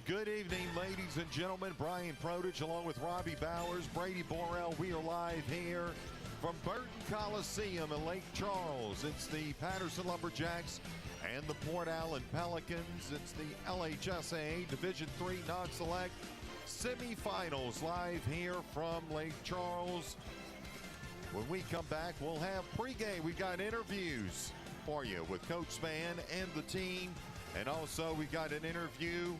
And good evening, ladies and gentlemen. Brian Prodich along with Robbie Bowers, Brady Borrell. We are live here from Burton Coliseum in Lake Charles. It's the Patterson Lumberjacks and the Port Allen Pelicans. It's the LHSAA Division III non-select semifinals live here from Lake Charles. When we come back, we'll have pregame. We've got interviews for you with Coach Spann and the team. And also, we've got an interview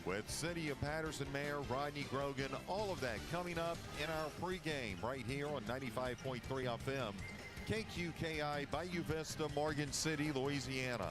with City of Patterson Mayor Rodney Grogan. All of that coming up in our pregame right here on 95.3 FM. KQKI, Bayou Vista, Morgan City, Louisiana.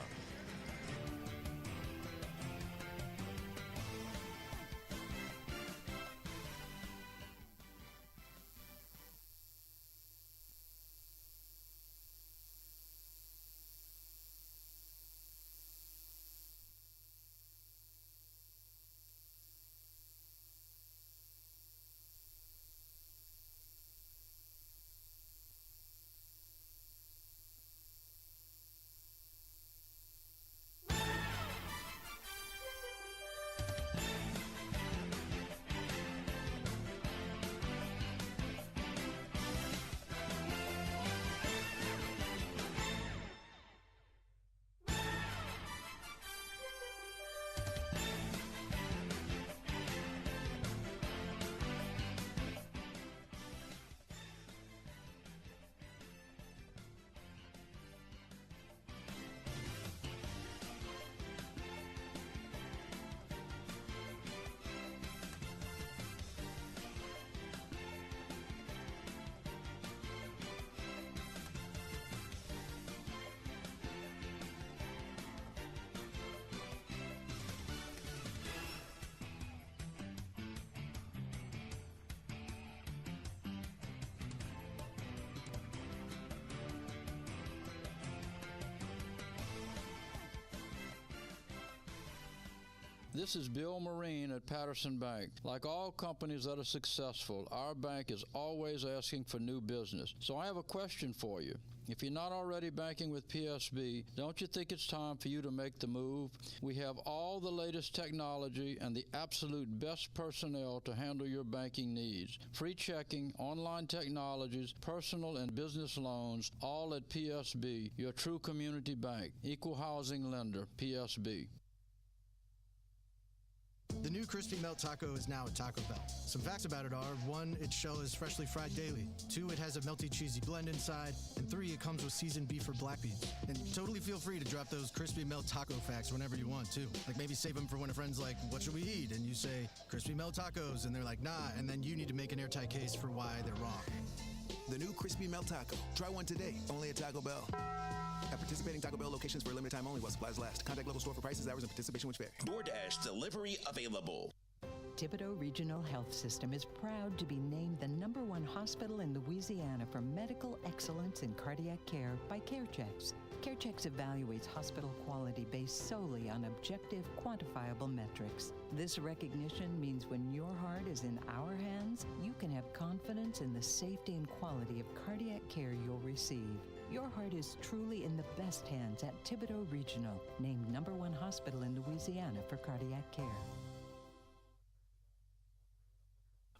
This is Bill Marine at Patterson Bank. Like all companies that are successful, our bank is always asking for new business. So I have a question for you. If you're not already banking with PSB, don't you think it's time for you to make the move? We have all the latest technology and the absolute best personnel to handle your banking needs. Free checking, online technologies, personal and business loans, all at PSB, your true community bank. Equal housing lender, PSB. The new Crispy Melt Taco is now at Taco Bell. Some facts about it are, 1, its shell is freshly fried daily. 2, it has a melty cheesy blend inside. And 3, it comes with seasoned beef or black beans. And totally feel free to drop those Crispy Melt Taco facts whenever you want, too. Like maybe save them for when a friend's like, what should we eat? And you say, Crispy Melt Tacos. And they're like, nah. And then you need to make an airtight case for why they're wrong. The new Crispy Melt Taco. Try one today, only at Taco Bell. At participating Taco Bell locations for a limited time only while supplies last. Contact local store for prices, hours, and participation which vary. DoorDash delivery available. Thibodeau Regional Health System is proud to be named the #1 hospital in Louisiana for medical excellence in cardiac care by CareChecks. CareChecks evaluates hospital quality based solely on objective, quantifiable metrics. This recognition means when your heart is in our hands, you can have confidence in the safety and quality of cardiac care you'll receive. Your heart is truly in the best hands at Thibodeau Regional, named #1 hospital in Louisiana for cardiac care.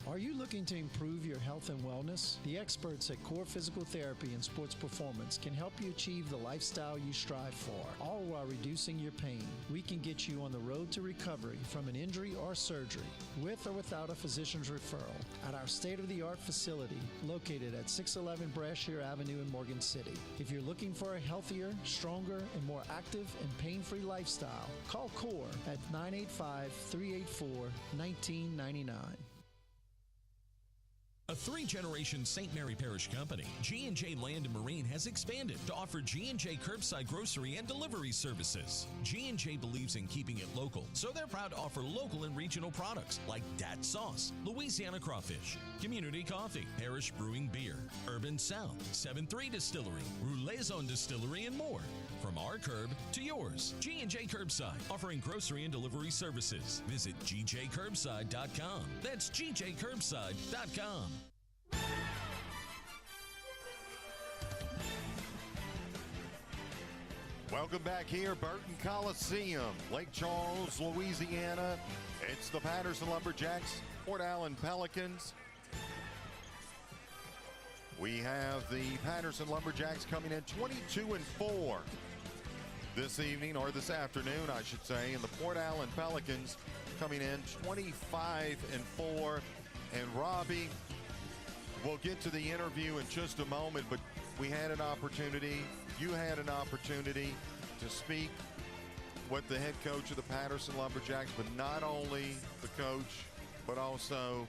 Are you looking to improve your health and wellness? The experts at Core Physical Therapy and Sports Performance can help you achieve the lifestyle you strive for, all while reducing your pain. We can get you on the road to recovery from an injury or surgery, with or without a physician's referral, at our state-of-the-art facility located at 611 Brashear Avenue in Morgan City. If you're looking for a healthier, stronger, and more active and pain-free lifestyle, call Core at 985-384-1999. A 3-generation St. Mary Parish company, G&J Land and Marine has expanded to offer G&J curbside grocery and delivery services. G&J believes in keeping it local, so they're proud to offer local and regional products like Dat Sauce, Louisiana Crawfish, Community Coffee, Parish Brewing Beer, Urban Sound, 7-3 Distillery, Roulaison Distillery, and more. From our curb to yours, G&J Curbside, offering grocery and delivery services. Visit gjcurbside.com. That's gjcurbside.com. Welcome back here, Burton Coliseum, Lake Charles, Louisiana. It's the Patterson Lumberjacks, Port Allen Pelicans. We have the Patterson Lumberjacks coming in 22-4 this evening, or this afternoon, I should say, and the Port Allen Pelicans coming in 25-4. And Robbie, we'll get to the interview in just a moment, but we had an opportunity, you had an opportunity to speak with the head coach of the Patterson Lumberjacks, but not only the coach, but also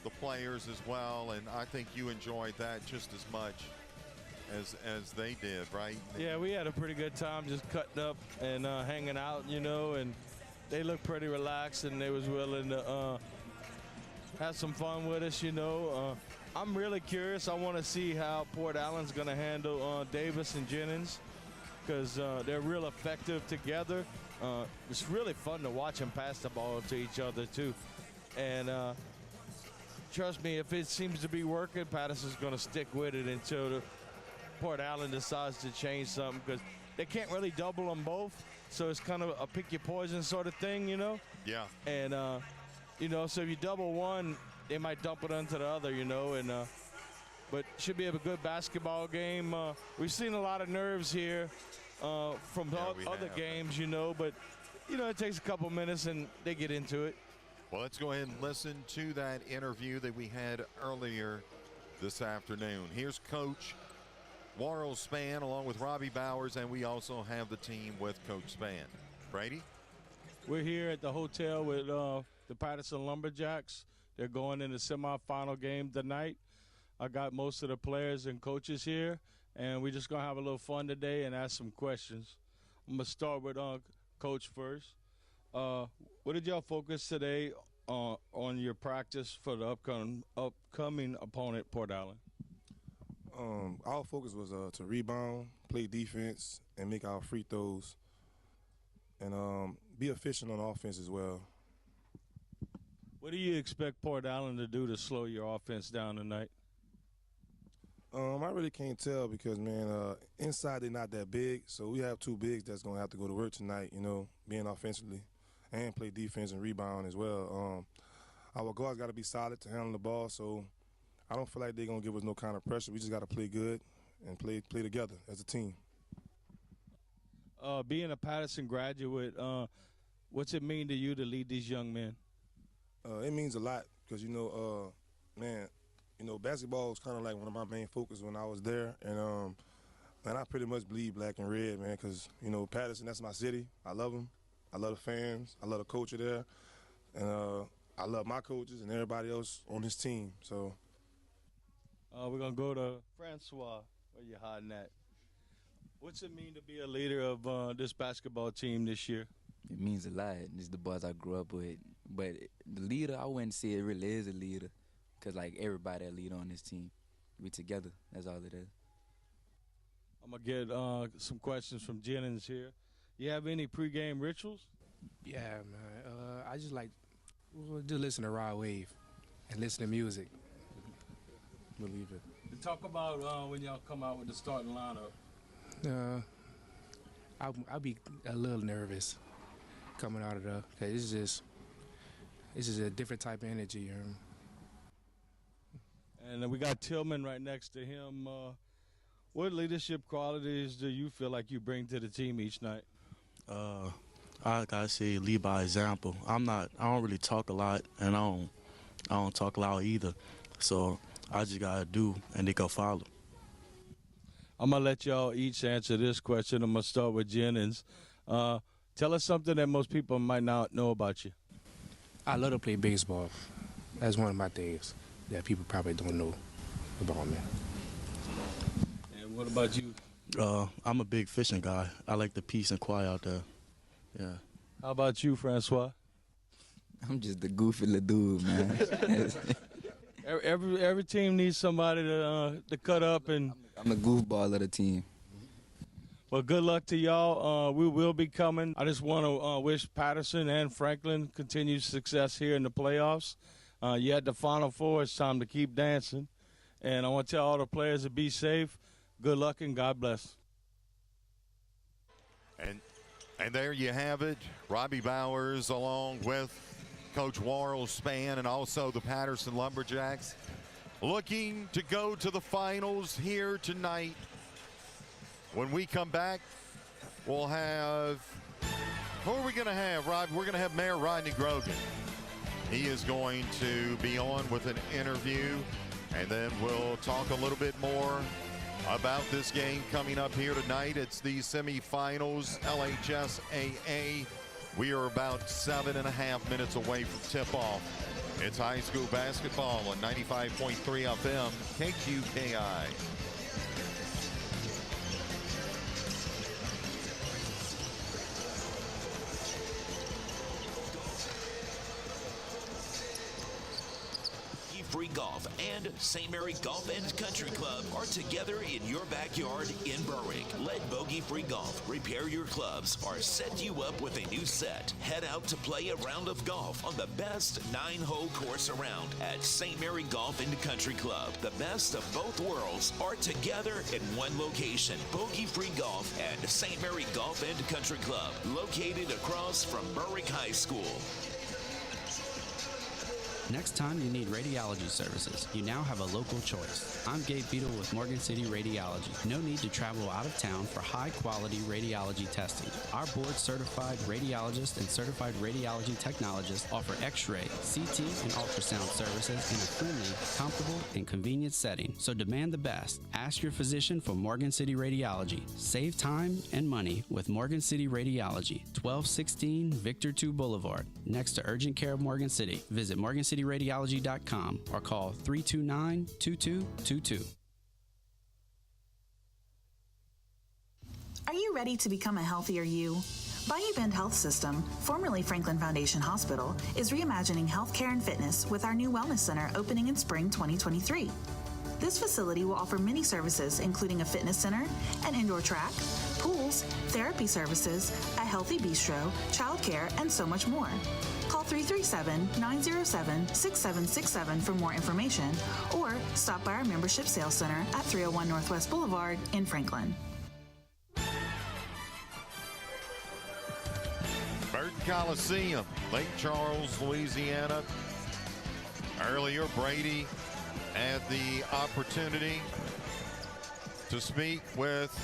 the players as well. And I think you enjoyed that just as much as they did, right? Yeah, we had a pretty good time just cutting up and hanging out, you know, and they looked pretty relaxed and they was willing to have some fun with us, you know. I'm really curious. I want to see how Port Allen's going to handle Davis and Jennings, because they're real effective together. It's really fun to watch them pass the ball to each other, too. And trust me, if it seems to be working, Patterson's going to stick with it until the Port Allen decides to change something, because they can't really double them both. So it's kind of a pick your poison sort of thing, you know? Yeah. And, you know, so if you double one, they might dump it onto the other, you know, and but should be a good basketball game. We've seen a lot of nerves here from other games, you know, but, you know, it takes a couple minutes and they get into it. Well, let's go ahead and listen to that interview that we had earlier this afternoon. Here's Coach Warrell Spann along with Robbie Bowers, and we also have the team with Coach Spann. Brady? We're here at the hotel with the Patterson Lumberjacks. They're going in the semifinal game tonight. I got most of the players and coaches here, and we're just going to have a little fun today and ask some questions. I'm going to start with Coach first. What did y'all focus today on your practice for the upcoming opponent, Port Allen? Our focus was to rebound, play defense, and make our free throws, and be efficient on offense as well. What do you expect Port Allen to do to slow your offense down tonight? I really can't tell because, man, inside they're not that big, so we have two bigs that's going to have to go to work tonight, you know, being offensively and play defense and rebound as well. Our guards got to be solid to handle the ball, so I don't feel like they're going to give us no kind of pressure. We just got to play good and play together as a team. Being a Patterson graduate, what's it mean to you to lead these young men? It means a lot because, you know, man, you know, basketball was kind of like one of my main focus when I was there. And, man, I pretty much bleed black and red, man, because, you know, Patterson, that's my city. I love them. I love the fans. I love the culture there. And I love my coaches and everybody else on this team. So we're going to go to Francois. Where you hiding at? What's it mean to be a leader of this basketball team this year? It means a lot. It's the boys I grew up with. But the leader, I wouldn't say it really is a leader because, like, everybody that lead on this team, we together. That's all it is. I'm going to get some questions from Jennings here. You have any pregame rituals? Yeah, man. I just like to listen to Raw Wave and listen to music. Believe it. Talk about when y'all come out with the starting lineup. I'll be a little nervous coming out of the, cause it's just a different type of energy. And we got Tillman right next to him. What leadership qualities do you feel like you bring to the team each night? I gotta say lead by example. I don't really talk a lot, and I don't talk loud either. So I just gotta do, and they go follow. I'm gonna let y'all each answer this question. I'm gonna start with Jennings. Tell us something that most people might not know about you. I love to play baseball. That's one of my things that people probably don't know about me. And what about you? I'm a big fishing guy. I like the peace and quiet out there. Yeah. How about you, Francois? I'm just the goofy little dude, man. Every team needs somebody to cut up and. I'm the goofball of the team. Well, good luck to y'all. We will be coming. I just want to wish Patterson and Franklin continued success here in the playoffs. You had the Final Four. It's time to keep dancing. And I want to tell all the players to be safe. Good luck and God bless. And there you have it. Robbie Bowers along with Coach Warrell Spann and also the Patterson Lumberjacks looking to go to the finals here tonight. When we come back, we'll have, who are we going to have, Rob? We're going to have Mayor Rodney Grogan. He is going to be on with an interview, and then we'll talk a little bit more about this game coming up here tonight. It's the semifinals, LHSAA. We are about 7.5 minutes away from tip-off. It's high school basketball on 95.3 FM, KQKI. Free Golf and St. Mary Golf and Country Club are together in your backyard in Berwick. Let Bogey Free Golf repair your clubs or set you up with a new set. Head out to play a round of golf on the best 9-hole course around at St. Mary Golf and Country Club. The best of both worlds are together in one location. Bogey Free Golf and St. Mary Golf and Country Club, located across from Berwick High School. Next time you need radiology services, you now have a local choice. I'm Gabe Beadle with Morgan City Radiology. No need to travel out of town for high-quality radiology testing. Our board-certified radiologists and certified radiology technologists offer X-ray, CT, and ultrasound services in a friendly, comfortable, and convenient setting. So demand the best. Ask your physician for Morgan City Radiology. Save time and money with Morgan City Radiology, 1216 Victor 2 Boulevard, next to Urgent Care of Morgan City. Visit morgancityradiology.com or call 329-2222. Are you ready to become a healthier you? Bayou Bend Health System, formerly Franklin Foundation Hospital, is reimagining healthcare and fitness with our new wellness center opening in spring 2023. This facility will offer many services, including a fitness center, an indoor track, pools, therapy services, a healthy bistro, childcare, and so much more. Call 337-907-6767 for more information, or stop by our membership sales center at 301 Northwest Boulevard in Franklin. Burton Coliseum, Lake Charles, Louisiana. Earlier, Brady had the opportunity to speak with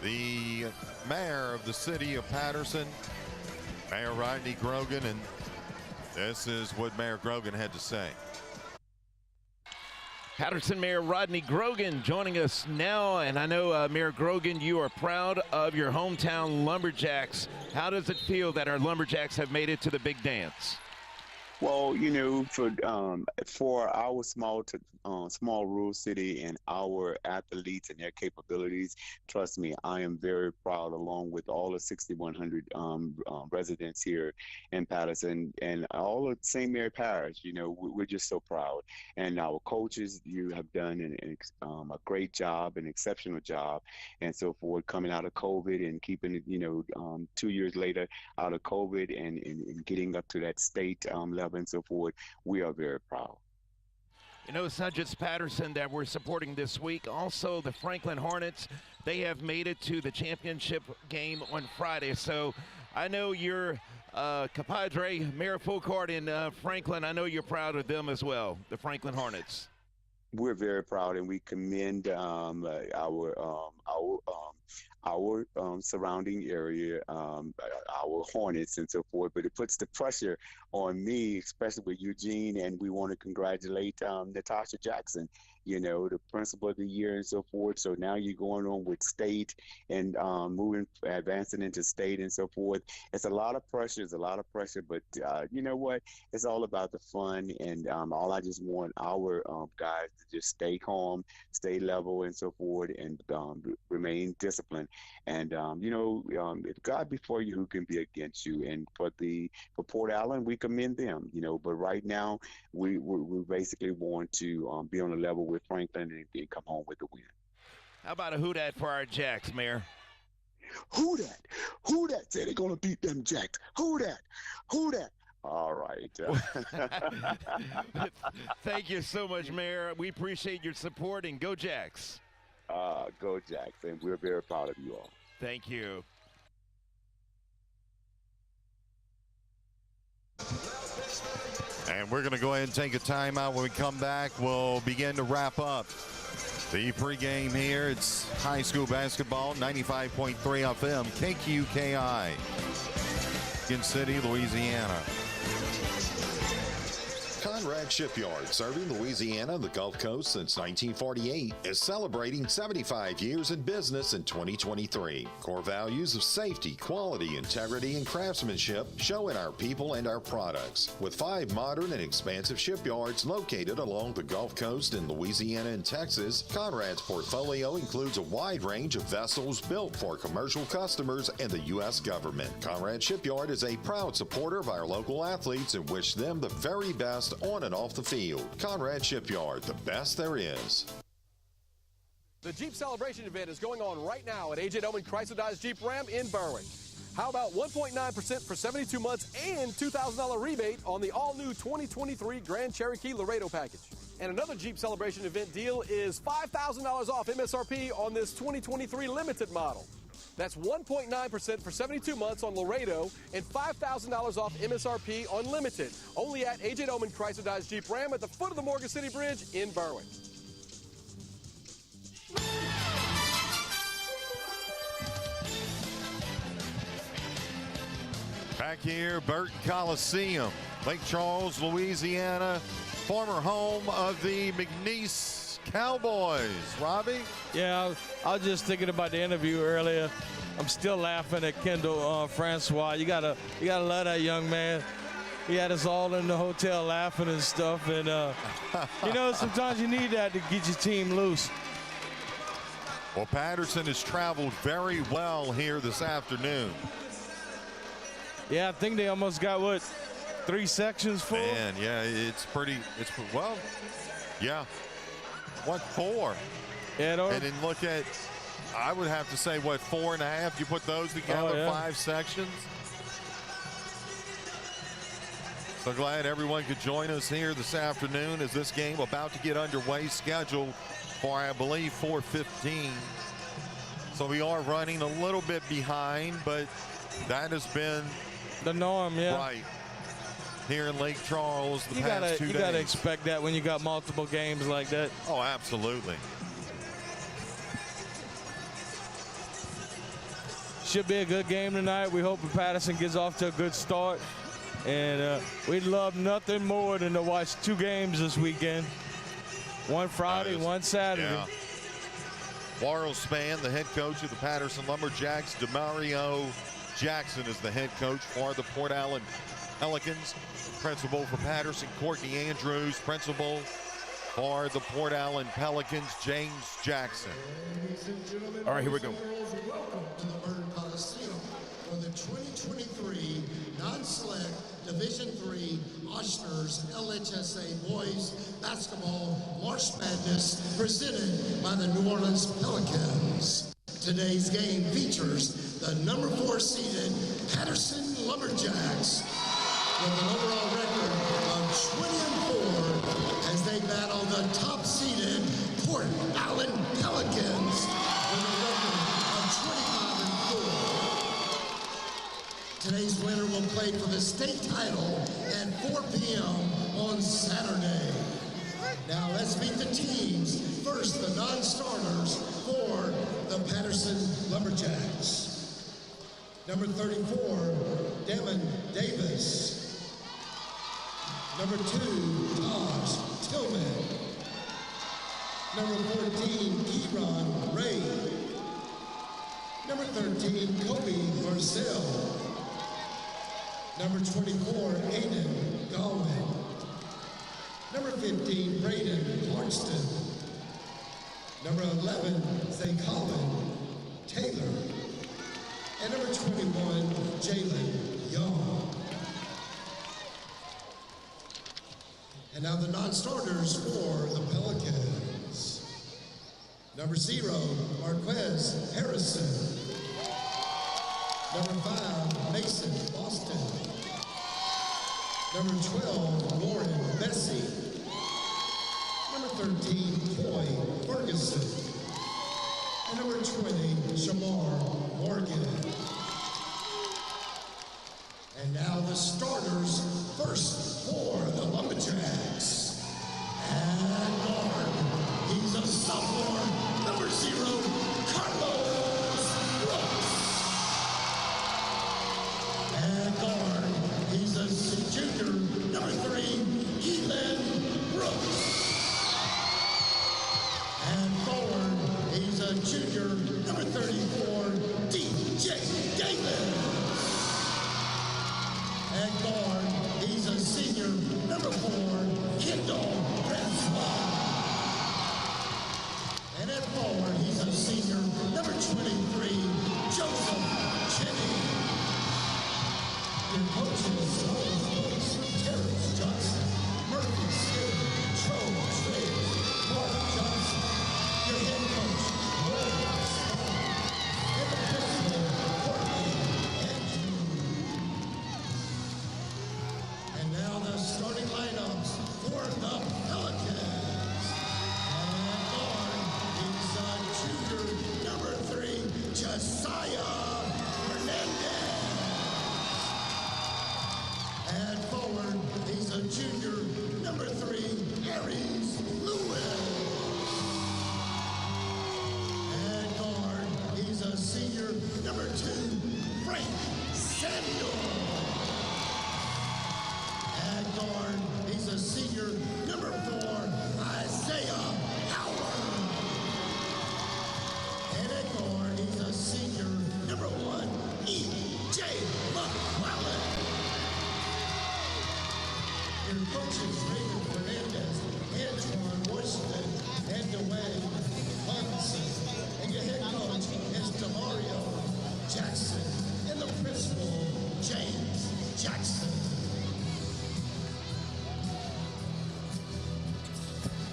the mayor of the city of Patterson, Mayor Rodney Grogan, and this is what Mayor Grogan had to say. Patterson Mayor Rodney Grogan joining us now, and I know, Mayor Grogan, you are proud of your hometown Lumberjacks. How does it feel that our Lumberjacks have made it to the big dance? Well, you know, for our small rural city and our athletes and their capabilities, trust me, I am very proud, along with all the 6,100 residents here in Patterson and all of St. Mary Parish. You know, we're just so proud. And our coaches, you have done a great job, an exceptional job, and so forth, coming out of COVID and keeping it, 2 years later out of COVID and getting up to that state level and so forth. We are very proud. You know, it's not just Patterson that we're supporting this week. Also, the Franklin Hornets, they have made it to the championship game on Friday. So I know your compadre, Mayor Fulcard in Franklin, I know you're proud of them as well, the Franklin Hornets. We're very proud, and we commend our surrounding area, our Hornets and so forth, but it puts the pressure on me, especially with Eugene, and we want to congratulate Natasha Jackson, the principal of the year and so forth. So now you're going on with state and advancing into state and so forth. It's a lot of pressure, but you know what? It's all about the fun, and all I just want our guys to just stay calm, stay level and so forth, and remain disciplined. And if God before you, who can be against you? And for Port Allen, we commend them, but right now we basically want to be on a level with Franklin and come home with the win. How about a who dat for our Jacks, Mayor? Who dat said they're gonna beat them Jacks? Who dat? All right. Thank you so much, Mayor. We appreciate your support, and go Jacks. Go Jacks, and we're very proud of you all. Thank you. And we're going to go ahead and take a timeout. When we come back, we'll begin to wrap up the pregame here. It's high school basketball, 95.3 FM, KQKI, Kansas City, Louisiana. Conrad Shipyard, serving Louisiana and the Gulf Coast since 1948, is celebrating 75 years in business in 2023. Core values of safety, quality, integrity, and craftsmanship show in our people and our products. With 5 modern and expansive shipyards located along the Gulf Coast in Louisiana and Texas, Conrad's portfolio includes a wide range of vessels built for commercial customers and the U.S. government. Conrad Shipyard is a proud supporter of our local athletes and wish them the very best on and off the field. Conrad Shipyard, the best there is. The Jeep Celebration event is going on right now at A.J. Doman Chrysler Dodge Jeep Ram in Berwick. How about 1.9% for 72 months and $2,000 rebate on the all-new 2023 Grand Cherokee Laredo package? And another Jeep Celebration event deal is $5,000 off MSRP on this 2023 Limited model. That's 1.9% for 72 months on Laredo and $5,000 off MSRP on Limited. Only at A.J. Doman Chrysler Dodge Jeep Ram at the foot of the Morgan City Bridge in Berwick. Back here, Burton Coliseum, Lake Charles, Louisiana, former home of the McNeese Cowboys. Robbie? Yeah, I was just thinking about the interview earlier. I'm still laughing at Kendall Francois. You gotta love that young man. He had us all in the hotel laughing and stuff. And you know, sometimes you need that to get your team loose. Well, Patterson has traveled very well here this afternoon. Yeah, I think they almost got, what, 3 sections full? Man, yeah, well, yeah. What, 4? Yeah, and then look at, I would have to say, what, 4.5? You put those together, 5 sections. So glad everyone could join us here this afternoon as this game about to get underway, scheduled for, I believe, 4:15. So we are running a little bit behind, but that has been the norm, yeah. Right. Here in Lake Charles the past 2 days. You got to expect that when you got multiple games like that. Oh, absolutely. Should be a good game tonight. We hope Patterson gets off to a good start. And we'd love nothing more than to watch 2 games this weekend. One Friday, one Saturday. Yeah. Warrell Spann, the head coach of the Patterson Lumberjacks. Demario Jackson is the head coach for the Port Allen Pelicans. Principal for Patterson, Courtney Andrews. Principal for the Port Allen Pelicans, James Jackson. All right, here we go. Welcome to the Burton Coliseum for the 2023 non-select Division III Oshner's LHSAA Boys Basketball March Madness presented by the New Orleans Pelicans. Today's game features the number 4 seeded Patterson Lumberjacks with an overall record of 20-4 as they battle the top seeded Port Allen Pelicans with a record of 25-4. Today's winner will play for the state title at 4 p.m. on Saturday. Now let's meet the teams. First, the non-starters for the Patterson Lumberjacks. Number 34, Devin Davis. Number 2, Taj Tillman. Number 14, Kieron Ray. Number 13, Kobe Marcel. Number 24, Aiden Galwin. Number 15, Braden Clarkston. Number 11, Zay Colin Taylor. And number 21, Jalen Young. And now the non-starters for the Pelicans. Number 0, Marquez Harrison. Number 5, Mason Boston. Number 12, Lauren Bessie. Number 13, Toy Ferguson. And number 20, Shamar Morgan. And now the starters First for the Lumberjacks. And guard, he's a sophomore, number 0, Carlos Brooks. And guard, he's a junior, number 3, Keelan Brooks. And forward, he's a junior, number 34, DJ Davis. And guard, he's a senior, number 4, Kendall Francois. And at forward, he's a senior, number 23, Joseph Jennings. Your coaches, Terrence Johnson, Murphy Skid, Joe Trey, Mark Johnson. Your head coach, Warren Spahn, and the principal, Courtney Andrew. And now the starting lineups for the Pelicans. And guard, he's a junior, number 3, Josiah Hernandez. And forward, he's a junior, number 3, Aries Lewis. And guard, he's a senior, number 2, Frank Samuel. And guard, he's a senior, number 4, Isaiah Howard. And at guard, he's a senior, number 1, E.J. McClellan. Your coaches, Raymond Fernandez, Antoine Washington, and Dwayne Hudson. And your head coach is Demario Jackson, and the principal, James Jackson.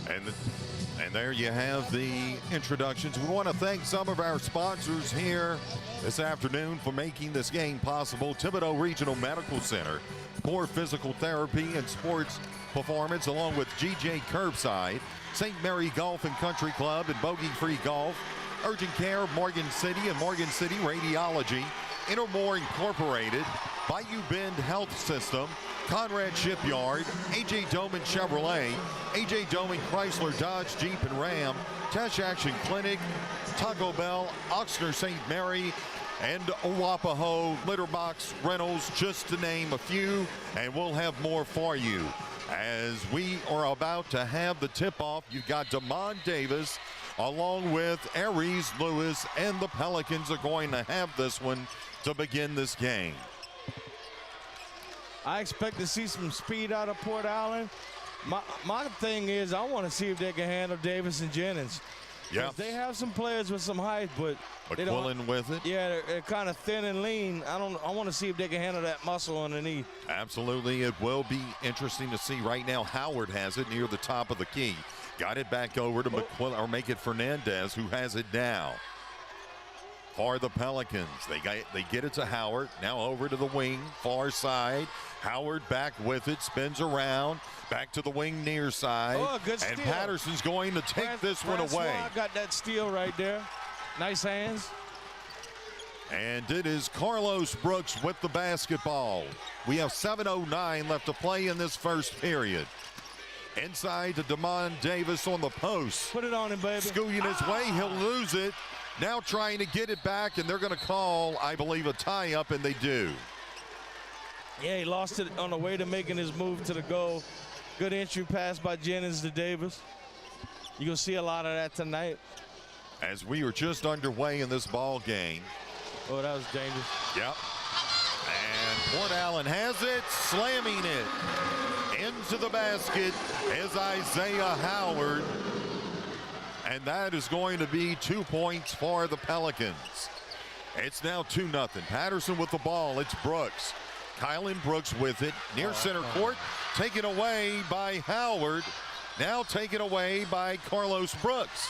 And there you have the introductions. We want to thank some of our sponsors here this afternoon for making this game possible. Thibodeau Regional Medical Center, Core Physical Therapy and Sports Performance, along with GJ Curbside, St. Mary Golf and Country Club and Bogey Free Golf, Urgent Care of Morgan City and Morgan City Radiology, Intermore Incorporated, Bayou Bend Health System, Conrad Shipyard, A.J. Doman Chevrolet, A.J. Doman Chrysler Dodge Jeep and Ram, Tesh Action Clinic, Taco Bell, Oxnard St. Mary, and Arapahoe Litter Box Rentals, just to name a few, and we'll have more for you. As we are about to have the tip-off, you've got Damon Davis along with Aries Lewis, and the Pelicans are going to have this one to begin this game. I expect to see some speed out of Port Allen. My thing is, I want to see if they can handle Davis and Jennings. Yeah, they have some players with some height, but they McQuillan with it. Yeah, they're kind of thin and lean. I want to see if they can handle that muscle underneath. Absolutely, it will be interesting to see. Right now, Howard has it near the top of the key. Got it back over to McQuillan, or make it Fernandez, who has it now. For the Pelicans, they get it to Howard. Now over to the wing, far side. Howard back with it, spins around, back to the wing near side. Oh, good steal. And Patterson's going to take this one away. Got that steal right there. Nice hands. And it is Carlos Brooks with the basketball. We have 7:09 left to play in this first period. Inside to Damon Davis on the post. Put it on him, baby. Scooting his way, he'll lose it. Now trying to get it back, and they're going to call, I believe, a tie-up, and they do. Yeah, he lost it on the way to making his move to the goal. Good entry pass by Jennings to Davis. You're going to see a lot of that tonight. As we are just underway in this ball game. Oh, that was dangerous. Yep. And Port Allen has it, slamming it into the basket is Isaiah Howard. And that is going to be 2 points for the Pelicans. It's now 2-0. Patterson with the ball. It's Brooks. Kylan Brooks with it. Near center court. Taken away by Howard. Now taken away by Carlos Brooks.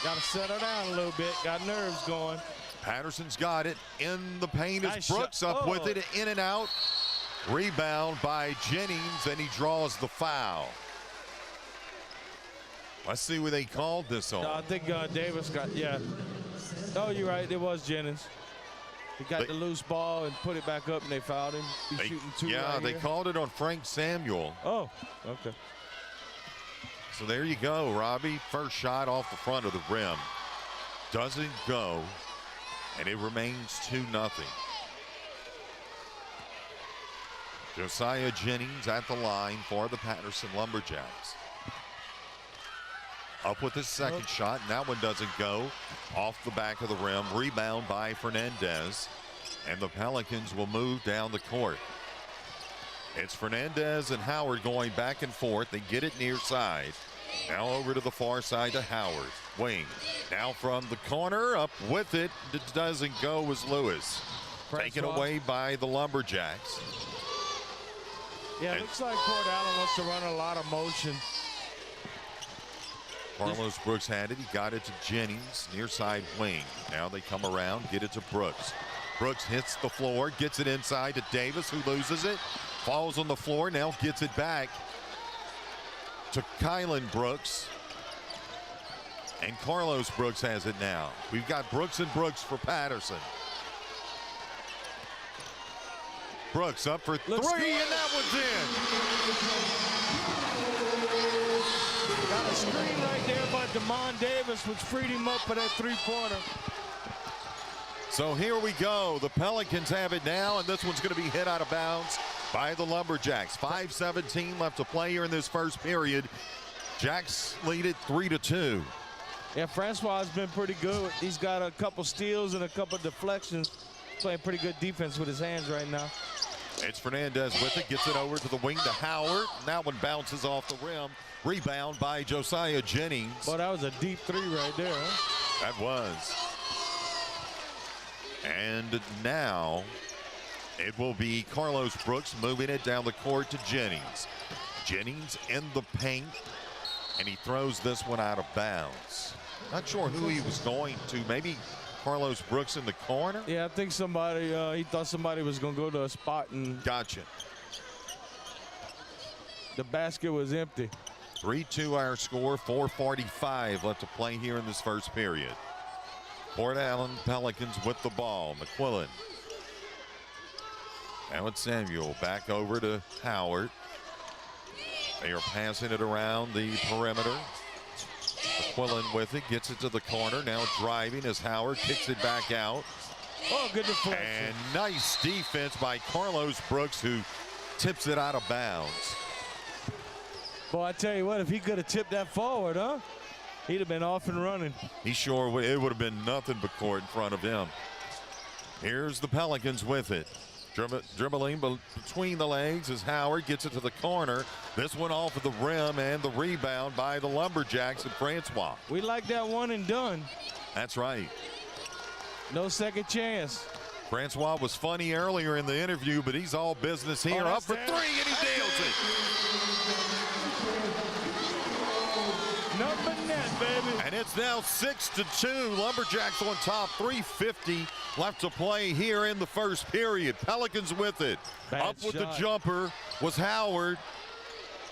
Got to settle down a little bit. Got nerves going. Patterson's got it. In the paint Nice is Brooks shot. up with it. In and out. Rebound by Jennings, and he draws the foul. Let's see what they called this on. No, I think Davis got, yeah. Oh, you're right. It was Jennings. He got the loose ball and put it back up, and they fouled him. He's shooting two right they here. called it on Frank Samuel. Oh, okay. So there you go, Robbie. First shot off the front of the rim. Doesn't go, and it remains 2-0. Josiah Jennings at the line for the Patterson Lumberjacks. Up with his second shot, and that one doesn't go. Off the back of the rim, rebound by Fernandez, and the Pelicans will move down the court. It's Fernandez and Howard going back and forth. They get it near side. Now over to the far side to Howard. Wing. Now from the corner, up with it. It doesn't go was Lewis. Taken away by the Lumberjacks. Yeah, it looks like Port Allen wants to run a lot of motion. Carlos Brooks had it. He got it to Jennings, near side wing. Now they come around, get it to Brooks. Brooks hits the floor, gets it inside to Davis, who loses it. Falls on the floor, now gets it back to Kylan Brooks. And Carlos Brooks has it now. We've got Brooks and Brooks for Patterson. Brooks up for three, and that one's in. Got a screen right there by Damon Davis, which freed him up for that three-pointer. So here we go. The Pelicans have it now, and this one's going to be hit out of bounds by the Lumberjacks. 5:17 left to play here in this first period. Jacks lead it 3-2. Yeah, Francois has been pretty good. He's got a couple steals and a couple deflections. Playing pretty good defense with his hands right now. It's Fernandez with it, gets it over to the wing to Howard. That one bounces off the rim. Rebound by Josiah Jennings. Well, that was a deep three right there, huh? That was. And now it will be Carlos Brooks moving it down the court to Jennings. Jennings in the paint, and he throws this one out of bounds. Not sure who he was going to. Maybe Carlos Brooks in the corner? Yeah, I think somebody, he thought somebody was going to go to a spot and. Gotcha. The basket was empty. 3-2 our score, 4:45 left to play here in this first period. Port Allen Pelicans with the ball. McQuillan. Now it's Samuel back over to Howard. They are passing it around the perimeter. McQuillan with it, gets it to the corner. Now driving as Howard kicks it back out. Oh, good deflection. And nice defense by Carlos Brooks, who tips it out of bounds. Boy, I tell you what, if he could have tipped that forward, huh? He'd have been off and running. He sure would. It would have been nothing but court in front of him. Here's the Pelicans with it. Dribbling between the legs as Howard gets it to the corner. This one off of the rim, and the rebound by the Lumberjacks and Francois. We like that one and done. That's right. No second chance. Francois was funny earlier in the interview, but he's all business here. Up for three, and he nails it. Number net, baby. And it's now 6-2. Lumberjacks on top. 3:50 left to play here in the first period. Pelicans with it. Up with the jumper was Howard.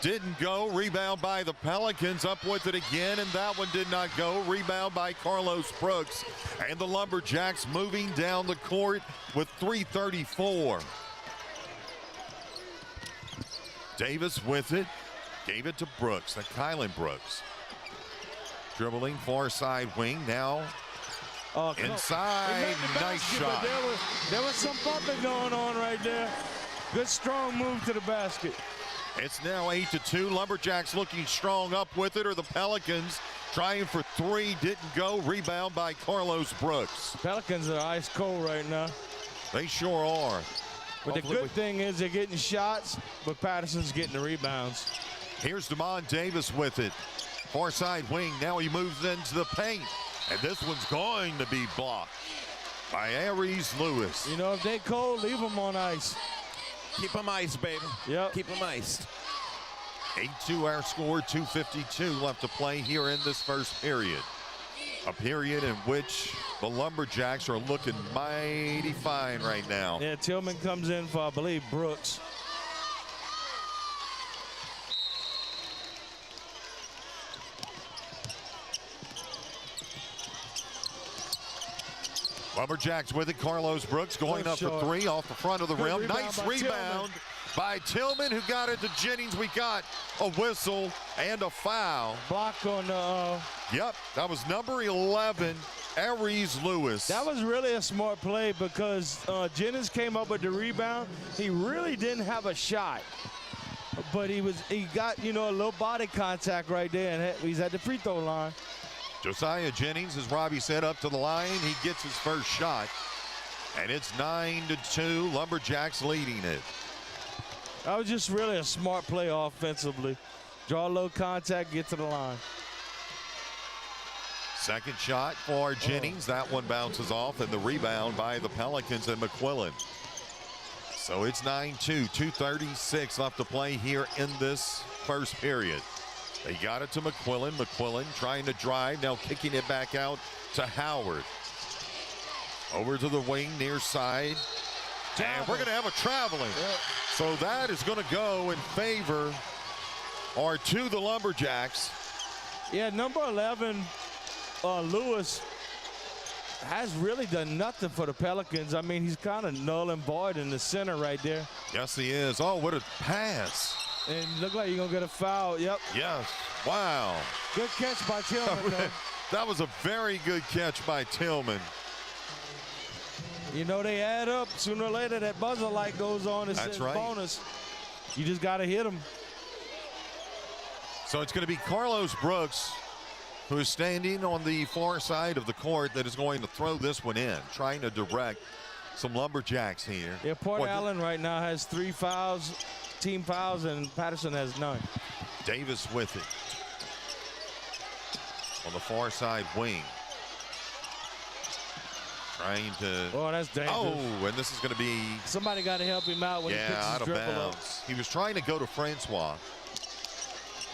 Didn't go. Rebound by the Pelicans. Up with it again, and that one did not go. Rebound by Carlos Brooks. And the Lumberjacks moving down the court with 3:34. Davis with it. Gave it to Brooks. That's Kylan Brooks. Dribbling far side wing now. Inside, nice shot. There was some bumping going on right there. Good strong move to the basket. It's now 8-2. Lumberjacks looking strong up with it, or the Pelicans trying for three. Didn't go. Rebound by Carlos Brooks. Pelicans are ice cold right now. They sure are. But the good thing is they're getting shots, but Patterson's getting the rebounds. Here's Damon Davis with it. Far side wing. Now he moves into the paint. And this one's going to be blocked by Aries Lewis. You know, if they cold, leave them on ice. Keep them iced, baby. Yep. Keep them iced. 8-2 our score, 2:52 left to play here in this first period. A period in which the Lumberjacks are looking mighty fine right now. Yeah, Tillman comes in for, I believe, Brooks. Lumberjacks with it. Carlos Brooks going up for three off the front of the rim. Nice rebound by Tillman, who got it to Jennings. We got a whistle and a foul. Block on the... Yep, that was number 11, Aries Lewis. That was really a smart play because Jennings came up with the rebound. He really didn't have a shot. But he got, a little body contact right there, and he's at the free throw line. Josiah Jennings, as Robbie said, up to the line. He gets his first shot, and it's 9-2. Lumberjacks leading it. That was just really a smart play offensively. Draw low contact, get to the line. Second shot for Jennings. That one bounces off, and the rebound by the Pelicans and McQuillan. So it's 9-2, 2:36 left to play here in this first period. They got it to McQuillan. McQuillan trying to drive, now kicking it back out to Howard. Over to the wing, near side. And we're going to have a traveling. Yep. So that is going to go in favor or to the Lumberjacks. Yeah, number 11, Lewis, has really done nothing for the Pelicans. I mean, he's kind of null and void in the center right there. Yes, he is. Oh, what a pass. And look like you're going to get a foul. Yep. Yes. Wow. Good catch by Tillman. That was a very good catch by Tillman. They add up. Sooner or later, that buzzer light goes on. It That's says right. bonus. You just got to hit him. So it's going to be Carlos Brooks, who is standing on the far side of the court, that is going to throw this one in, trying to direct some Lumberjacks here. Yeah, Port Allen right now has 3 fouls, team fouls, and Patterson has none. Davis with it. On the far side wing. Trying to... Oh, that's dangerous. Oh, and this is going to be... Somebody got to help him out when he picks out his of dribble up. bounds. He was trying to go to Francois.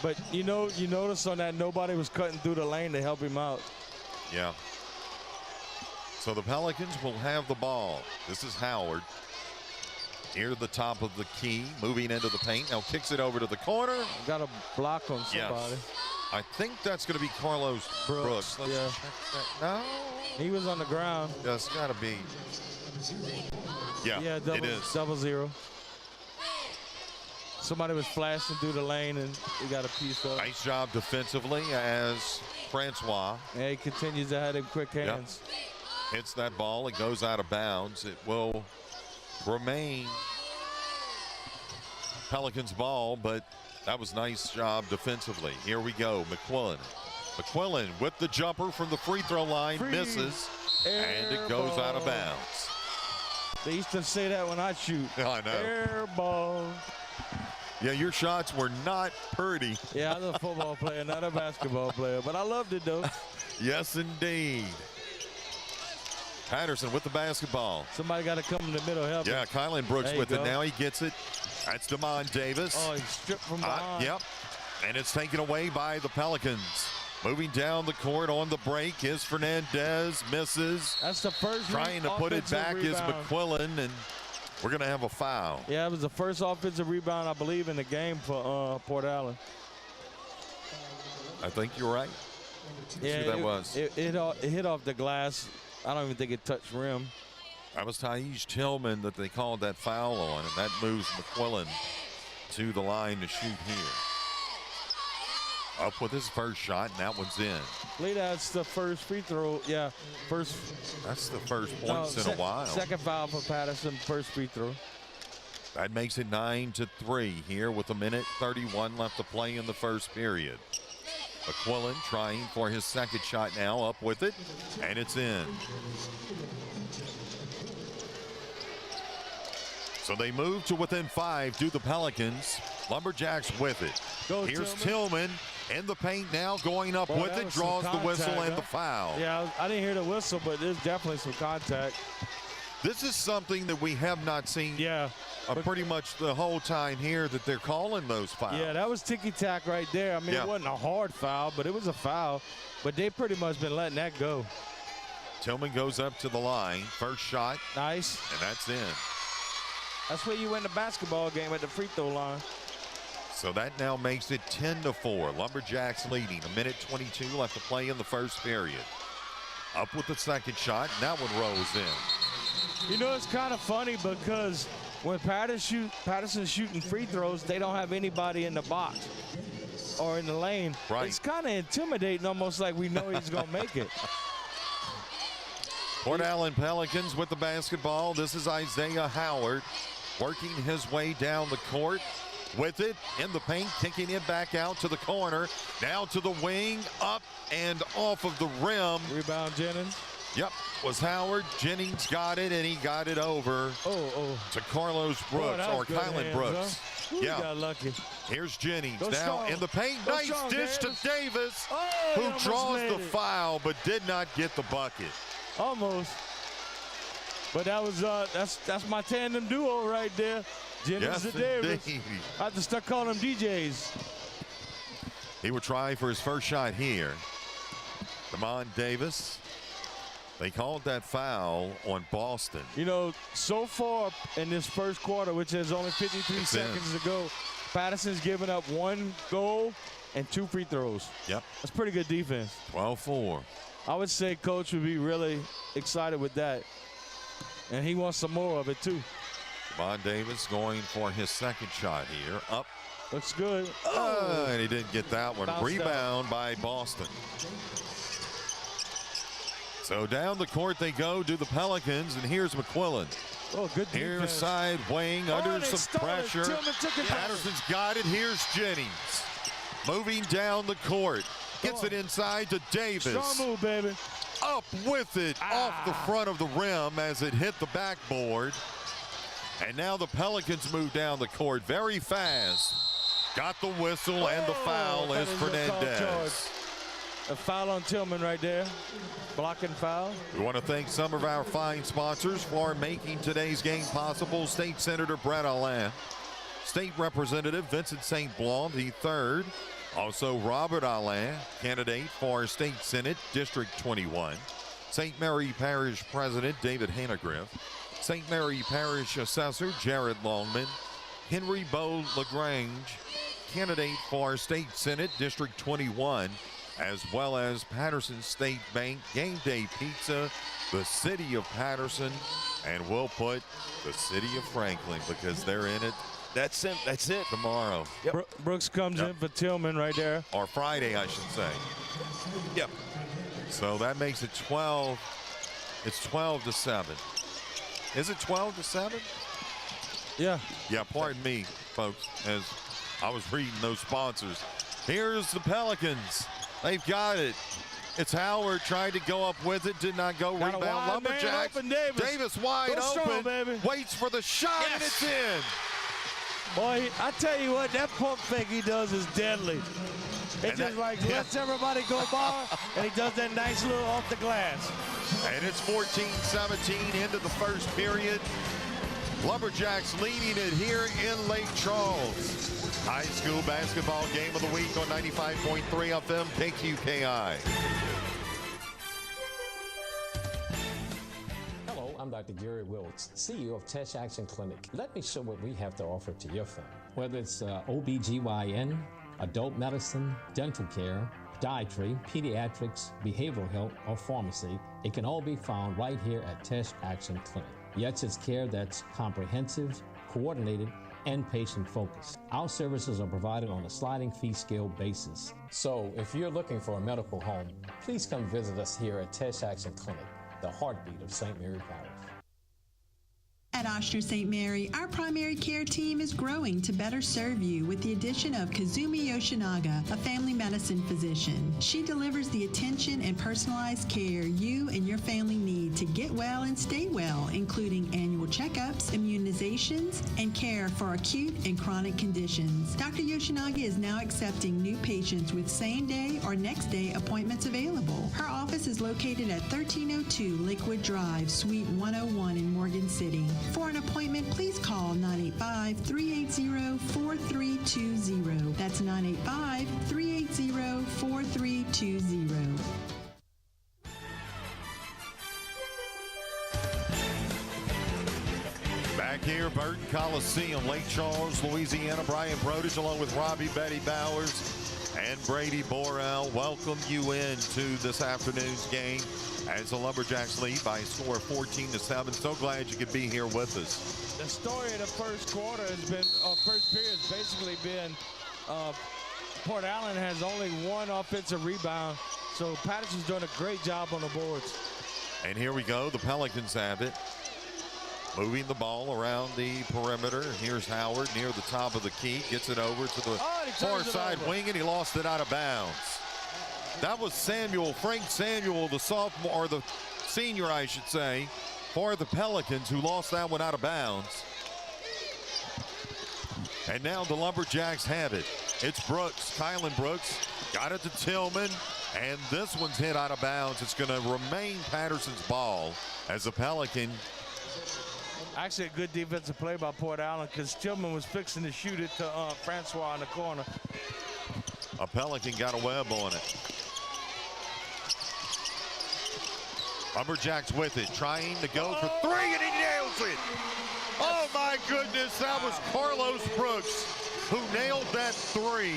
But, you notice on that nobody was cutting through the lane to help him out. Yeah. So the Pelicans will have the ball. This is Howard. Near the top of the key, moving into the paint. Now kicks it over to the corner. Got a block on somebody. Yes. I think that's going to be Carlos Brooks. Let's yeah. check that. No. He was on the ground. That's got to be. Yeah, it is. 0-0. Somebody was flashing through the lane, and he got a piece up. Nice job defensively as Francois. And he continues to have him quick hands. Yep. Hits that ball. It goes out of bounds. It will remain Pelicans ball, but that was nice job defensively. Here we go. McQuillan. McQuillan with the jumper from the free throw line. Misses. And it goes out of bounds. They used to say that when I shoot. I know. Air ball. Yeah, your shots were not pretty. Yeah, I was a football player, not a basketball player, but I loved it, though. Yes, indeed. Patterson with the basketball. Somebody got to come in the middle, help Yeah, him. Kylan Brooks with go. it. Now he gets it. That's Damon Davis. Oh, he stripped from behind. Yep. And it's taken away by the Pelicans. Moving down the court on the break is Fernandez. Misses. That's the first Trying to put it back is rebound. McQuillan, and we're going to have a foul. Yeah, it was the first offensive rebound, I believe, in the game for Port Allen. I think you're right. Yeah, that was. It hit off the glass. I don't even think it touched rim. That was Tyese Tillman that they called that foul on, and that moves McQuillan to the line to shoot here. Up with his first shot, and that one's in. I believe that's the first free throw. Yeah, first. That's the first points in a while. Second foul for Patterson, first free throw. That makes it 9-3 here with 1:31 left to play in the first period. McQuillan trying for his second shot now, up with it, and it's in. So they move to within 5 to the Pelicans. Lumberjacks with it. Here's Tillman in the paint now, going up with it, draws the whistle and the foul. Yeah, I didn't hear the whistle, but there's definitely some contact. This is something that we have not seen pretty much the whole time here, that they're calling those fouls. Yeah, that was ticky-tack right there. I mean, it wasn't a hard foul, but it was a foul. But they pretty much been letting that go. Tillman goes up to the line. First shot. Nice. And that's in. That's where you win the basketball game, at the free throw line. So that now makes it 10-4. Lumberjacks leading. 1:22 left to play in the first period. Up with the second shot, and that one rolls in. You know, it's kind of funny because when Patterson's shooting free throws, they don't have anybody in the box or in the lane. Right. It's kind of intimidating, almost like we know he's going to make it. Port Allen Pelicans with the basketball. This is Isaiah Howard working his way down the court with it in the paint, kicking it back out to the corner. Now to the wing, up and off of the rim. Rebound Jennings. Yep, was Howard. Jennings got it, and he got it over to Carlos Brooks, or Kylan Brooks. Huh? Ooh, got lucky. Here's Jennings Go now strong. in the paint. Go Nice strong, dish Davis. to Davis, He who almost draws made the it. foul but did not get the bucket. Almost. But that was that's my tandem duo right there. Jennings and Davis. Indeed. I have to start calling them DJs. He would try for his first shot here. Damon Davis. They called that foul on Boston. You know, so far in this first quarter, which is only 53 seconds to go, Patterson's given up 1 goal and 2 free throws. Yep. That's pretty good defense. 12-4. I would say Coach would be really excited with that. And he wants some more of it, too. Damon Davis going for his second shot here. Up. Looks good. And he didn't get that one. Bounced Rebound by Boston. So down the court they go to the Pelicans, and here's McQuillan. Oh, good Near defense. side wing, under they some stole it. pressure. Tillman took it back. Patterson's got it. Here's Jennings. Moving down the court. Gets it inside to Davis. Strong move, baby. Up with it off the front of the rim as it hit the backboard. And now the Pelicans move down the court very fast. Got the whistle, and the foul is Fernandez. A foul on Tillman right there. Blocking foul. We want to thank some of our fine sponsors for making today's game possible. State Senator Brett Alain, State Representative Vincent St. Blanc III, also Robert Alain, candidate for State Senate District 21, St. Mary Parish President David Hannegriff, St. Mary Parish Assessor Jared Longman, Henry Beau LaGrange, candidate for State Senate District 21, as well as Patterson State Bank, Game Day Pizza, the City of Patterson, and we'll put the City of Franklin because they're in it. That's it. That's it. Tomorrow. Yep. Brooks comes in for Tillman right there. Or Friday, I should say. Yep. So that makes it 12. It's 12-7. Is it 12-7? Yeah. Yeah, pardon me, folks, as I was reading those sponsors. Here's the Pelicans. They've got it. It's Howard trying to go up with it. Did not go. Got a Rebound. wide man Lumberjacks. open, Davis. wide Go strong, open. baby. Waits for the shot, and it's in. Boy, I tell you what, that pump fake he does is deadly. It just lets everybody go by, and he does that nice little off the glass. And it's 14-17 into the first period. Lumberjacks leading it here in Lake Charles. High school basketball game of the week on 95.3 FM KQKI. Hello, I'm Dr. Gary Wiltz, CEO of Touch Action Clinic. Let me show what we have to offer to your family. Whether it's OBGYN, adult medicine, dental care, podiatry, pediatrics, behavioral health, or pharmacy, it can all be found right here at Touch Action Clinic. Yet it's care that's comprehensive, coordinated, and patient-focused. Our services are provided on a sliding fee scale basis. So if you're looking for a medical home, please come visit us here at Touch Action Clinic, the heartbeat of St. Mary Parish. At Oshner St. Mary, our primary care team is growing to better serve you with the addition of Kazumi Yoshinaga, a family medicine physician. She delivers the attention and personalized care you and your family need to get well and stay well, including annual checkups, immunizations, and care for acute and chronic conditions. Dr. Yoshinaga is now accepting new patients with same-day or next-day appointments available. Her office is located at 1302 Lakewood Drive, Suite 101 in Morgan City. For an appointment, please call 985-380-4320. That's 985-380-4320. Back here, Burton Coliseum, Lake Charles, Louisiana. Brian Brodich along with Robbie Betty Bowers and Brady Borrell welcome you into this afternoon's game as the Lumberjacks lead by a score of 14-7. So glad you could be here with us. The story of the first quarter has been, first period has basically been Port Allen has only one offensive rebound, so Patterson's doing a great job on the boards. And here we go. The Pelicans have it. Moving the ball around the perimeter. Here's Howard near the top of the key. Gets it over to the far side wing, and he lost it out of bounds. That was Frank Samuel, the sophomore, or the senior, I should say, for the Pelicans, who lost that one out of bounds. And now the Lumberjacks have it. It's Brooks, Kylan Brooks, got it to Tillman, and this one's hit out of bounds. It's going to remain Patterson's ball as the Pelican. Actually, a good defensive play by Port Allen because Tillman was fixing to shoot it to Francois in the corner. A Pelican got a web on it. Lumberjacks with it, trying to go for three, and he nails it. Oh, my goodness, that was Carlos Brooks who nailed that three.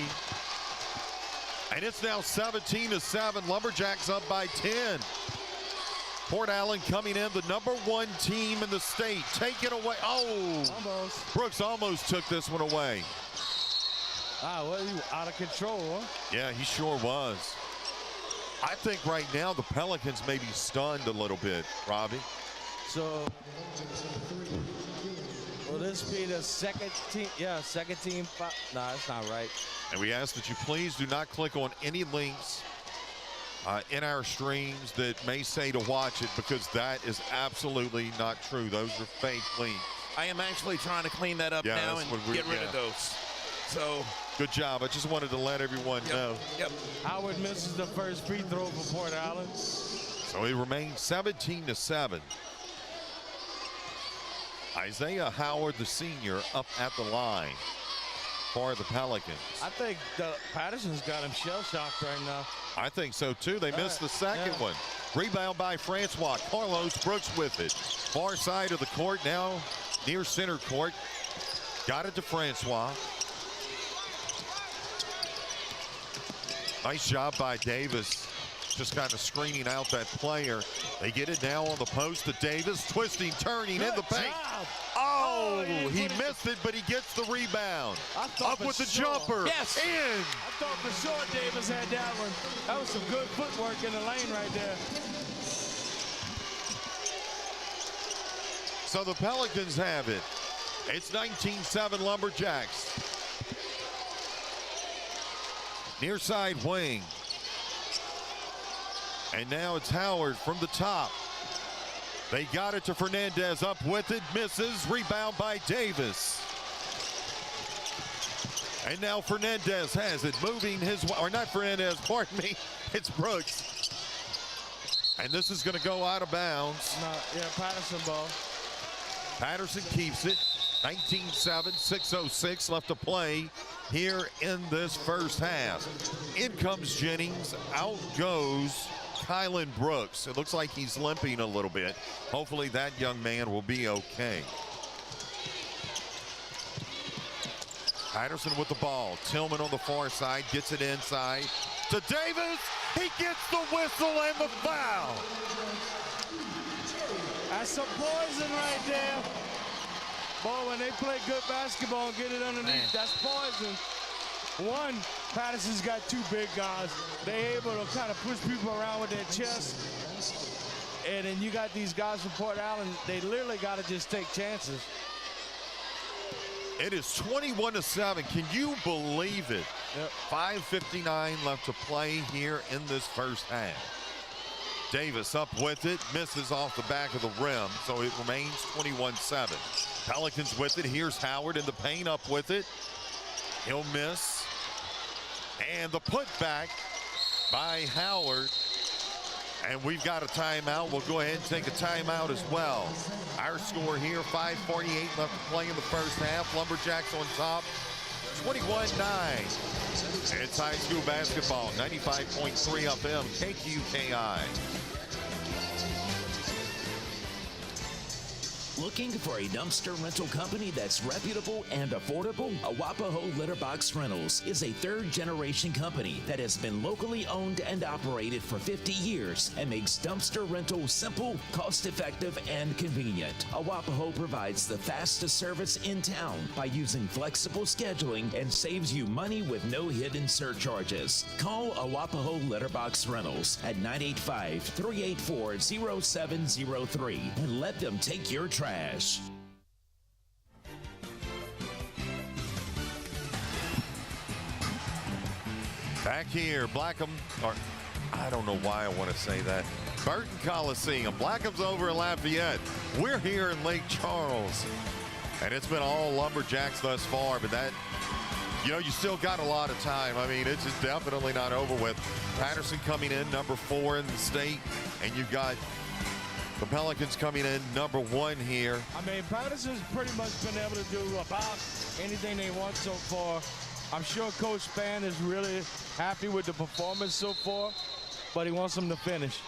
And it's now 17-7. Lumberjacks up by 10. Port Allen coming in, the #1 team in the state. Take it away. Oh, almost. Brooks almost took this one away. Well, he was out of control, huh? Yeah, he sure was. I think right now the Pelicans may be stunned a little bit, Robbie. So, will this be the second team? Yeah, second team. No, that's not right. And we ask that you please do not click on any links in our streams that may say to watch it, because that is absolutely not true. Those are fake links. I am actually trying to clean that up now and get rid of those. So good job. I just wanted to let everyone know. Yep. Howard misses the first free throw for Port Allen. So it remains 17-7. Isaiah Howard, the senior, up at the line for the Pelicans. I think Patterson's got him shell-shocked right now. I think so, too. They missed the second one. Rebound by Francois. Carlos Brooks with it. Far side of the court, now near center court. Got it to Francois. Nice job by Davis, just kind of screening out that player. They get it now on the post to Davis, twisting, turning in the paint. Oh, he missed it, but he gets the rebound. Up with the jumper. Yes. In. I thought for sure Davis had that one. That was some good footwork in the lane right there. So the Pelicans have it. It's 19-7 Lumberjacks. Near side wing. And now it's Howard from the top. They got it to Fernandez, up with it, misses, rebound by Davis. And now Fernandez has it, moving his way, or not Fernandez, pardon me, it's Brooks. And this is going to go out of bounds. Yeah, Patterson ball. Patterson keeps it. 19-7, 6:06 left to play here in this first half. In comes Jennings, out goes Kylan Brooks. It looks like he's limping a little bit. Hopefully that young man will be okay. Patterson with the ball. Tillman on the far side, gets it inside to Davis. He gets the whistle and the foul. That's some poison right there. Boy, when they play good basketball and get it underneath, that's poison. One, Patterson's got two big guys. They're able to kind of push people around with their chest. And then you got these guys from Port Allen, they literally got to just take chances. It is 21-7. Can you believe it? Yep. 5:59 left to play here in this first half. Davis up with it, misses off the back of the rim, so it remains 21-7. Pelicans with it. Here's Howard in the paint, up with it. He'll miss. And the putback by Howard. And we've got a timeout. We'll go ahead and take a timeout as well. Our score here, 5:48 left to play in the first half. Lumberjacks on top, 21-9. It's high school basketball, 95.3 FM, KQKI. Looking for a dumpster rental company that's reputable and affordable? Awapaho Litter Box Rentals is a third-generation company that has been locally owned and operated for 50 years and makes dumpster rental simple, cost-effective, and convenient. Awapaho provides the fastest service in town by using flexible scheduling and saves you money with no hidden surcharges. Call Awapaho Litter Box Rentals at 985-384-0703 and let them take your trash. Back here, Blackham, or I don't know why I want to say that. Burton Coliseum. Blackham's over in Lafayette. We're here in Lake Charles. And it's been all Lumberjacks thus far, but that, you know, you still got a lot of time. I mean, it's just definitely not over with. Patterson coming in number 4 in the state, and you've got the Pelicans coming in number 1 here. I mean, Patterson's pretty much been able to do about anything they want so far. I'm sure Coach Spann is really happy with the performance so far, but he wants them to finish.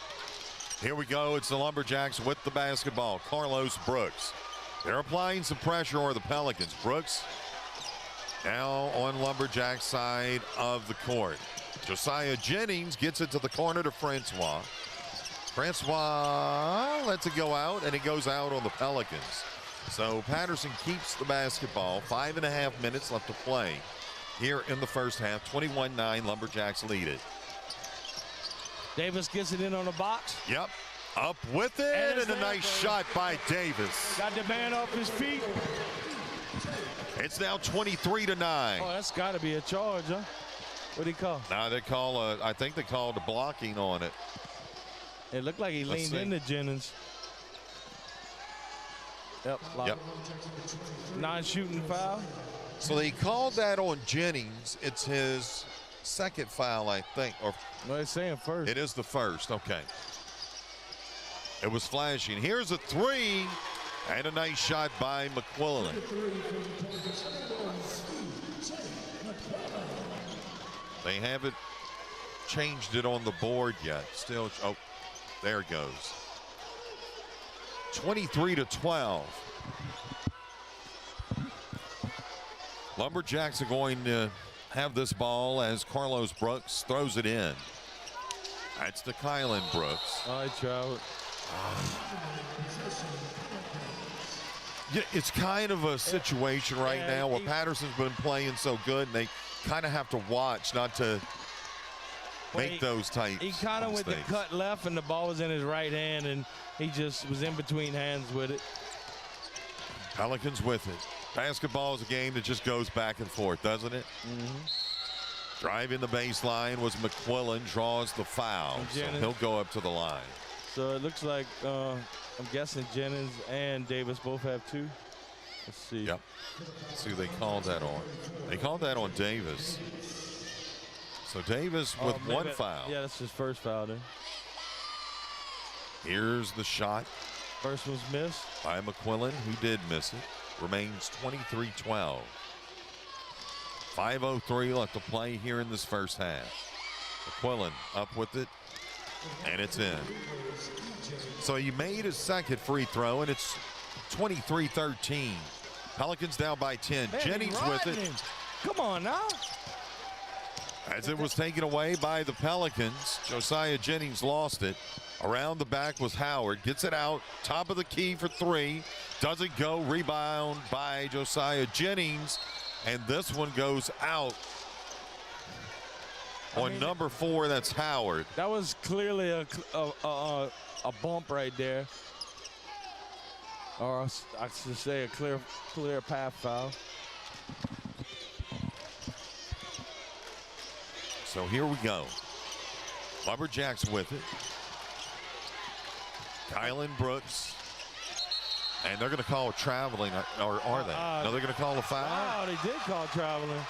Here we go. It's the Lumberjacks with the basketball. Carlos Brooks. They're applying some pressure on the Pelicans. Brooks now on Lumberjacks side of the court. Josiah Jennings gets it to the corner to Francois. Francois lets it go out, and it goes out on the Pelicans. So Patterson keeps the basketball. 5.5 minutes left to play here in the first half. 21-9, Lumberjacks lead it. Davis gets it in on the box. Yep. Up with it, and a nice shot by Davis. Got the man off his feet. It's now 23-9. Oh, that's got to be a charge, huh? What do you call? Now they call I think they called a blocking on it. It looked like he leaned into Jennings. Yep. Non-shooting foul. So they called that on Jennings. It's his second foul, I think. Or no, they're saying first. It is the first. Okay. It was flashing. Here's a 3, and a nice shot by McQuillan. They haven't changed it on the board yet. Still, oh, there it goes. 23-12. Lumberjacks are going to have this ball as Carlos Brooks throws it in. That's to Kylan Brooks. All right, Trout. Yeah, it's kind of a situation right now where Patterson's been playing so good, and they kind of have to watch not to make those types. He kind of went the cut left, and the ball was in his right hand, and he just was in between hands with it. Pelicans with it. Basketball is a game that just goes back and forth, doesn't it? Driving the baseline was McQuillan, draws the foul, so he'll go up to the line. So it looks like, I'm guessing Jennings and Davis both have 2. Let's see. Yep. Let's see who they called that on. They called that on Davis. So Davis with 1 foul. Yeah, that's his first foul then. Here's the shot. First one's missed. By McQuillan, who did miss it. Remains 23-12. 5:03 left to play here in this first half. McQuillan up with it, and it's in. So he made his second free throw, and it's 23-13. Pelicans down by 10. Man, Jennings with it. Come on now. As it was taken away by the Pelicans, Josiah Jennings lost it. Around the back was Howard. Gets it out. Top of the key for 3. Doesn't go. Rebound by Josiah Jennings. And this one goes out on number 4. That's Howard. That was clearly a bump right there. Or I should say a clear path foul. So here we go. Lumberjacks with it. Kylan Brooks. And they're going to call traveling, or are they? No, they're going to call a foul? Wow, they did call traveling.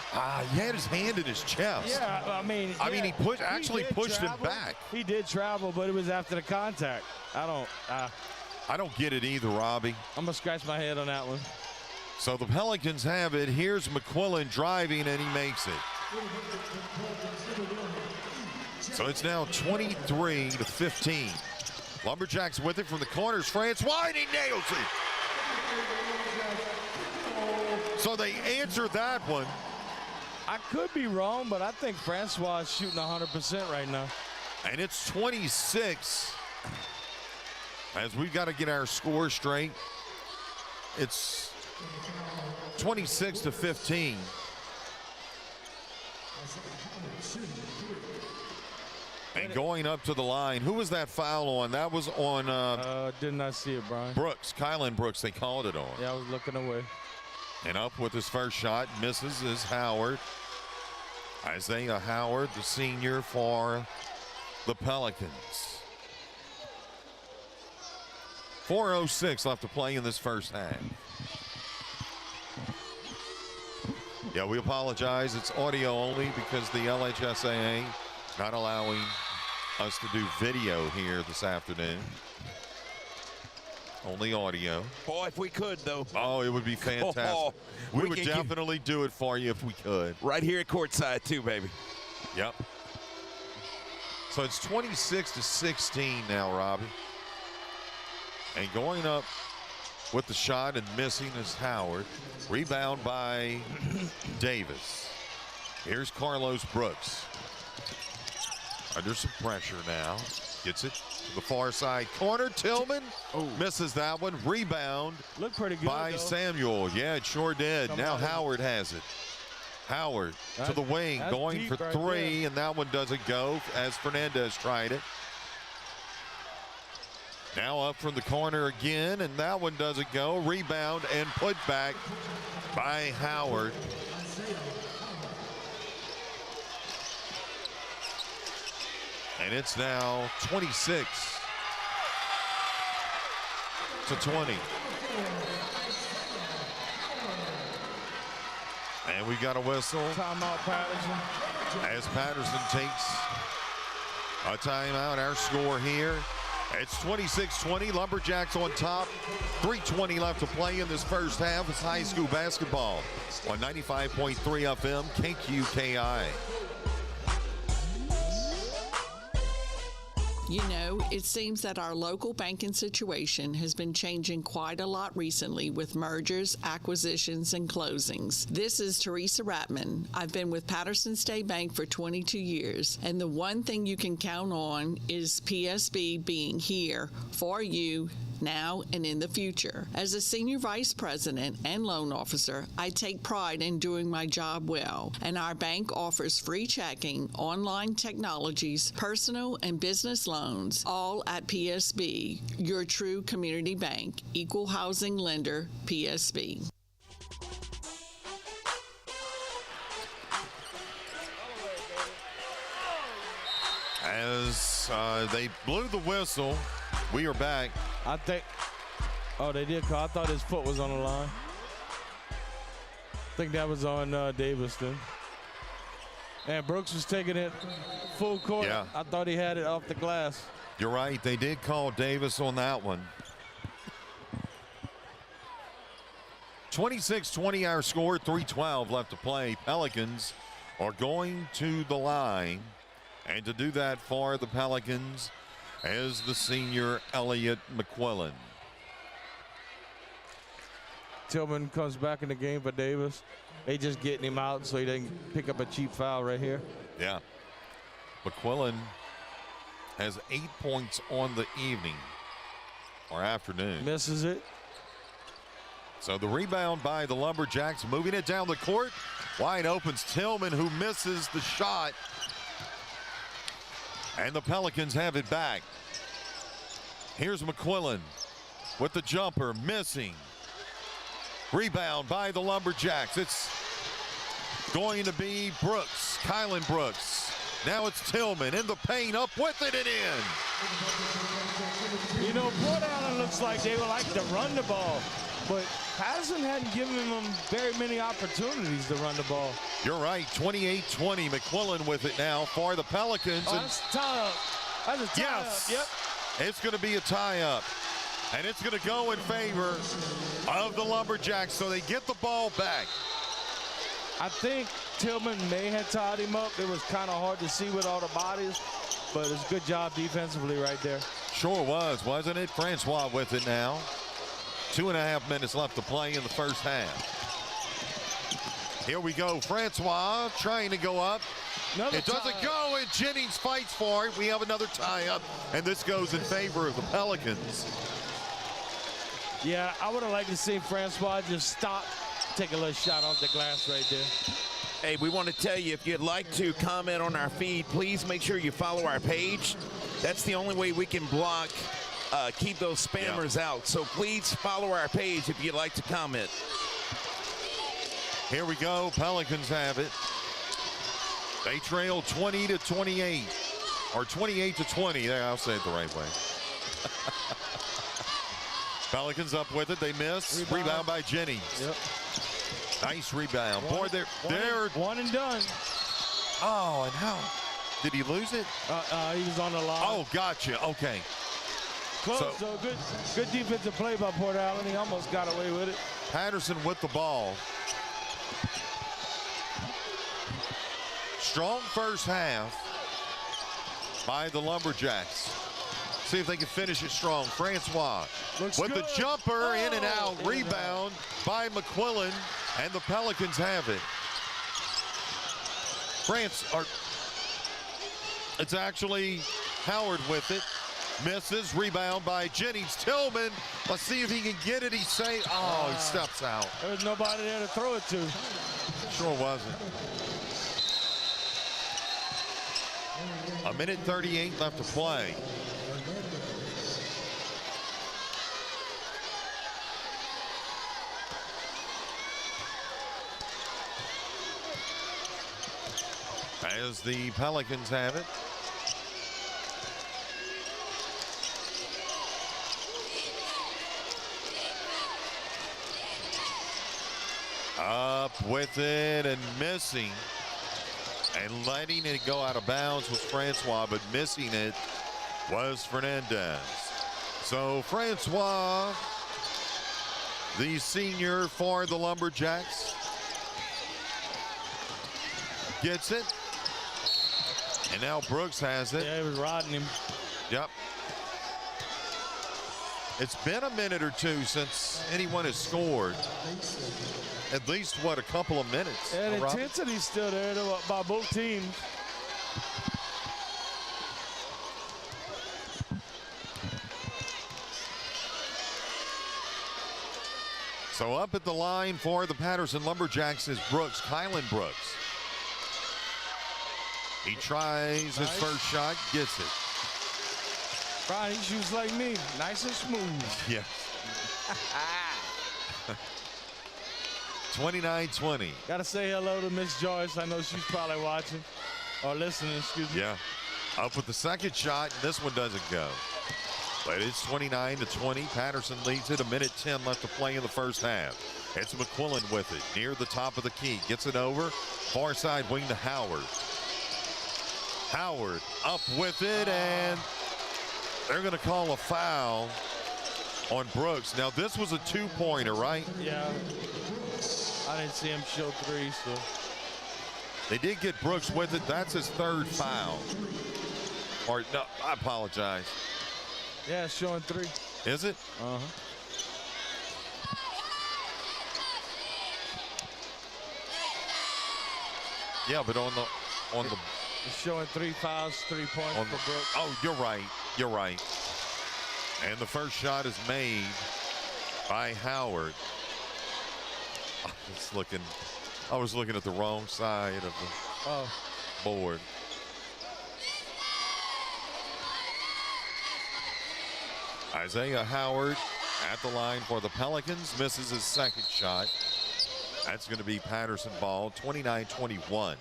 He had his hand in his chest. Yeah, I mean, he pushed him back. He did travel, but it was after the contact. I don't get it either, Robbie. I'm going to scratch my head on that one. So the Pelicans have it. Here's McQuillan driving, and he makes it. So it's now 23-15. Lumberjacks with it from the corners. Francois, and he nails it. So they answered that one. I could be wrong, but I think Francois is shooting 100% right now. And it's 26. As we've got to get our score straight. It's 26-15. And going up to the line, who was that foul on? That was on did not see it, Brian. Brooks, Kylan Brooks, they called it on. Yeah, I was looking away. And up with his first shot, misses, is Howard. Isaiah Howard, the senior for the Pelicans. 4:06 left to play in this first half. Yeah, we apologize. It's audio only because the LHSAA not allowing us to do video here this afternoon. Only audio. Boy, if we could, though. Oh, it would be fantastic. Oh, we would definitely do it for you if we could. Right here at courtside, too, baby. Yep. So it's 26-16 now, Robbie. And going up with the shot and missing is Howard. Rebound by Davis. Here's Carlos Brooks. Under some pressure now. Gets it to the far side corner. Tillman misses that one. Rebound looked pretty good by though. Samuel. Yeah, it sure did. Now Howard has it. Howard to the wing, going for three, and that one doesn't go as Fernandez tried it. Now up from the corner again, and that one doesn't go. Rebound and put back by Howard. And it's now 26-20. And we got a whistle. Timeout, Patterson. As Patterson takes a timeout. Our score here, it's 26-20. Lumberjacks on top. 3:20 left to play in this first half. It's high school basketball on 95.3 FM KQKI. You know, it seems that our local banking situation has been changing quite a lot recently with mergers, acquisitions, and closings. This is Teresa Ratman. I've been with Patterson State Bank for 22 years, and the one thing you can count on is PSB being here for you now and in the future. As a senior vice president and loan officer, I take pride in doing my job well, and our bank offers free checking, online technologies, personal and business loans, all at PSB, your true community bank, equal housing lender, PSB. As they blew the whistle, we are back. I think, they did call. I thought his foot was on the line. I think that was on Davis then. And Brooks was taking it full court. Yeah. I thought he had it off the glass. You're right. They did call Davis on that one. 26-20 our score. 3:12 left to play. Pelicans are going to the line. And to do that for the Pelicans is the senior Elliott McQuillan. Tillman comes back in the game for Davis. They just getting him out so he didn't pick up a cheap foul right here. Yeah. McQuillan has 8 points on the evening or afternoon. Misses it. So the rebound by the Lumberjacks, moving it down the court. Wide open's Tillman, who misses the shot. And the Pelicans have it back. Here's McQuillan with the jumper, missing. Rebound by the Lumberjacks. It's going to be Brooks, Kylan Brooks. Now it's Tillman in the paint, up with it and in. You know, Port Allen looks like they would like to run the ball, but Patterson hadn't given them very many opportunities to run the ball. You're right, 28-20. McQuillan with it now for the Pelicans. Oh, that's a tie-up. That's a tie-up. Yes. Yep. It's going to be a tie-up. And it's going to go in favor of the Lumberjacks, so they get the ball back. I think Tillman may have tied him up. It was kind of hard to see with all the bodies, but it's a good job defensively right there. Sure was, wasn't it? Francois with it now. 2.5 minutes left to play in the first half. Here we go. Francois trying to go up. It doesn't go, and Jennings fights for it. We have another tie-up, and this goes in favor of the Pelicans. Yeah, I would have liked to see Francois just stop, take a little shot off the glass right there. Hey, we want to tell you, if you'd like to comment on our feed, please make sure you follow our page. That's the only way we can block, keep those spammers out. So please follow our page if you'd like to comment. Here we go. Pelicans have it. They trail 20-28, or 28-20. There, I'll say it the right way. Pelicans up with it. They miss. Rebound by Jennings. Yep. Nice rebound. Boy, they're one and done. Oh, and how? Did he lose it? He was on the line. Oh, gotcha. Okay. Close. So good defensive play by Port Allen. He almost got away with it. Patterson with the ball. Strong first half by the Lumberjacks. See if they can finish it strong. Francois with the jumper, in and out. Rebound by McQuillan, and the Pelicans have it. It's actually Howard with it. Misses. Rebound by Jennings. Tillman. Let's see if he can get it. He steps out. There was nobody there to throw it to. Sure wasn't. A minute 38 left to play. As the Pelicans have it. Up with it and missing. And letting it go out of bounds was Francois, but missing it was Fernandez. So Francois, the senior for the Lumberjacks, gets it. And now Brooks has it. Yeah, he was rodding him. Yep. It's been a minute or two since anyone has scored. At least, what, a couple of minutes. And intensity's still there by both teams. So up at the line for the Patterson Lumberjacks is Brooks, Kylan Brooks. He tries his first shot, gets it. Brian, he shoots like me, nice and smooth. Yeah. 29-20. Gotta say hello to Miss Joyce. I know she's probably watching or listening, excuse me. Yeah. Up with the second shot, and this one doesn't go. But it's 29-20. Patterson leads it. A minute 10 left to play in the first half. It's McQuillan with it near the top of the key. Gets it over. Far side wing to Howard. Howard up with it, and they're going to call a foul on Brooks. Now, this was a two-pointer, right? Yeah. I didn't see him show three, so. They did get Brooks with it. That's his third foul. Or, no, I apologize. Yeah, it's showing three. Is it? Uh-huh. Yeah, but on the it's showing 3 fouls, 3 points for Brooks. Oh, you're right. You're right. And the first shot is made by Howard. I was looking at the wrong side of the board. Isaiah Howard at the line for the Pelicans, misses his second shot. That's going to be Patterson ball, 29-21.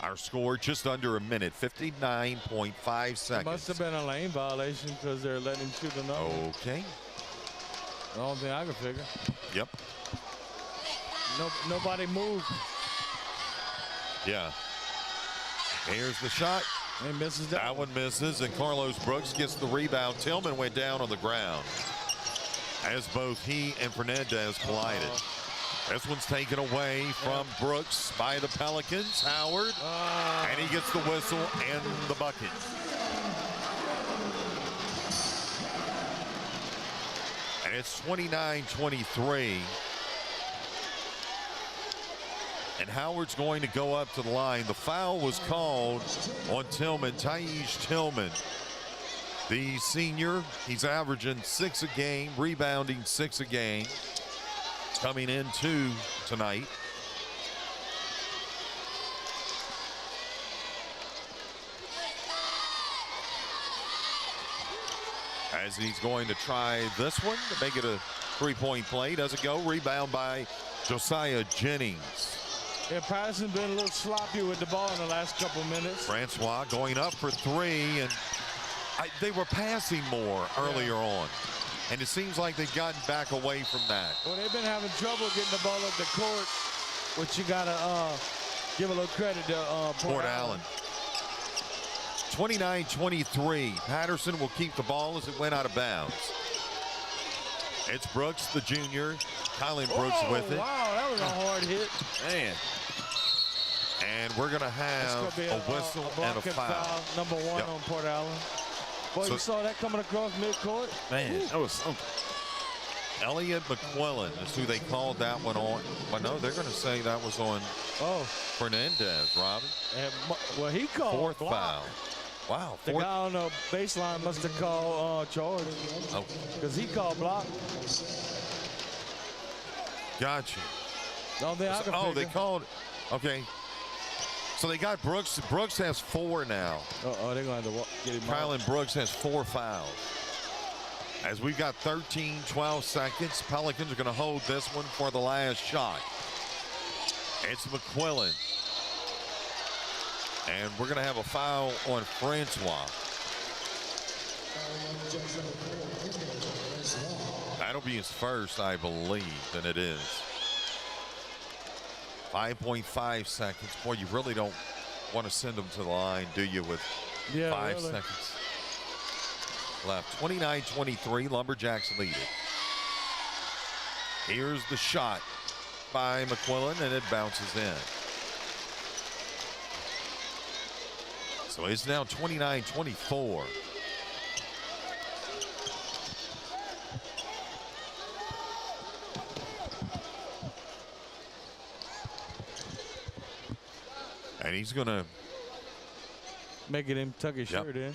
Our score just under a minute, 59.5 seconds. It must have been a lane violation because they're letting him shoot another. Okay. The only thing I can figure. Yep. Nobody moved. Yeah. Here's the shot. He misses that. That one misses, and Carlos Brooks gets the rebound. Tillman went down on the ground as both he and Fernandez collided. This one's taken away from Brooks by the Pelicans. Howard, and he gets the whistle and the bucket. And It's 29-23. And Howard's going to go up to the line. The foul was called on Tillman, Tyege Tillman. The senior, he's averaging 6 a game, rebounding 6 a game. Coming into tonight. As he's going to try this one to make it a three-point play. Doesn't go. Rebound by Josiah Jennings. Yeah, Patterson been a little sloppy with the ball in the last couple minutes. Francois going up for 3, and they were passing more earlier on. And it seems like they've gotten back away from that. Well, they've been having trouble getting the ball up the court, which you got to give a little credit to Port Allen. 29-23. Patterson will keep the ball as it went out of bounds. It's Brooks, the junior. Kylan Brooks with it. Wow, that was a hard hit. Man. And we're going to have a whistle and a foul. Number 1 on Port Allen. Boy, you saw that coming across midcourt? Man, that was something. Elliot McQuillan is who they called that one on. Well, no, they're going to say that was on Fernandez, Robbie. Well, he called 4th block. foul. Wow. The guy on the baseline must have called charge. Because he called block. Gotcha. They called. Okay. So they got Brooks. Brooks has 4 now. They're going to have to get him out. Kylan Brooks has 4 fouls. As we've got 12 seconds, Pelicans are going to hold this one for the last shot. It's McQuillan. And we're going to have a foul on Francois. That'll be his first, I believe, and it is. 5.5 seconds. Boy, you really don't want to send them to the line, do you, with 5 seconds left. 29-23, Lumberjacks lead it. Here's the shot by McQuillan, and it bounces in. So it's now 29-24. And he's going to making him tuck his shirt in.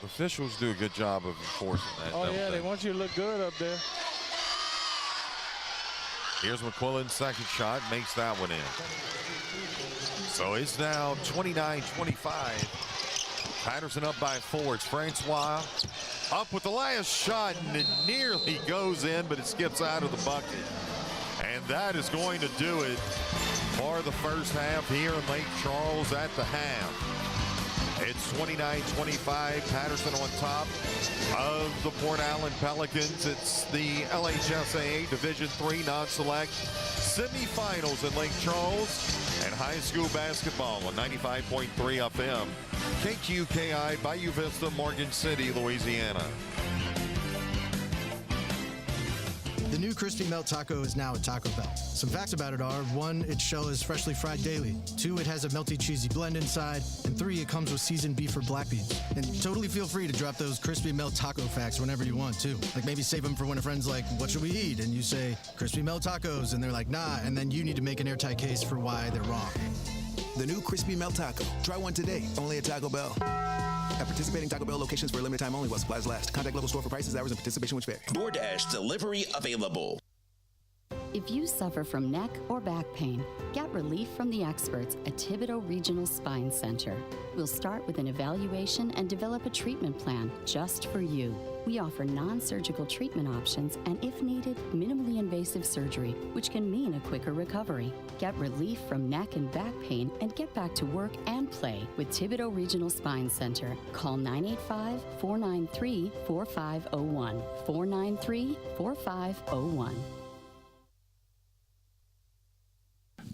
Officials do a good job of enforcing that. Oh, yeah, they want you to look good up there. Here's McQuillan's second shot, makes that one in. So it's now 29-25. Patterson up by 4. It's Francois up with the last shot, and it nearly goes in, but it skips out of the bucket. And that is going to do it for the first half here in Lake Charles at the half. It's 29-25, Patterson on top of the Port Allen Pelicans. It's the LHSAA Division III non-select semifinals in Lake Charles and high school basketball on 95.3 FM. KQKI, Bayou Vista, Morgan City, Louisiana. The new Crispy Melt Taco is now at Taco Bell. Some facts about it are: 1, its shell is freshly fried daily. 2, it has a melty cheesy blend inside. And 3, it comes with seasoned beef or black beans. And totally feel free to drop those Crispy Melt Taco facts whenever you want, too. Like maybe save them for when a friend's like, what should we eat? And you say, Crispy Melt Tacos. And they're like, nah. And then you need to make an airtight case for why they're wrong. The new Crispy Melt Taco. Try one today, only at Taco Bell. At participating Taco Bell locations for a limited time only while supplies last. Contact local store for prices, hours, and participation which vary. DoorDash delivery available. If you suffer from neck or back pain, get relief from the experts at Thibodeau Regional Spine Center. We'll start with an evaluation and develop a treatment plan just for you. We offer non-surgical treatment options and, if needed, minimally invasive surgery, which can mean a quicker recovery. Get relief from neck and back pain and get back to work and play with Thibodeau Regional Spine Center. Call 985-493-4501. 493-4501.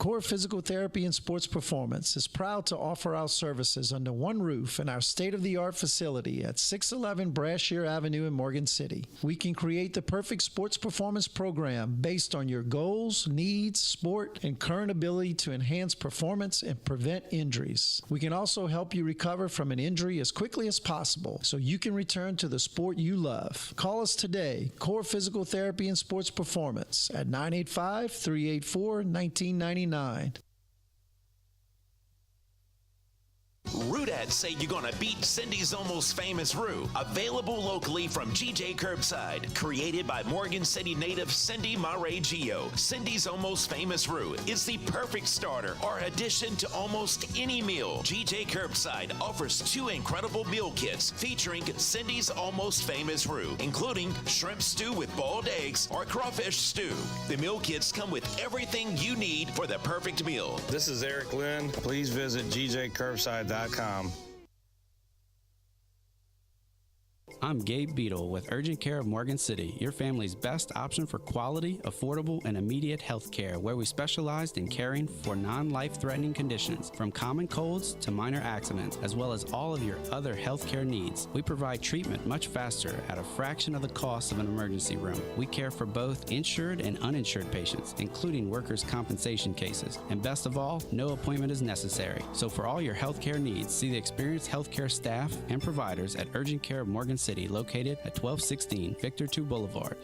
Core Physical Therapy and Sports Performance is proud to offer our services under one roof in our state-of-the-art facility at 611 Brashear Avenue in Morgan City. We can create the perfect sports performance program based on your goals, needs, sport, and current ability to enhance performance and prevent injuries. We can also help you recover from an injury as quickly as possible so you can return to the sport you love. Call us today, Core Physical Therapy and Sports Performance at 985-384-1999. Rudads say you're gonna beat Cindy's Almost Famous Roux. Available locally from GJ Curbside. Created by Morgan City native Cindy Mare Gio. Cindy's Almost Famous Roux is the perfect starter or addition to almost any meal. GJ Curbside offers 2 incredible meal kits featuring Cindy's Almost Famous Roux, including shrimp stew with boiled eggs or crawfish stew. The meal kits come with everything you need for the perfect meal. This is Eric Lynn. Please visit GJCurbside.com. I'm Gabe Beadle with Urgent Care of Morgan City, your family's best option for quality, affordable, and immediate health care, where we specialized in caring for non-life-threatening conditions, from common colds to minor accidents, as well as all of your other health care needs. We provide treatment much faster at a fraction of the cost of an emergency room. We care for both insured and uninsured patients, including workers' compensation cases. And best of all, no appointment is necessary. So for all your health care needs, see the experienced health care staff and providers at Urgent Care of Morgan City, located at 1216 Victor II Boulevard.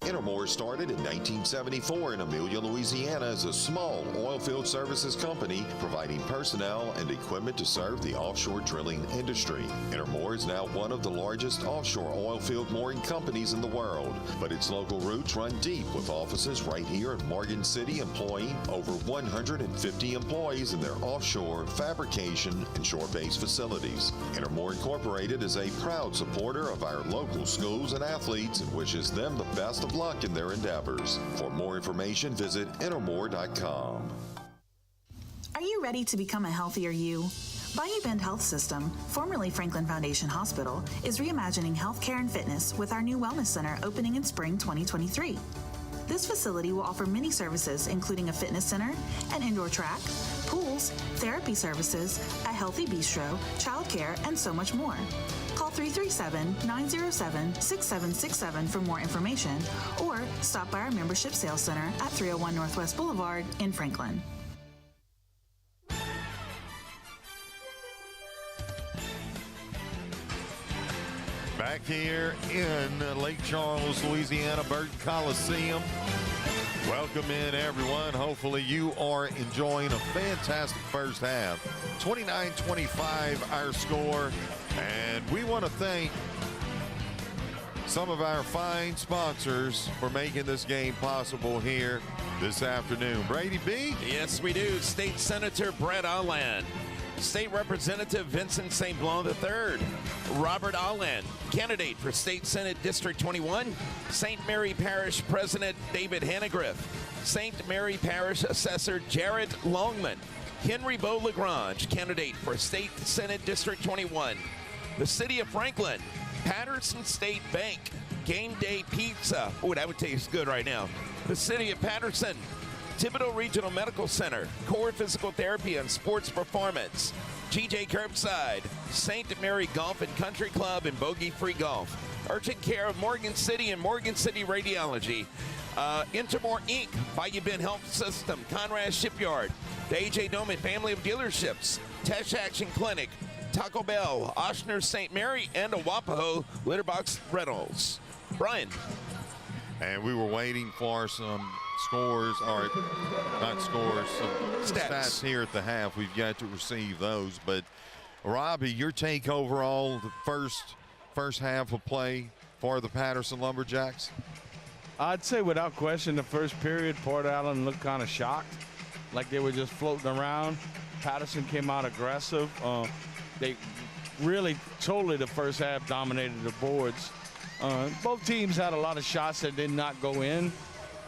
Intermore started in 1974 in Amelia, Louisiana as a small oilfield services company providing personnel and equipment to serve the offshore drilling industry. Intermore is now one of the largest offshore oilfield mooring companies in the world, but its local roots run deep with offices right here in Morgan City employing over 150 employees in their offshore fabrication and shore-based facilities. Intermore Incorporated is a proud supporter of our local schools and athletes and wishes them the best of luck in their endeavors. For more information, visit intermore.com. Are you ready to become a healthier you? Bayou Bend Health System, formerly Franklin Foundation Hospital, is reimagining healthcare and fitness with our new wellness center opening in spring 2023. This facility will offer many services, including a fitness center, an indoor track, pools, therapy services, a healthy bistro, childcare, and so much more. Call 337-907-6767 for more information, or stop by our membership sales center at 301 Northwest Boulevard in Franklin. Back here in Lake Charles, Louisiana, Burton Coliseum. Welcome in, everyone. Hopefully you are enjoying a fantastic first half. 29-25 our score. And we want to thank some of our fine sponsors for making this game possible here this afternoon. Brady B? Yes, we do. State Senator Brett Alland. State Representative Vincent St. Blanc III. Robert Alland, candidate for State Senate District 21. St. Mary Parish President David Hannegriff. St. Mary Parish Assessor Jared Longman. Henry Beau Lagrange, candidate for State Senate District 21. The City of Franklin, Patterson State Bank, Game Day Pizza. Oh, that would taste good right now. The City of Patterson, Thibodeau Regional Medical Center, Core Physical Therapy and Sports Performance, GJ Curbside, St. Mary Golf and Country Club and Bogey Free Golf, Urgent Care of Morgan City and Morgan City Radiology, Intermore Inc., Bayou Bend Health System, Conrad Shipyard, the A.J. Doman Family of Dealerships, Tesh Action Clinic, Taco Bell, Oshner St. Mary, and Awapaho Litterbox Rentals. Brian. And we were waiting for some scores, or not scores, some stats here at the half. We've got to receive those. But, Robbie, your take overall, the first half of play for the Patterson Lumberjacks? I'd say without question the first period, Port Allen looked kind of shocked, like they were just floating around. Patterson came out aggressive. They really totally the first half dominated the boards. Both teams had a lot of shots that did not go in.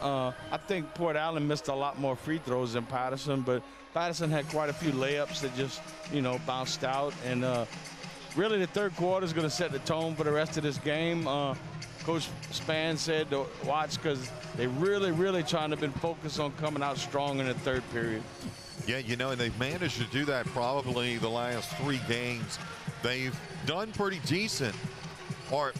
I think Port Allen missed a lot more free throws than Patterson, but Patterson had quite a few layups that just, bounced out. And really the third quarter is going to set the tone for the rest of this game. Coach Span said to watch because they really trying to been focused on coming out strong in the third period. Yeah, you know, and they've managed to do that probably the last 3 games. They've done pretty decent. Or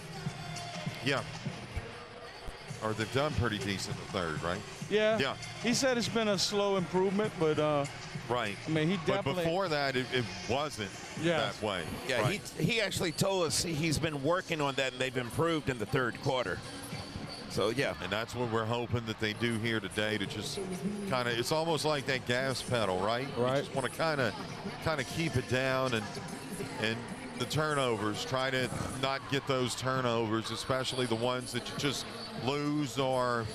they've done pretty decent in the third, right? Yeah. Yeah. He said it's been a slow improvement, but right. I mean, he definitely. But before that, it wasn't that way. Yeah, right. he actually told us he's been working on that, and they've improved in the third quarter. So, yeah. And that's what we're hoping that they do here today, to just kind of, it's almost like that gas pedal, right? Right. You just want to kind of keep it down, and the turnovers, try to not get those turnovers, especially the ones that you just lose or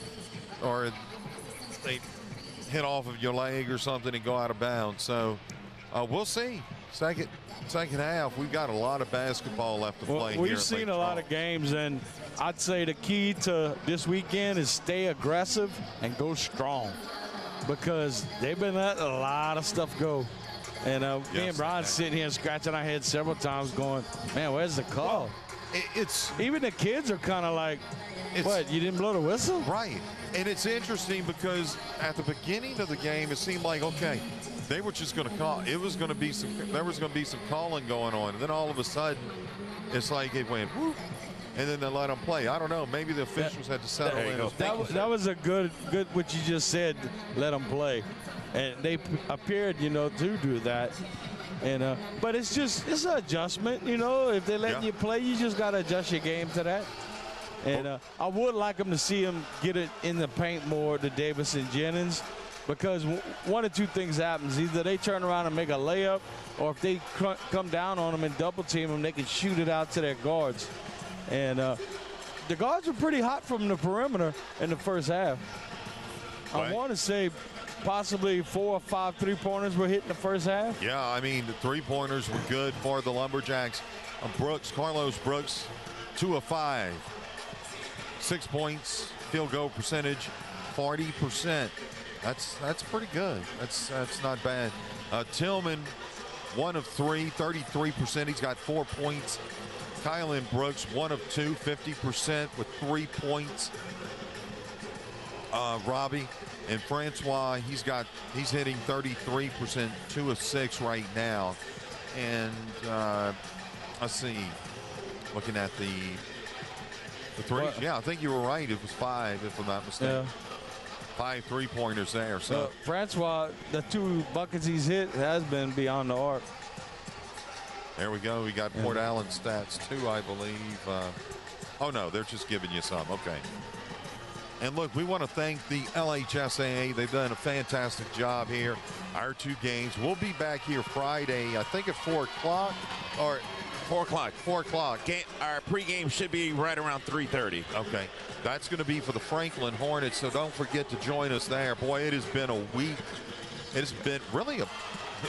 they hit off of your leg or something and go out of bounds. So we'll see. Second half, we've got a lot of basketball left to play. We've seen a lot of games, and I'd say the key to this weekend is stay aggressive and go strong, because they've been letting a lot of stuff go. And me and Brian sitting here scratching our heads several times going, man, where's the call? It's even the kids are kind of like, what, you didn't blow the whistle? Right. And it's interesting because at the beginning of the game, it seemed like, okay, they were just going to call. There was going to be some calling going on. And then all of a sudden, it's like it went, whoop, and then they let them play. I don't know. Maybe the officials had to settle in. That was a good what you just said, let them play. And they appeared, to do that. And but it's an adjustment, If they're letting you play, you just got to adjust your game to that. And I would like them to see him get it in the paint more to Davis and Jennings, because one or two things happens. Either they turn around and make a layup, or if they come down on them and double team them, they can shoot it out to their guards. And the guards were pretty hot from the perimeter in the first half. I want to say possibly 4 or 5 3-pointers were hit in the first half. Yeah, I mean, the 3-pointers were good for the Lumberjacks. Carlos Brooks, 2 of 5. 6 points, field goal percentage, 40%. That's pretty good. That's not bad. Tillman, 1 of 3, 33%. He's got 4 points. Kylan Brooks, 1 of 2, 50% with 3 points. Robbie and Francois, he's hitting 33%, 2 of 6 right now. And let's see, looking at the threes. Yeah, I think you were right. It was 5, if I'm not mistaken. Yeah. 5 3-pointers there. So Francois, the 2 buckets he's hit has been beyond the arc. There we go. We got Port Allen stats too, I believe. Oh no, they're just giving you some. Okay. And look, we want to thank the LHSAA. They've done a fantastic job here. Our 2 games. We'll be back here Friday, I think at 4 o'clock or 4 o'clock. 4 o'clock. Our pregame should be right around 3:30. Okay. That's going to be for the Franklin Hornets, so don't forget to join us there. Boy, it has been a week. It has been really the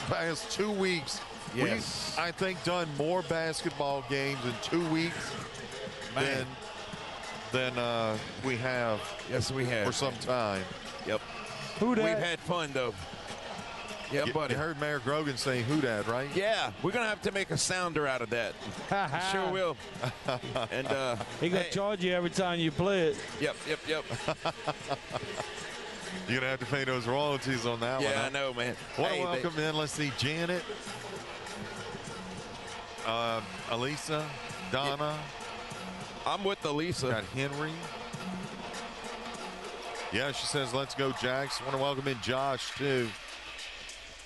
past 2 weeks. Yes. We've, I think, done more basketball games in 2 weeks than we have. Yes, we have. For some time. Yep. Who dat? We've had fun, though. Yeah, buddy. You heard Mayor Grogan say who dat, right? Yeah, we're going to have to make a sounder out of that. Sure will. And he going to charge you every time you play it. Yep. You're going to have to pay those royalties on that one. Yeah, I know, man. Want to welcome in, let's see, Janet, Elisa, Donna. I'm with Elisa. Got Henry. Yeah, she says, let's go, Jax. Want to welcome in Josh, too.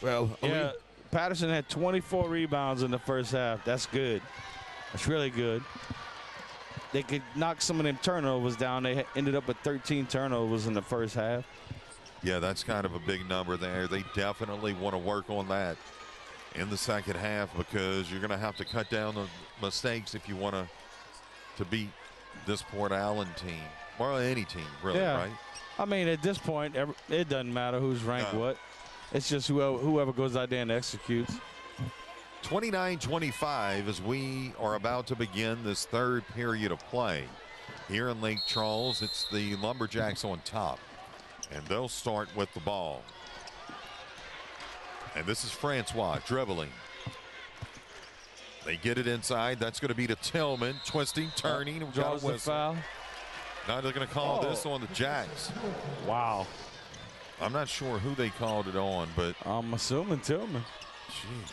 Well, yeah, Patterson had 24 rebounds in the first half. That's good. That's really good. They could knock some of them turnovers down. They ended up with 13 turnovers in the first half. Yeah, that's kind of a big number there. They definitely want to work on that in the second half, because you're going to have to cut down the mistakes if you want to beat this Port Allen team. Or any team, really, right? I mean, at this point, it doesn't matter who's ranked what. It's just whoever goes out there and executes. 29-25 as we are about to begin this third period of play. Here in Lake Charles, it's the Lumberjacks on top. And they'll start with the ball. And this is Francois dribbling. They get it inside. That's going to be to Tillman. Twisting, turning. Draws the foul. Now they're going to call this on the Jacks. Wow. I'm not sure who they called it on, but I'm assuming Tillman. Jeez.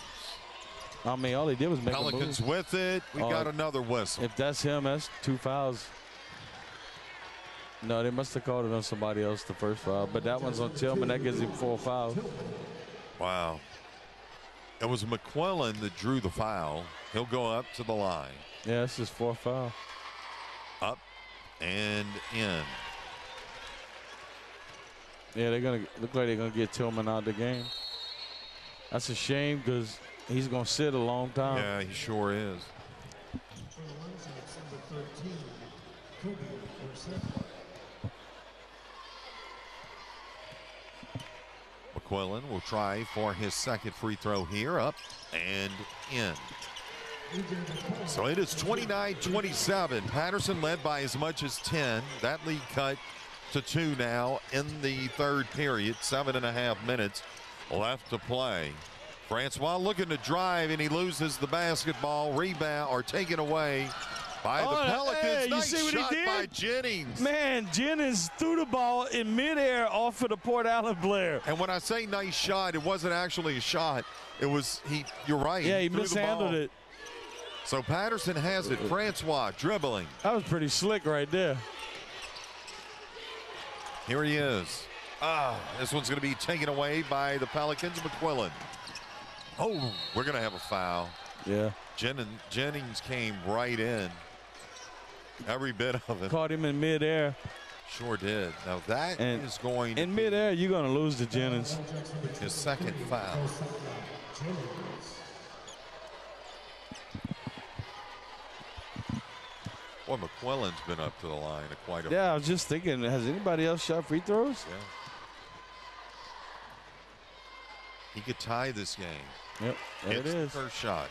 I mean, all he did was make Pelicans a move. with it. We got another whistle. If that's him, that's 2 fouls. No, they must have called it on somebody else, the first foul. But that one's on Tillman. That gives him 4 fouls. Wow. It was McQuillan that drew the foul. He'll go up to the line. Yeah, this is 4 foul. Up and in. Yeah, they're gonna look like they're gonna get Tillman out of the game. That's a shame because he's gonna sit a long time. Yeah, he sure is. McQuillan will try for his second free throw here. Up and in. So it is 29-27. Patterson led by as much as 10. That lead cut to 2 now in the third period. 7.5 minutes left to play. Francois looking to drive, and he loses the basketball. Rebound or taken away by the Pelicans. Hey, nice you see what shot he did? by Jennings. Man, Jennings threw the ball in midair off of the Port Allen Blair. And when I say nice shot, it wasn't actually a shot. It was you're right. Yeah, he threw mishandled it. So Patterson has it. Francois dribbling. That was pretty slick right there. Here he is. This one's going to be taken away by the Pelicans. McQuillan. Oh, we're going to have a foul. Yeah. Jennings came right in. Every bit of it. Caught him in midair. Sure did. Now that is going to in midair, you're going to lose to Jennings. His second foul. Boy, McQuillan's been up to the line quite a Yeah, I was just thinking, has anybody else shot free throws? Yeah. He could tie this game. Yep, there it Hits is. the first shot.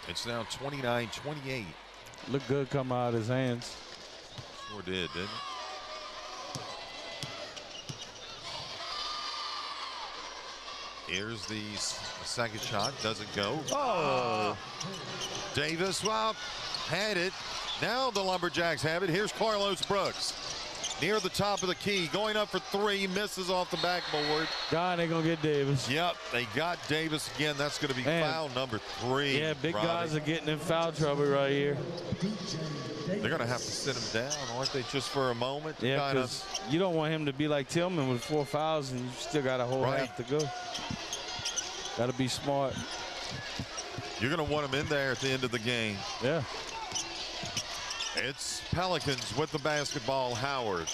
It's now 29-28. Looked good come out of his hands. Sure did, didn't it? Here's the second shot. Doesn't go. Oh! Davis, well, had it. Now the Lumberjacks have it. Here's Carlos Brooks. Near the top of the key. Going up for 3. Misses off the backboard. God, they're going to get Davis. Yep, they got Davis again. That's going to be foul number 3. Yeah, big Robbie. guys are getting in foul trouble right here. They're going to have to sit him down, aren't they, just for a moment? Yeah, because you don't want him to be like Tillman with 4 fouls and you still got a whole half to go. Got to be smart. You're going to want him in there at the end of the game. Yeah. It's Pelicans with the basketball. Howard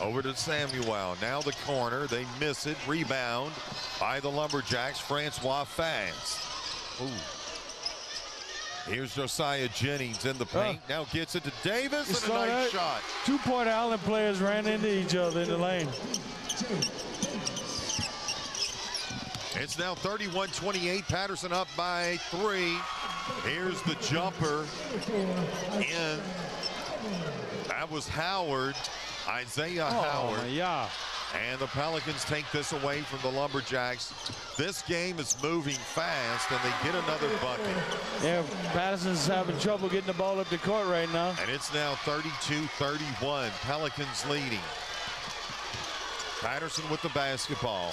over to Samuel. Now the corner. They miss it. Rebound by the Lumberjacks. Francois fast. Ooh. Here's Josiah Jennings in the paint. Now gets it to Davis and a nice shot. 2 Port Allen players ran into each other in the lane. It's now 31-28. Patterson up by 3. Here's the jumper in. That was Howard, Isaiah Howard. Yeah. And the Pelicans take this away from the Lumberjacks. This game is moving fast, and they get another bucket. Yeah, Patterson's having trouble getting the ball up the court right now. And it's now 32-31. Pelicans leading. Patterson with the basketball.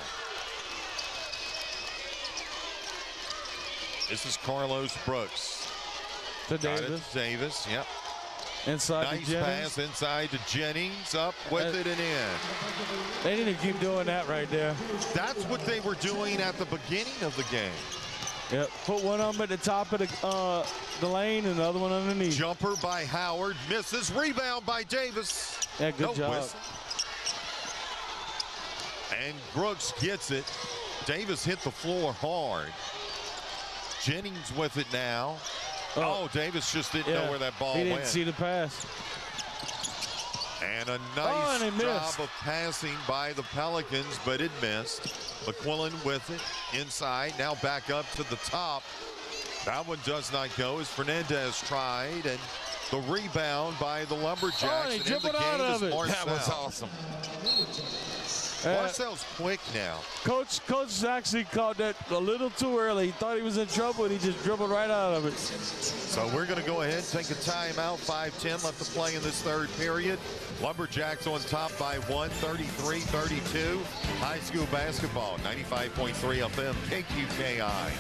This is Carlos Brooks. To Got Davis. it to Davis, yep. Inside nice to Jennings. pass inside to Jennings. Up with it and in. They need to keep doing that right there. That's what they were doing at the beginning of the game. Yep. Put one of them at the top of the lane and the other one underneath. Jumper by Howard. Misses. Rebound by Davis. Yeah, good job. Whistle. And Brooks gets it. Davis hit the floor hard. Jennings with it now. Oh, Davis just didn't know where that ball went. He didn't see the pass. And a nice job of passing by the Pelicans, but it missed. McQuillan with it inside. Now back up to the top. That one does not go as Fernandez tried. And the rebound by the Lumberjacks. Oh, he dribbled out of it. That was awesome. Marcel's quick now. Coach actually called that a little too early. He thought he was in trouble, and he just dribbled right out of it. So we're going to go ahead and take a timeout. 5:10 left to play in this third period. Lumberjacks on top by 1, 33-32. High school basketball, 95.3 FM, KQKI.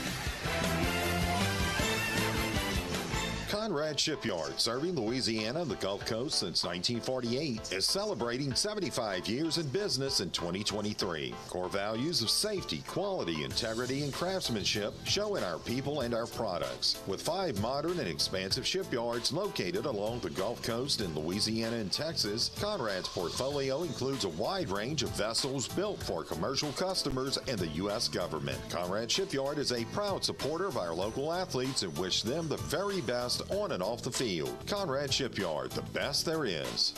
Conrad Shipyard, serving Louisiana and the Gulf Coast since 1948, is celebrating 75 years in business in 2023. Core values of safety, quality, integrity, and craftsmanship show in our people and our products. With 5 modern and expansive shipyards located along the Gulf Coast in Louisiana and Texas, Conrad's portfolio includes a wide range of vessels built for commercial customers and the U.S. government. Conrad Shipyard is a proud supporter of our local athletes and wish them the very best on and off the field. Conrad Shipyard, the best there is.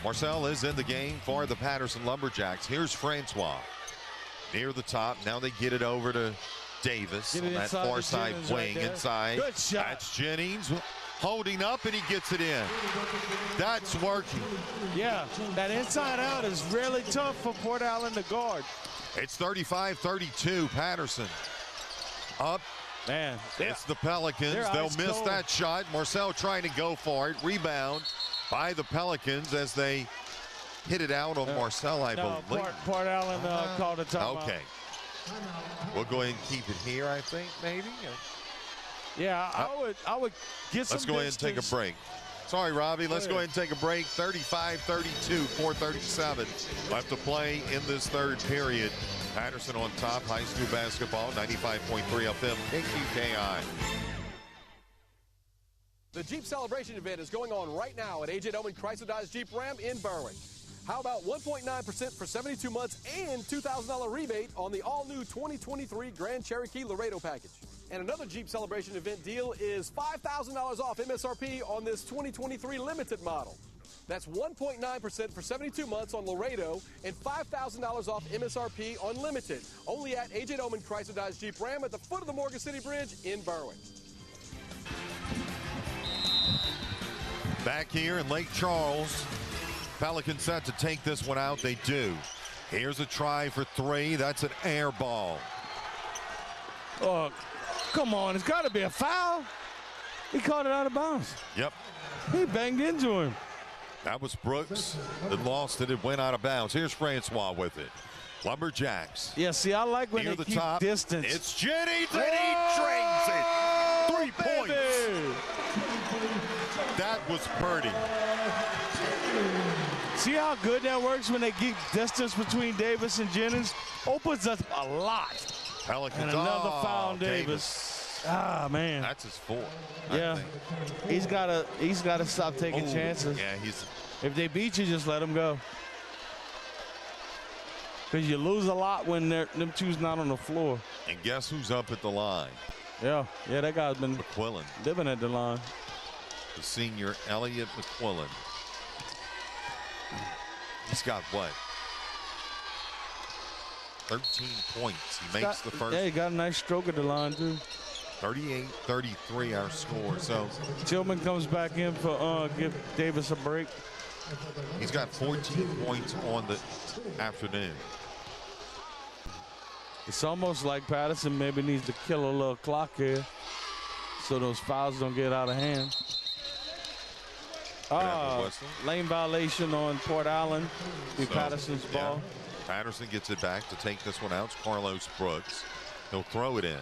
Marcel is in the game for the Patterson Lumberjacks. Here's Francois near the top. Now they get it over to Davis on that far side wing right inside. Good shot. That's Jennings holding up, and he gets it in. That's working. Yeah, that inside out is really tough for Port Allen to guard. It's 35-32, Patterson. Up. Man. It's the Pelicans. They'll miss cold. that shot. Marcel trying to go for it. Rebound by the Pelicans as they hit it out on Marcel, I believe. Port Allen called a timeout. Okay. We'll go ahead and keep it here, I think, maybe. Yeah, I would get some Let's go ahead and take a break. Sorry, Robbie. Let's go ahead and take a break. 35-32, 4:37 left to play in this third period. Patterson on top. High school basketball, 95.3 FM, KQKI. The Jeep Celebration event is going on right now at A.J. Doman Chrysler Dodge Jeep Ram in Berwick. How about 1.9% for 72 months and $2,000 rebate on the all-new 2023 Grand Cherokee Laredo package? And another Jeep Celebration event deal is $5,000 off MSRP on this 2023 limited model. That's 1.9% for 72 months on Laredo and $5,000 off MSRP on limited. Only at A.J. Doman Chrysler Dodge Jeep Ram at the foot of the Morgan City Bridge in Berwick. Back here in Lake Charles, Pelicans set to take this one out. They do. Here's a try for 3. That's an air ball. Oh, come on. It's got to be a foul. He caught it out of bounds. Yep. He banged into him. That was Brooks that lost it. It went out of bounds. Here's Francois with it. Lumberjacks. Yeah, see, I like when near they the keep top. distance. It's Jennings, and he drains it. 3 points. That was Purdy. See how good that works when they keep distance between Davis and Jennings? Opens us a lot. Pelicans. And another foul on Davis. Ah, man. That's his 4th. Yeah. He's gotta stop taking chances. Yeah, if they beat you, just let them go. Because you lose a lot when them two's not on the floor. And guess who's up at the line? Yeah, that guy's been McQuillan. living at the line. The senior Elliott McQuillan. He's got what? 13 points. He makes the first. Yeah, he got a nice stroke at the line, too. 38-33 our score. So Tillman comes back in for give Davis a break. He's got 14 points on the afternoon. It's almost like Patterson maybe needs to kill a little clock here so those fouls don't get out of hand. Lane violation on Port Allen. Patterson's ball. Patterson gets it back to take this one out. It's Carlos Brooks. He'll throw it in.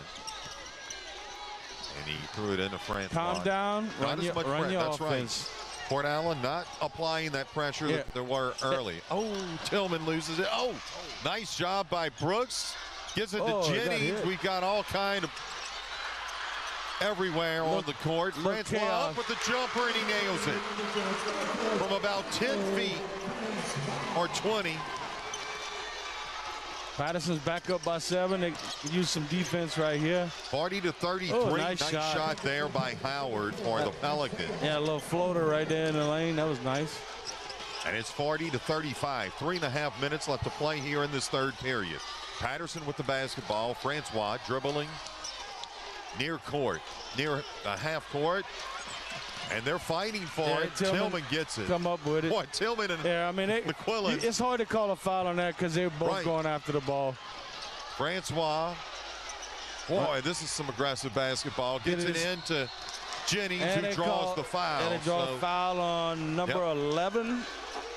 And he threw it into Francois. Calm down. Not as much pressure. That's offense. Right. Port Allen not applying that pressure that there were early. Oh, Tillman loses it. Oh, nice job by Brooks. Gives it to Jennings. We got all kind of everywhere on the court. Francois up with the jumper, and he nails it from about 10 feet or 20. Patterson's back up by 7. They use some defense right here. 40-33. Oh, nice shot there by Howard for the Pelicans. Yeah, a little floater right there in the lane. That was nice. And it's 40-35. 3.5 minutes left to play here in this third period. Patterson with the basketball. Francois dribbling near court, near the half court. And they're fighting for Yeah, it. Tillman gets it. Come up with it. Boy, Tillman and McQuillan. It's hard to call a foul on that because they're both going after the ball. Francois. Boy, this is some aggressive basketball. Gets it into Jennings, who draws the foul. And they draw a foul on number 11.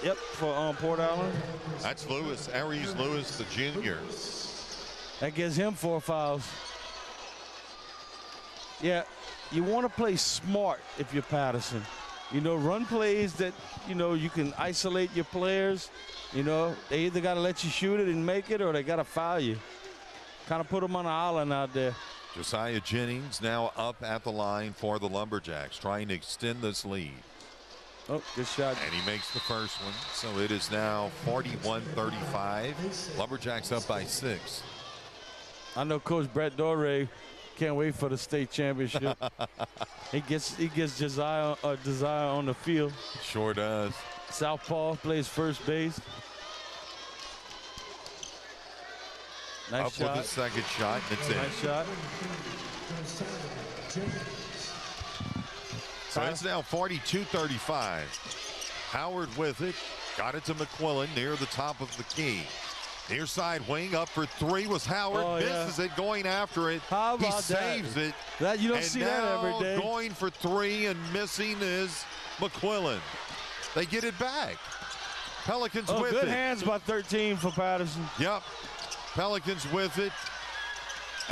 Yep, for Port Allen. That's Lewis, Aries Lewis, the junior. That gives him 4 fouls. Yeah, you want to play smart if you're Patterson. You know, run plays that, you know, you can isolate your players. You know, they either got to let you shoot it and make it or they got to foul you. Kind of put them on an island out there. Josiah Jennings now up at the line for the Lumberjacks, trying to extend this lead. Oh, good shot. And he makes the first one. So it is now 41-35. Lumberjacks up by 6. I know Coach Brett Doré can't wait for the state championship. he gets Josiah on the field. Sure does. Southpaw plays first base. Nice up shot. with the second shot, and it's in. Nice shot. So it's now 42-35. Howard with it. Got it to McQuillan near the top of the key. Near side wing up for 3 was Howard. Misses it, going after it. How about he saves it. That you don't see that every day. Going for 3 and missing is McQuillan. They get it back. Pelicans with good it. hands by 13 for Patterson. Yep. Pelicans with it.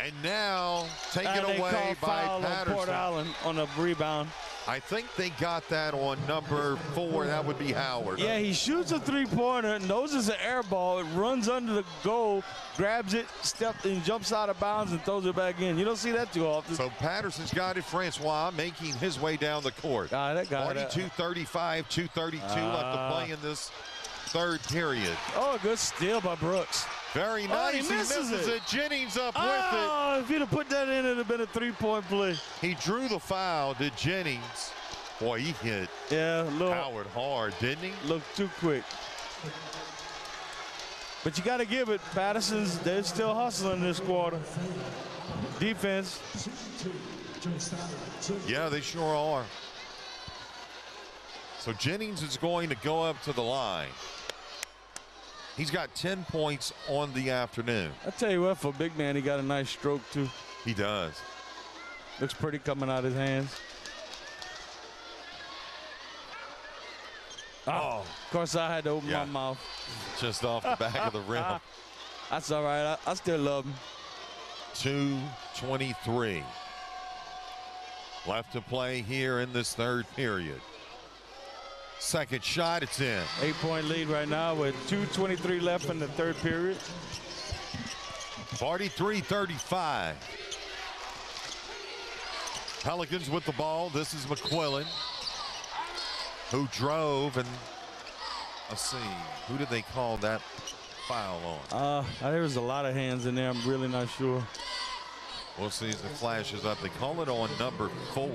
And now taken away by Patterson. Port Allen on a rebound. I think they got that on number 4. That would be Howard. Yeah, he shoots a 3-pointer, knows it's an air ball. It runs under the goal, grabs it, steps and jumps out of bounds and throws it back in. You don't see that too often. So Patterson's got it. Francois making his way down the court. 42-35, 2:32 left to play in this third period. Oh, a good steal by Brooks. Very nice. He misses it. Jennings up with it. Oh, if he'd have put that in, it would have been a 3-point play. He drew the foul, did Jennings. Boy, he hit Howard hard, didn't he? Looked too quick. But you got to give it. Patterson's, they're still hustling this quarter. Defense. Yeah, they sure are. So Jennings is going to go up to the line. He's got 10 points on the afternoon. I tell you what, for a big man, he got a nice stroke, too. He does. Looks pretty coming out his hands. Oh, of course, I had to open my mouth. Just off the back of the rim. That's all right. I still love him. 2:23 left to play here in this third period. Second shot, it's in. 8-point lead right now with 2:23 left in the third period. 43-35. Pelicans with the ball. This is McQuillan, who drove, and let's see, who did they call that foul on? There was a lot of hands in there. I'm really not sure. We'll see as it flashes up. They call it on number 4.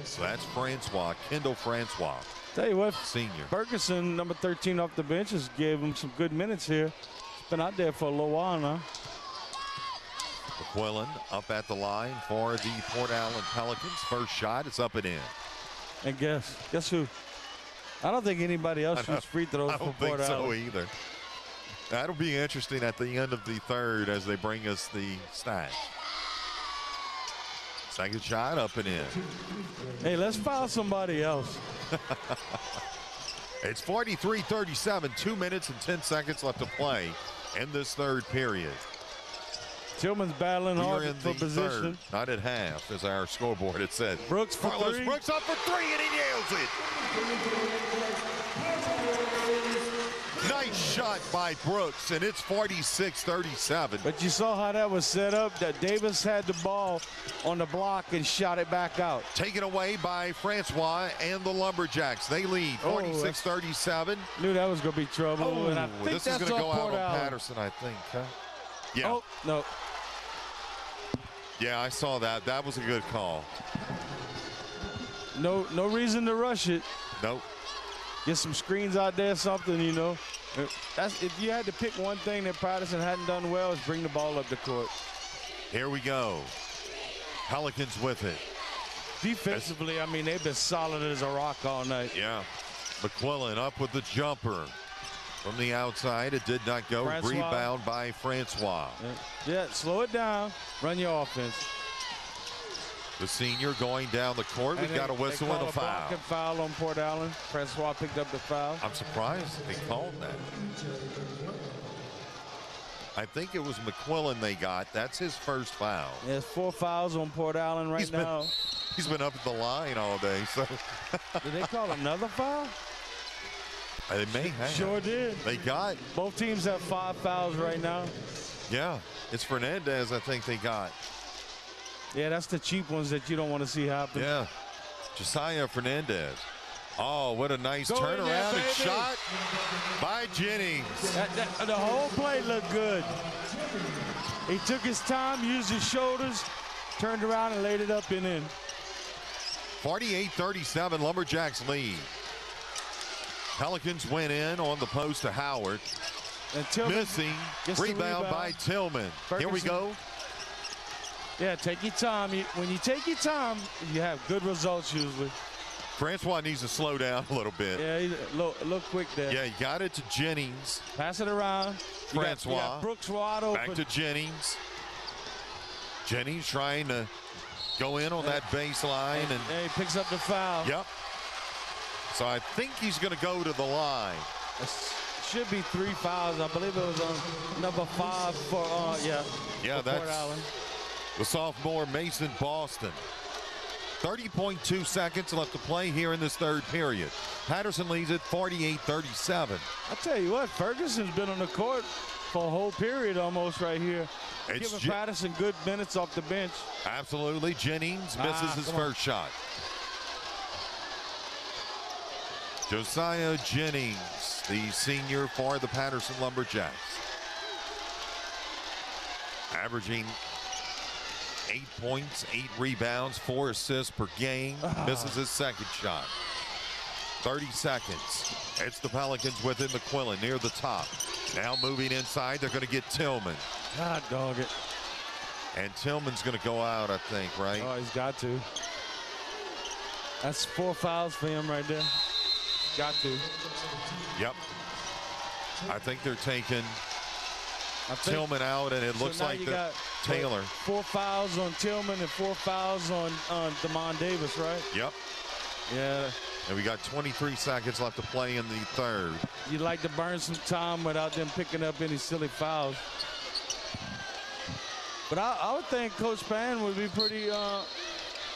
So that's Francois, Kendall Francois. Tell you what, senior. Ferguson, number 13 off the bench, has gave him some good minutes here. He's been out there for a little while now. McQuillan up at the line for the Port Allen Pelicans. First shot, it's up and in. And guess who? I don't think anybody else shoots free throws for Port Allen. I don't think so either. That'll be interesting at the end of the third as they bring us the stats. Second shot, up and in. Hey, let's foul somebody else. It's 43-37, 2 minutes and 10 seconds left to play in this third period. Tillman's battling hard for position. Third, not at half, as our scoreboard had said. Brooks for Carlos 3. Brooks up for 3, and he nails it. Nice shot by Brooks, and it's 46-37. But you saw how that was set up, that Davis had the ball on the block and shot it back out. Taken away by Francois and the Lumberjacks. They lead 46-37. Knew that was going to be trouble. And I think this is going to go out on Patterson, I think. Huh? Yeah. Oh, no. Yeah, I saw that. That was a good call. No reason to rush it. Nope. Get some screens out there, something, you know. If you had to pick one thing that Patterson hadn't done well, is bring the ball up the court. Here we go. Pelicans with it. Defensively, I mean, they've been solid as a rock all night. Yeah. McQuillan up with the jumper from the outside. It did not go. Francois. Rebound by Francois. Yeah, slow it down. Run your offense. The senior going down the court. We've got a whistle and a foul. Blocking foul on Port Allen. Francois picked up the foul. I'm surprised they called that. I think it was McQuillan they got. That's his first foul. There's 4 fouls on Port Allen now. He's been up at the line all day. So did they call another foul? They may have. Sure did. They got. Both teams have 5 fouls right now. Yeah, it's Fernandez I think they got. Yeah, that's the cheap ones that you don't want to see happen. Yeah, Josiah Fernandez. Oh, what a nice turnaround and shot by Jennings. The whole play looked good. He took his time, used his shoulders, turned around and laid it up and in. 48-37, Lumberjacks lead. Pelicans went in on the post to Howard. And Tillman missing. Rebound by Tillman. Ferguson. Here we go. Yeah, take your time. When you take your time, you have good results usually. Francois needs to slow down a little bit. Yeah, he's a little quick there. Yeah, he got it to Jennings. Pass it around. Francois. You got Brooks wide open. Back to Jennings. Jennings trying to go in on that baseline. And he picks up the foul. Yep. So I think he's going to go to the line. Should be 3 fouls. I believe it was on number 5 for, Yeah, for that's Port Allen. The sophomore Mason Boston. 30.2 seconds left to play here in this third period. Patterson leads at 48-37. I tell you what, Ferguson's been on the court for a whole period almost right here. It's giving Patterson good minutes off the bench. Absolutely. Jennings misses his first shot. Josiah Jennings, the senior for the Patterson Lumberjacks. Averaging 8 points, 8 rebounds, 4 assists per game. Misses his second shot. 30 seconds. It's the Pelicans within McQuillan near the top. Now moving inside, they're going to get Tillman. God dog it. And Tillman's going to go out, I think, right? Oh, he's got to. That's 4 fouls for him right there. Got to. Yep. I think they're taking Tillman out, and it looks like Taylor. 4 fouls on Tillman and 4 fouls on Damon Davis, right? Yep. Yeah. And we got 23 seconds left to play in the third. You'd like to burn some time without them picking up any silly fouls. But I would think Coach Pan would be pretty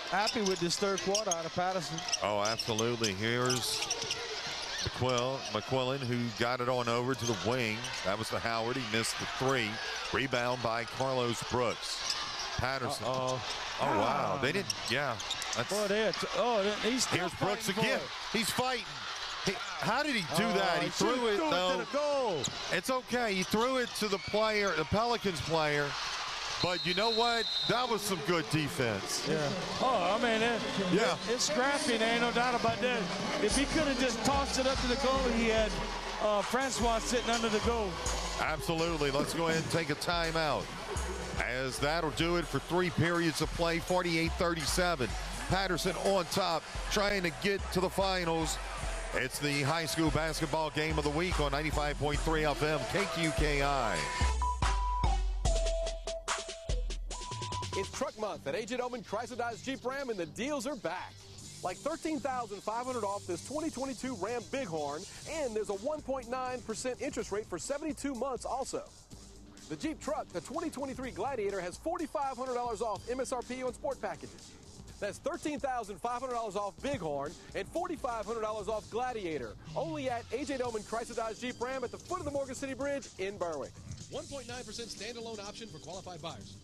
happy with this third quarter out of Patterson. Oh, absolutely. Here's McQuillan, who got it on over to the wing. That was to Howard. He missed the 3. Rebound by Carlos Brooks. Patterson. Oh, wow. They didn't. Yeah. Here's Brooks again. He's fighting. How did he do that? He threw it, though. To the goal. It's okay. He threw it to the player, the Pelicans player. But you know what? That was some good defense. Yeah. Oh, I mean, it's scrappy. There ain't no doubt about that. If he could have just tossed it up to the goal, he had Francois sitting under the goal. Absolutely. Let's go ahead and take a timeout. As that'll do it for 3 periods of play, 48-37. Patterson on top, trying to get to the finals. It's the high school basketball game of the week on 95.3 FM, KQKI. It's Truck Month at AJ Doman Chrysler Dodge Jeep Ram, and the deals are back. Like $13,500 off this 2022 Ram Bighorn, and there's a 1.9% interest rate for 72 months also. The Jeep Truck, the 2023 Gladiator, has $4,500 off MSRP on sport packages. That's $13,500 off Bighorn and $4,500 off Gladiator. Only at AJ Doman Chrysler Dodge Jeep Ram at the foot of the Morgan City Bridge in Berwick. 1.9% standalone option for qualified buyers.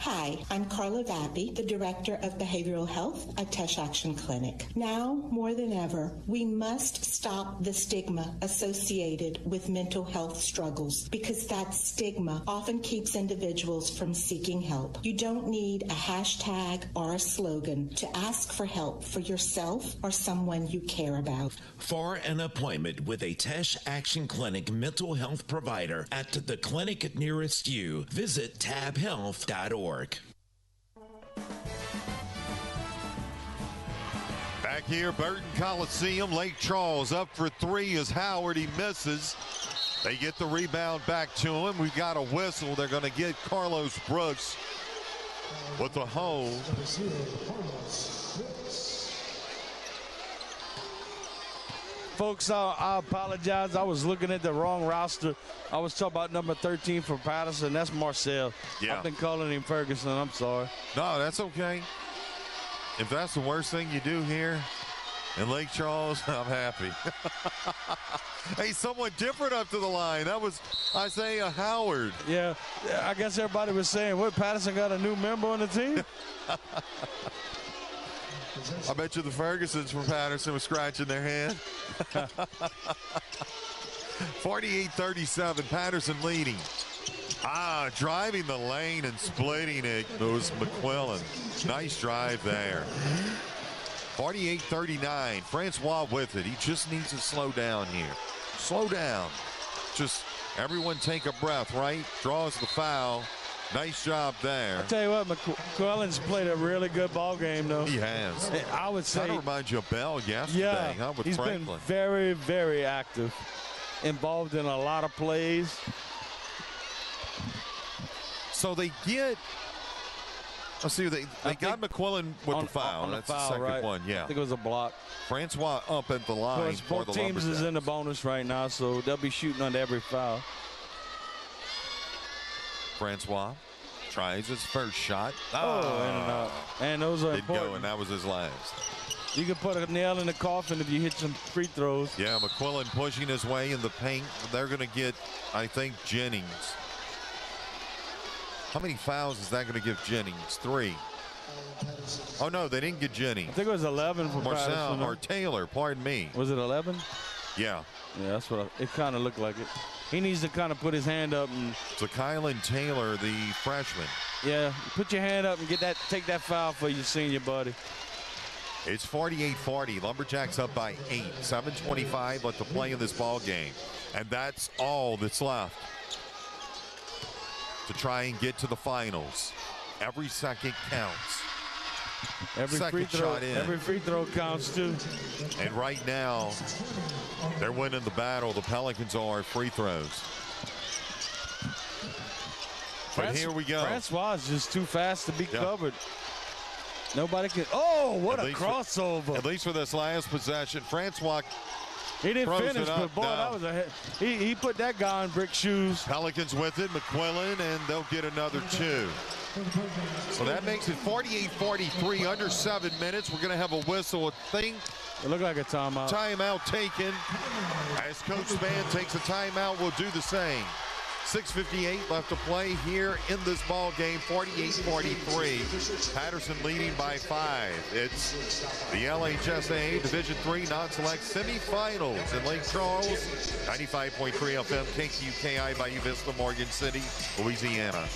Hi, I'm Carla Vappy, the Director of Behavioral Health at Tesh Action Clinic. Now, more than ever, we must stop the stigma associated with mental health struggles because that stigma often keeps individuals from seeking help. You don't need a hashtag or a slogan to ask for help for yourself or someone you care about. For an appointment with a Tesh Action Clinic mental health provider at the clinic nearest you, visit tabhealth.org. Back here, Burton Coliseum, Lake Charles up for three as Howard, he misses. They get the rebound back to him. We've got a whistle. They're going to get Carlos Brooks with the hold. Folks, I apologize. I was looking at the wrong roster. I was talking about number 13 for Patterson. That's Marcel. Yeah. I've been calling him Ferguson. I'm sorry. No, that's okay. If that's the worst thing you do here in Lake Charles, I'm happy. Hey, someone different up to the line. That was Isaiah Howard. Yeah, I guess everybody was saying, what, Patterson got a new member on the team? I bet you the Fergusons from Patterson were scratching their head. 48-37, Patterson leading. Driving the lane and splitting it was McQuillan. Nice drive there. 48-39, Francois with it. He just needs to slow down here. Slow down. Just everyone take a breath, right? Draws the foul. Nice job there. I'll tell you what, McQuillan's played a really good ball game, though. He has. I would say. Kind of reminds you of Bell yesterday, huh, with he's Franklin. Been very, very active. Involved in a lot of plays. So they get. Let's see, they got McQuillan with the foul. On the That's foul, the second right? one, yeah. I think it was a block. Francois up at the line for both the teams Lumberjacks. is in the bonus right now, so they'll be shooting under every foul. Francois tries his first shot. In and out. And those are Didn't important. go, and that was his last. You can put a nail in the coffin if you hit some free throws. Yeah, McQuillan pushing his way in the paint. They're going to get, I think, Jennings. How many fouls is that going to give Jennings? 3. Oh, no, they didn't get Jennings. I think it was 11 for Marcel Patterson. or Taylor, pardon me. Was it 11? Yeah. Yeah, that's what it kind of looked like it. He needs to kind of put his hand up and. So Kylan Taylor, the freshman. Yeah, put your hand up and take that foul for your senior buddy. It's 48-40. Lumberjacks up by 8. 7:25 left to play in this ball game. And that's all that's left to try and get to the finals. Every second counts. Every second shot in. Every free throw counts too. And right now, they're winning the battle. The Pelicans are free throws. But here we go. Francois is just too fast to be covered. Nobody can. Oh, what a crossover! At least for this last possession, Francois. He didn't finish, but boy, that was a. He put that guy in brick shoes. Pelicans with it, McQuillan, and they'll get another 2. So that makes it 48-43, under 7 minutes. We're going to have a whistle. I think it looked like a timeout. Timeout taken. As Coach Spann takes a timeout, we'll do the same. 6:58 left to play here in this ball game. 48-43. Patterson leading by 5. It's the LHSAA Division III non-select semifinals in Lake Charles. 95.3 FM KQKI by Vista, Morgan City, Louisiana.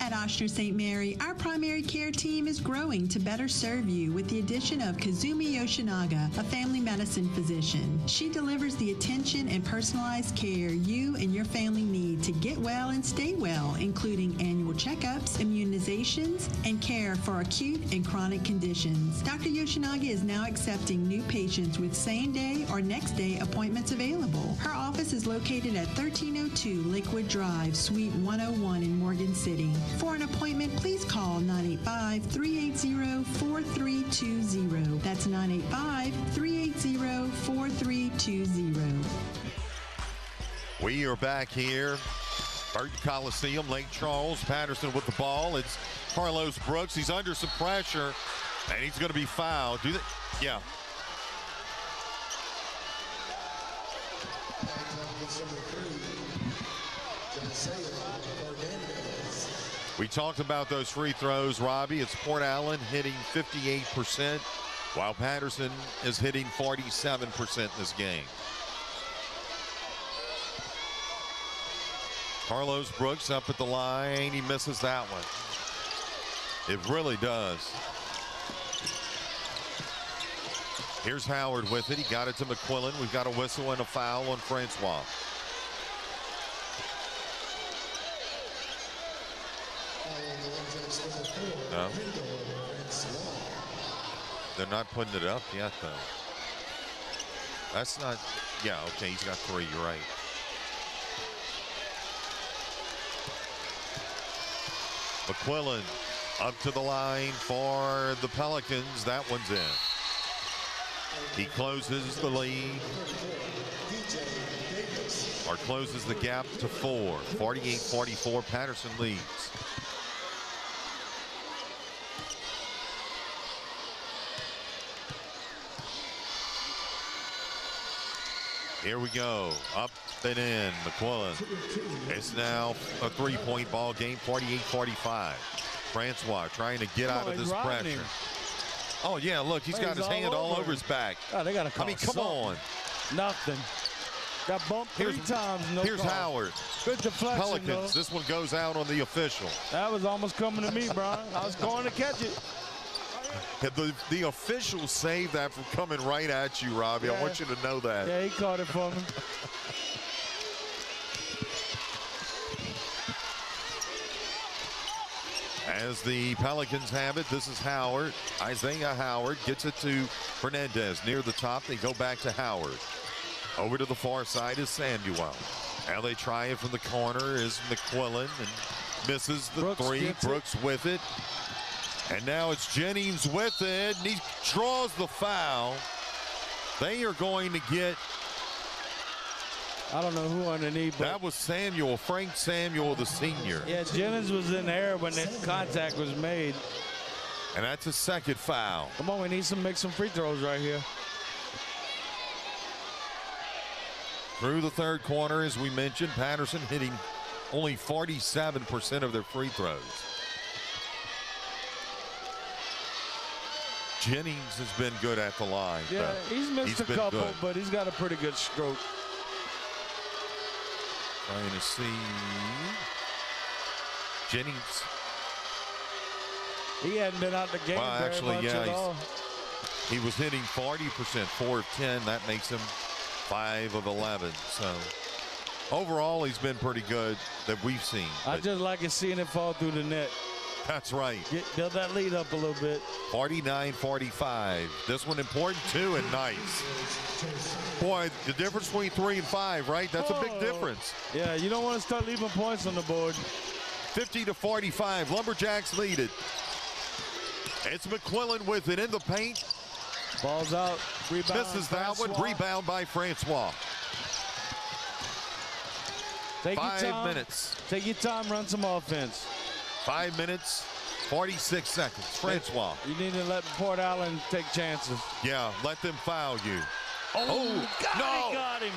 At Oster St. Mary, our primary care team is growing to better serve you with the addition of Kazumi Yoshinaga, a family medicine physician. She delivers the attention and personalized care you and your family need to get well and stay well, including annual checkups, immunizations, and care for acute and chronic conditions. Dr. Yoshinaga is now accepting new patients with same-day or next-day appointments available. Her office is located at 1302 Lakewood Drive, Suite 101 in Morgan City. For an appointment, please call 985-380-4320. That's 985-380-4320. We are back here. Burton Coliseum, Lake Charles. Patterson with the ball. It's Carlos Brooks. He's under some pressure, and he's going to be fouled. Yeah. We talked about those free throws, Robbie. It's Port Allen hitting 58%, while Patterson is hitting 47% in this game. Carlos Brooks up at the line. He misses that one. It really does. Here's Howard with it. He got it to McQuillan. We've got a whistle and a foul on Francois. No. They're not putting it up yet, though. That's not, yeah, okay, he's got 3, you're right. McQuillan up to the line for the Pelicans. That one's in. He closes the lead, or closes the gap to 4. 48-44, Patterson leads. Here we go, up and in. McQuillan. It's now a 3-point ball game, 48-45. Francois trying to get out of this pressure. Oh yeah, look, he's got his hand all over his back. Oh, they got to call. I mean, come on. Nothing. Got bumped 3 times. No here's call. Howard. Good deflection. Pelicans. Though. This one goes out on the official. That was almost coming to me, Brian. I was going to catch it. The official saved that from coming right at you, Robbie. Yeah. I want you to know that. Yeah, he caught it for me. As the Pelicans have it, this is Howard. Isaiah Howard gets it to Fernandez near the top. They go back to Howard. Over to the far side is Samuel. Now they try it from the corner is McQuillan and misses the Brooks 3. Brooks with it. And now it's Jennings with it, and he draws the foul. They are going to get, I don't know who underneath. But that was Samuel, Frank Samuel, the senior. Yeah, Jennings was in there when the contact was made. And that's a second foul. Come on, we need to make some free throws right here. Through the third quarter, as we mentioned, Patterson hitting only 47% of their free throws. Jennings has been good at the line. Yeah, he's missed a couple, good. but he's got a pretty good stroke. Trying to see. Jennings. He hadn't been out the game very much at all. He was hitting 40%, 4 of 10. That makes him 5 of 11. So overall, he's been pretty good that we've seen. I just like seeing it fall through the net. That's right. Build that lead up a little bit. 49-45. This one important too, and nice. Boy, the difference between 3 and 5, right? That's a big difference. Yeah, you don't want to start leaving points on the board. 50-45. Lumberjacks lead it. It's McQuillan with it in the paint. Ball's out. Rebound. Misses that one. Rebound by Francois. Take 5 your time. minutes. Take your time. Run some offense. 5 minutes, 46 seconds. Francois. You need to let Port Allen take chances. Yeah, let them foul you. Oh, God, he got him.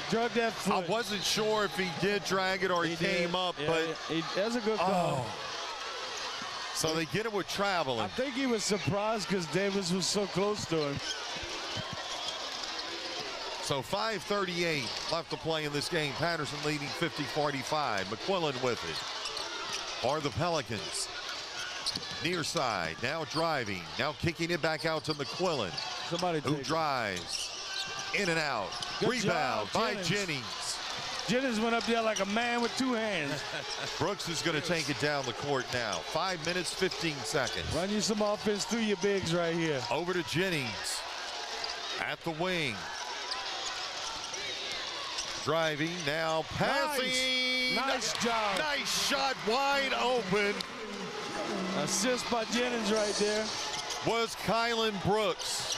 Drug that foot. I wasn't sure if he did drag it or he came up, yeah, but that's a good call. So they get it with traveling. I think he was surprised because Davis was so close to him. So 5:38 left to play in this game. Patterson leading 50-45. McQuillan with it. Are the Pelicans. Near side, now driving, now kicking it back out to McQuillan. Somebody who drives in and out. Good Rebound job, by Jennings. Jennings. Jennings went up there like a man with 2 hands. Brooks is going to take it down the court now. 5 minutes, 15 seconds. Run you some offense through your bigs right here. Over to Jennings at the wing. Driving, now passing. Nice job. Nice shot, wide open. Assist by Jennings right there. Was Kylan Brooks.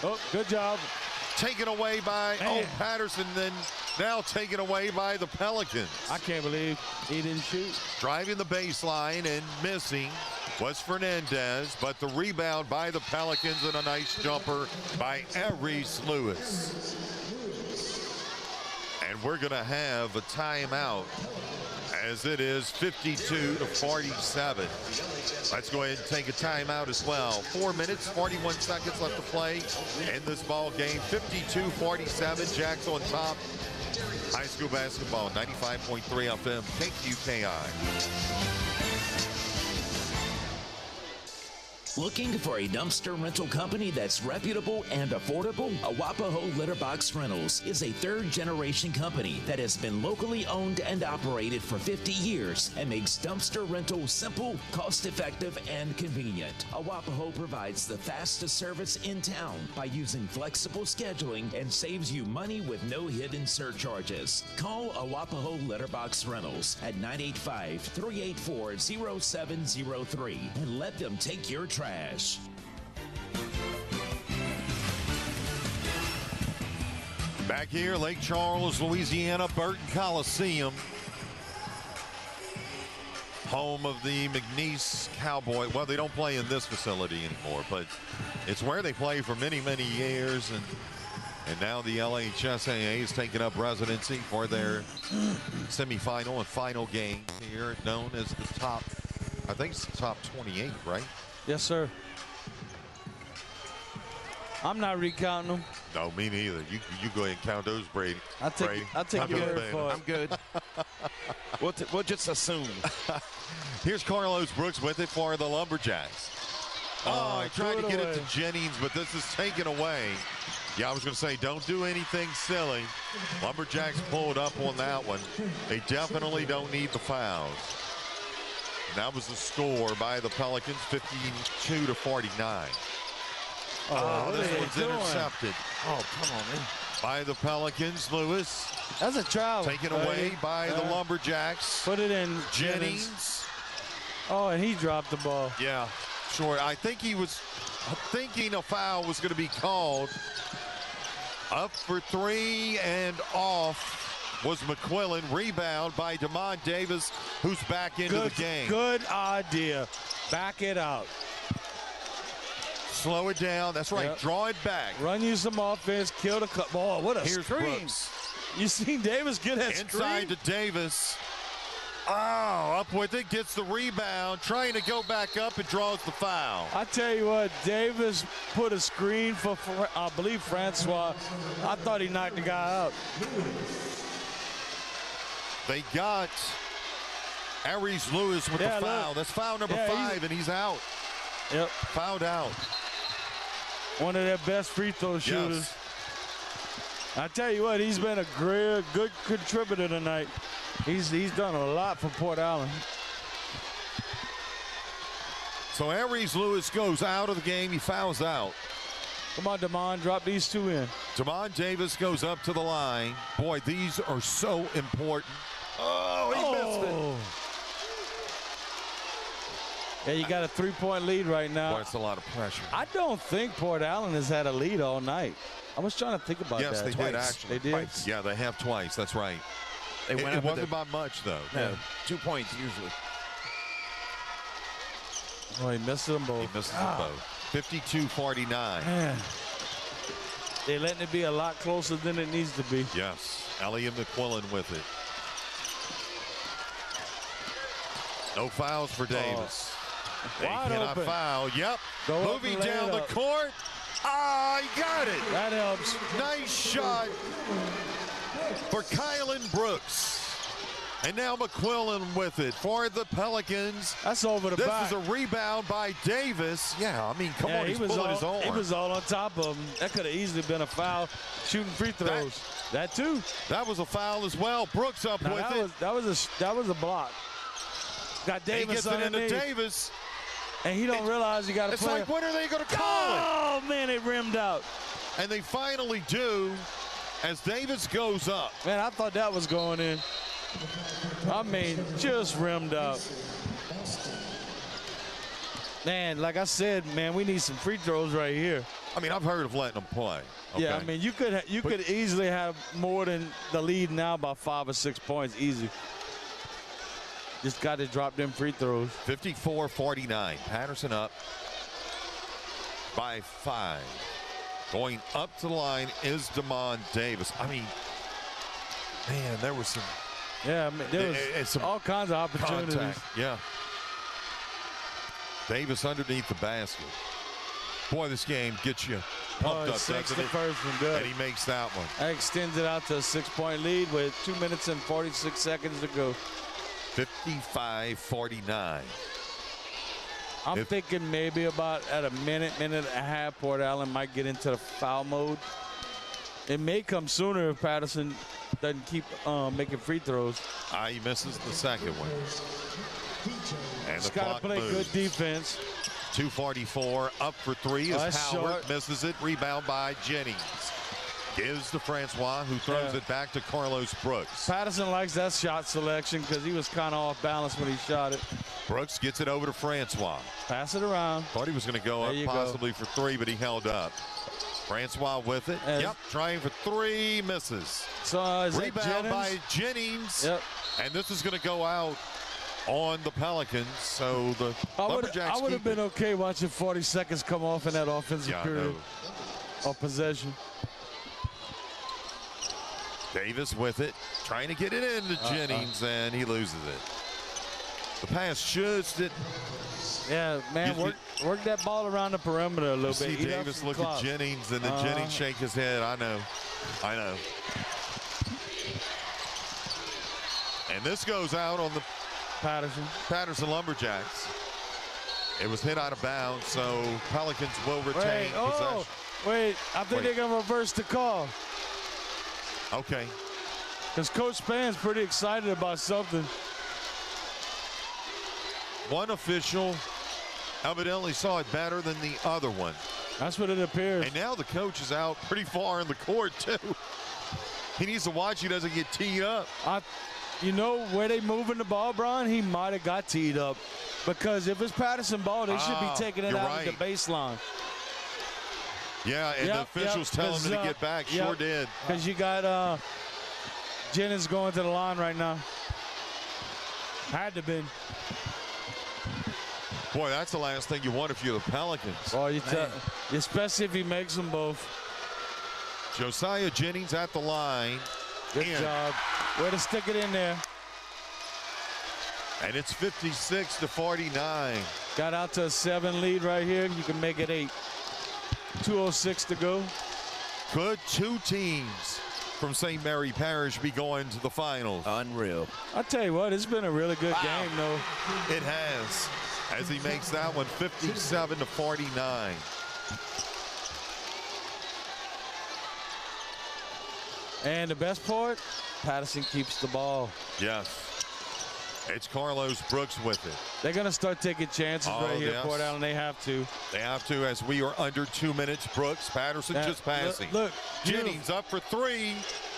Oh, good job. Taken away by Patterson, then now taken away by the Pelicans. I can't believe he didn't shoot. Driving the baseline and missing was Fernandez, but the rebound by the Pelicans and a nice jumper by Reese Lewis. And we're going to have a timeout as it is 52-47. Let's go ahead and take a timeout as well. 4 minutes, 41 seconds left to play in this ball game. 52-47, Jacks on top. High school basketball, 95.3 FM, KQKI. Looking for a dumpster rental company that's reputable and affordable? Awapaho Litterbox Rentals is a third-generation company that has been locally owned and operated for 50 years and makes dumpster rental simple, cost-effective, and convenient. Awapaho provides the fastest service in town by using flexible scheduling and saves you money with no hidden surcharges. Call Awapaho Litterbox Rentals at 985-384-0703 and let them take your trash. Back here, Lake Charles, Louisiana, Burton Coliseum. Home of the McNeese Cowboy. Well, they don't play in this facility anymore, but it's where they play for many, many years. And now the LHSAA has taken up residency for their semifinal and final game here, known as the top, I think it's the top 28, right? Yes, sir. I'm not recounting them. No, me neither. You go ahead and count those, Brady. I'll take your word for it. I'm good. We'll just assume. Here's Carlos Brooks with it for the Lumberjacks. I tried to get it to Jennings, but this is taken away. Yeah, I was going to say, don't do anything silly. Lumberjacks pulled up on that one. They definitely don't need the fouls. And that was the score by the Pelicans, 52-49. This one's intercepted. Oh, come on, man. By the Pelicans, Lewis. That's a travel. Taken away by the Lumberjacks. Put it in Jennings. Oh, and he dropped the ball. Yeah, sure. I think he was thinking a foul was going to be called. Up for three and off was McQuillan. Rebound by Damon Davis, who's back into the game. Good idea. Back it out. Slow it down. That's right. Yep. Draw it back. Run you some offense. Kill the cut ball. What a Here's screen. Brooks. You seen Davis get that inside screen? to Davis. Oh, up with it. Gets the rebound. Trying to go back up and draws the foul. I tell you what, Davis put a screen for I believe, Francois. I thought he knocked the guy out. They got Aries Lewis with the foul. Look. That's foul number 5, and he's out. Yep. Fouled out. One of their best free throw shooters. Yes. I tell you what, he's been a good contributor tonight. He's done a lot for Port Allen. So Aries Lewis goes out of the game. He fouls out. Come on, Damon, drop these two in. Damon Davis goes up to the line. Boy, these are so important. Oh, he missed it. Yeah, you got a 3-point lead right now. Boy, it's a lot of pressure. I don't think Port Allen has had a lead all night. I was trying to think about that. Yes, they did, actually. They did? Twice. Yeah, they have twice. That's right. They went it wasn't by much, though. Yeah, 2 points usually. Oh, he missed them both. He missed them both. 52-49. Man. They're letting it be a lot closer than it needs to be. Yes. Elliot McQuillan with it. No fouls for Davis. They cannot foul. Yep. Moving down the court. Ah, he got it. That helps. Nice shot for Kylan Brooks. And now McQuillan with it for the Pelicans. That's over the back. This is a rebound by Davis. Yeah, I mean, come on, he's pulling his arm. He was all on top of him. That could have easily been a foul. Shooting free throws. That too. That was a foul as well. Brooks up with it. That was a block. Got Davis. He gets it into Davis. And he don't realize you got to play. It's like, when are they going to call it? Oh, man, it rimmed out. And they finally do as Davis goes up. Man, I thought that was going in. I mean, just rimmed out. Man, like I said, man, we need some free throws right here. I mean, I've heard of letting them play. Okay. Yeah, I mean, you could easily have more than the lead now by 5 or 6 points, easy. Just got to drop them free throws. 54-49. Patterson up by 5. Going up to the line is Damon Davis. I mean, man, there was some. Yeah, I mean, there was some all kinds of opportunities. Contact. Yeah. Davis underneath the basket. Boy, this game gets you pumped up, doesn't it? First one, good. And he makes that one. That extends it out to a 6-point lead with 2 minutes and 46 seconds to go. 55-49. I'm thinking maybe about at a minute and a half, Port Allen might get into the foul mode. It may come sooner if Patterson doesn't keep making free throws. He misses the second one. And He's the got clock to play moves. good defense. 2:44 up for three as That's Howard short. misses it. Rebound by Jennings. Gives to Francois, who throws it back to Carlos Brooks. Patterson likes that shot selection because he was kind of off balance when he shot it. Brooks gets it over to Francois. Pass it around. Thought he was going to go up possibly for three, but he held up. Francois with it. Yep, trying for three, misses. So is that Rebound Jennings? by Jennings. Yep. And this is going to go out on the Pelicans. So the Lumberjacks I would have keep been okay watching 40 seconds come off in that offensive period of possession. Davis with it, trying to get it into Jennings, and he loses it. The pass should. Yeah, man, work that ball around the perimeter a little bit. See Eat up Davis some look clock. at Jennings, and then Jennings shake his head. I know. And this goes out on the Patterson Lumberjacks. It was hit out of bounds, so Pelicans will retain possession. Wait, I think they're going to reverse the call. Okay. Because Coach Span's pretty excited about something. One official evidently saw it better than the other one. That's what it appears. And now the coach is out pretty far in the court, too. He needs to watch he doesn't get teed up. You know where they moving the ball, Brian? He might have got teed up. Because if it's Patterson ball, they should be taking it out of the baseline. Yeah, and the officials tell him to get back. Sure did. Because you got Jennings going to the line right now. Had to been. Boy, that's the last thing you want if you're the Pelicans. Oh, especially if he makes them both. Josiah Jennings at the line. Good job. Way to stick it in there. And it's 56-49. Got out to a 7 lead right here. You can make it 8. 2:06 to go. Could two teams from St. Mary Parish be going to the finals? Unreal. I'll tell you what, it's been a really good game, though. It has, as he makes that one 57-49. And the best part, Patterson keeps the ball. Yes. It's Carlos Brooks with it. They're going to start taking chances right here, Port Allen. They have to. They have to, as we are under 2 minutes. Brooks, Patterson just passing. Look, Jennings up for three,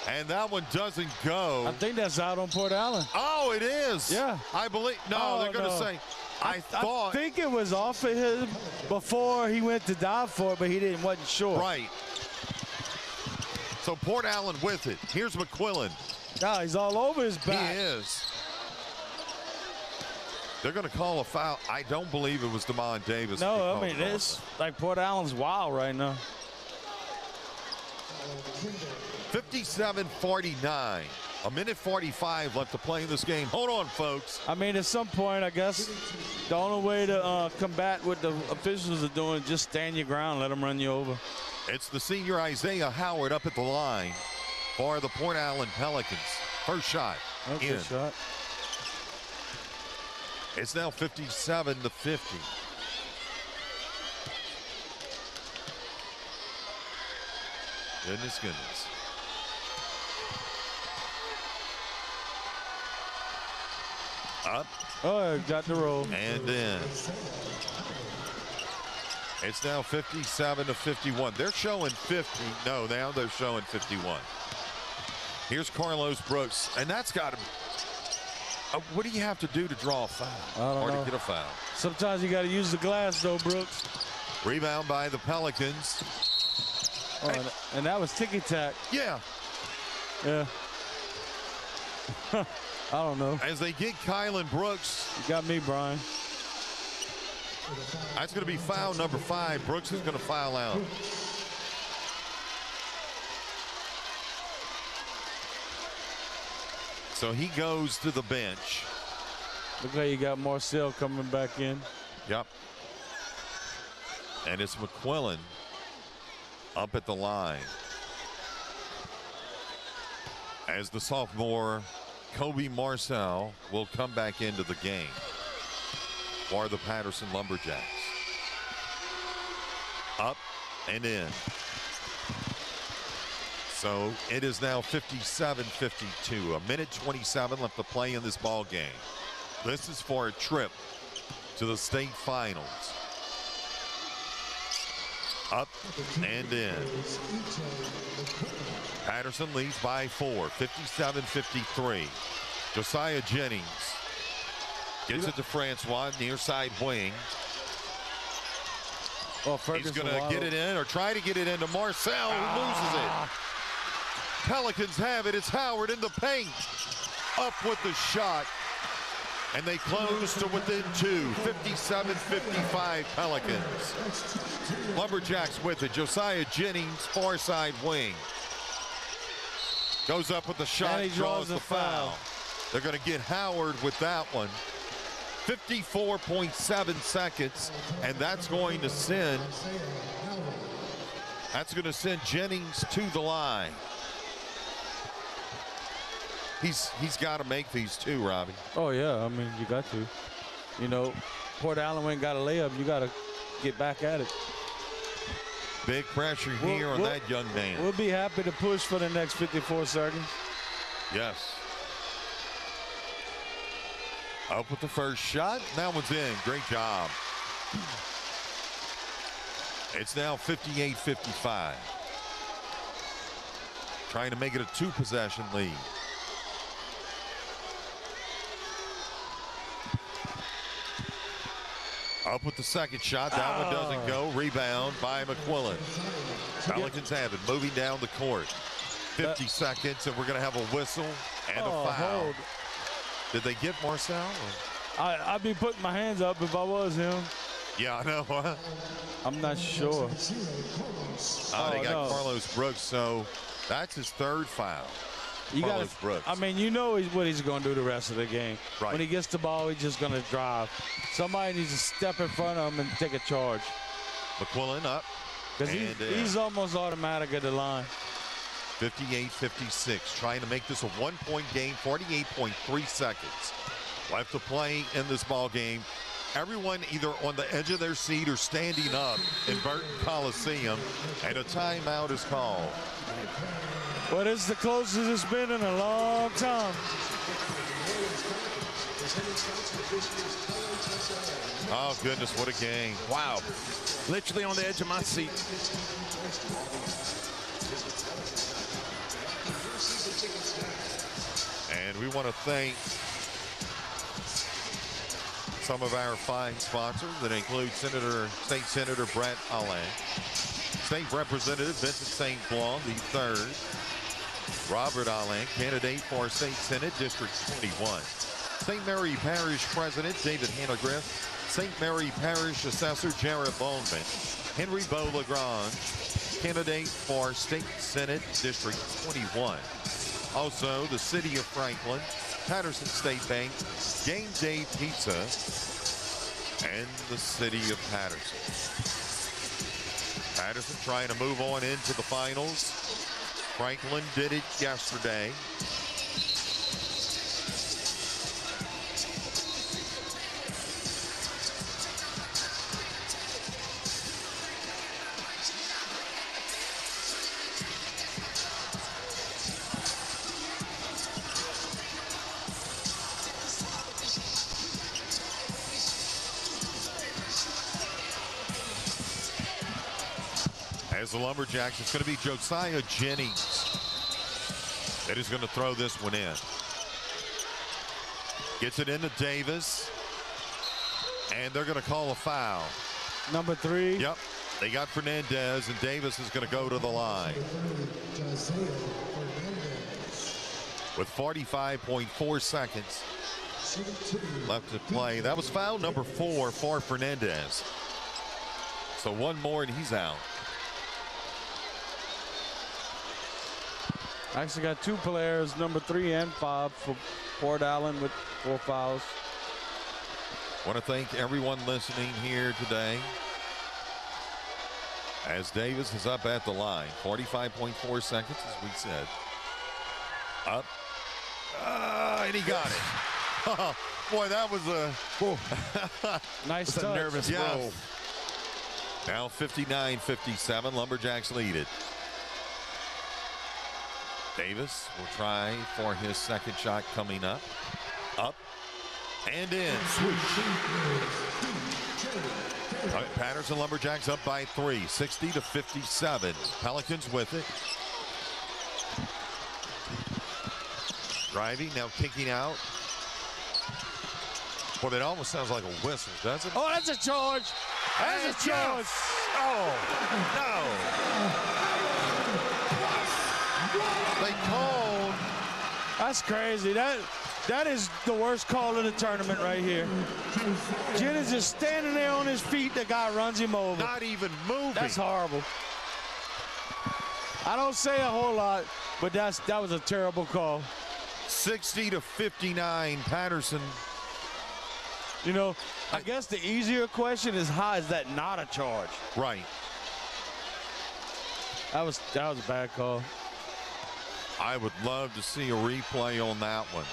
and that one doesn't go. I think that's out on Port Allen. Oh, it is. Yeah. I believe. No, they're going to say. I think it was off of him before he went to dive for it, but he wasn't sure. Right. So Port Allen with it. Here's McQuillan. Oh, he's all over his back. He is. They're going to call a foul. I don't believe it was DeMond Davis. No, I mean, it's like Port Allen's wild right now. 57-49. A minute 45 left to play in this game. Hold on, folks. I mean, at some point, I guess the only way to combat what the officials are doing is just stand your ground, let them run you over. It's the senior Isaiah Howard up at the line for the Port Allen Pelicans. First shot. Good shot. It's now 57-50. Goodness. Up. Oh, got the roll. And in. It's now 57-51. They're showing 50. No, now they're showing 51. Here's Carlos Brooks, and that's got to. What do you have to do to draw a foul or to get a foul? Sometimes you got to use the glass, though, Brooks. Rebound by the Pelicans. Oh, and that was ticky-tack. Yeah. Yeah. I don't know. As they get Kylan Brooks. You got me, Brian. That's going to be foul number 5. Brooks is going to foul out. So he goes to the bench. Look like you got Marcel coming back in. Yep. And it's McQuillan up at the line. As the sophomore Kobe Marcel will come back into the game. for the Patterson Lumberjacks. Up and in. So it is now 57-52. A minute 27 left to play in this ball game. This is for a trip to the state finals. Up and in. Patterson leads by 4, 57-53. Josiah Jennings gets it to Francois, near side wing. Well, he's going to get it in or try to get it into Marcel, who loses it. Pelicans have it. It's Howard in the paint. Up with the shot. And they close to within 2, 57-55 Pelicans. Lumberjacks with it. Josiah Jennings, far side wing. Goes up with the shot, draws the foul. They're going to get Howard with that one. 54.7 seconds, and that's going to send Jennings to the line. He's got to make these two, Robbie. Oh, yeah. I mean, you got to. You know, Port Allen went and got a layup. You got to get back at it. Big pressure here on that young man. We'll be happy to push for the next 54 seconds. Yes. Up with the first shot. That one's in. Great job. It's now 58-55. Trying to make it a 2-possession lead. Up with the second shot. That one doesn't go. Rebound by McQuillan. Pelicans have it. Moving down the court. 50 seconds, and we're going to have a whistle and a foul. Hold. Did they get Marcel? I'd be putting my hands up if I was him. Yeah, I know. Huh? I'm not sure. They got Carlos Brooks, so that's his third foul. Carlos Brooks. I mean, you know what he's going to do the rest of the game. Right. When he gets the ball, he's just going to drive. Somebody needs to step in front of him and take a charge. McQuillan up. Because he's almost automatic at the line. 58-56, trying to make this a one-point game, 48.3 seconds left to play in this ball game. Everyone either on the edge of their seat or standing up in Burton Coliseum, and a timeout is called. Well, it's the closest it's been in a long time. Oh, goodness, what a game. Wow. Literally on the edge of my seat. And we want to thank some of our fine sponsors that include State Senator Brett Allen, State Representative Vincent St. Blanc III, Robert Allen, candidate for State Senate District 21, St. Mary Parish President David Hannagriff, St. Mary Parish Assessor Jared Bowman, Henry Beau Lagrange, candidate for State Senate District 21. Also, the City of Franklin, Patterson State Bank, Game Day Pizza, and the City of Patterson. Patterson trying to move on into the finals. Franklin did it yesterday. As the Lumberjacks, it's going to be Josiah Jennings that is going to throw this one in. Gets it into Davis, and they're going to call a foul. Number 3. Yep, they got Fernandez, and Davis is going to go to the line. With 45.4 seconds left to play. That was foul number 4 for Fernandez. So one more, and he's out. Actually got 2 players, number 3 and 5 for Port Allen with 4 fouls. Want to thank everyone listening here today. As Davis is up at the line, 45.4 seconds, as we said. Up, and he got it. Boy, that was a nice touch. A nervous roll. Now 59-57, Lumberjacks lead it. Davis will try for his second shot coming up. Up and in. All right, Patterson Lumberjacks up by 3, 60-57. Pelicans with it. Driving, now kicking out. Well, it almost sounds like a whistle, doesn't it? Oh, that's a charge. That's a charge. Oh, no. They called. That's crazy. That is the worst call of the tournament right here. Jennings is standing there on his feet. The guy runs him over. Not even moving. That's horrible. I don't say a whole lot, but that was a terrible call. 60-59, Patterson. You know, I guess the easier question is, how is that not a charge? Right. That was a bad call. I would love to see a replay on that one.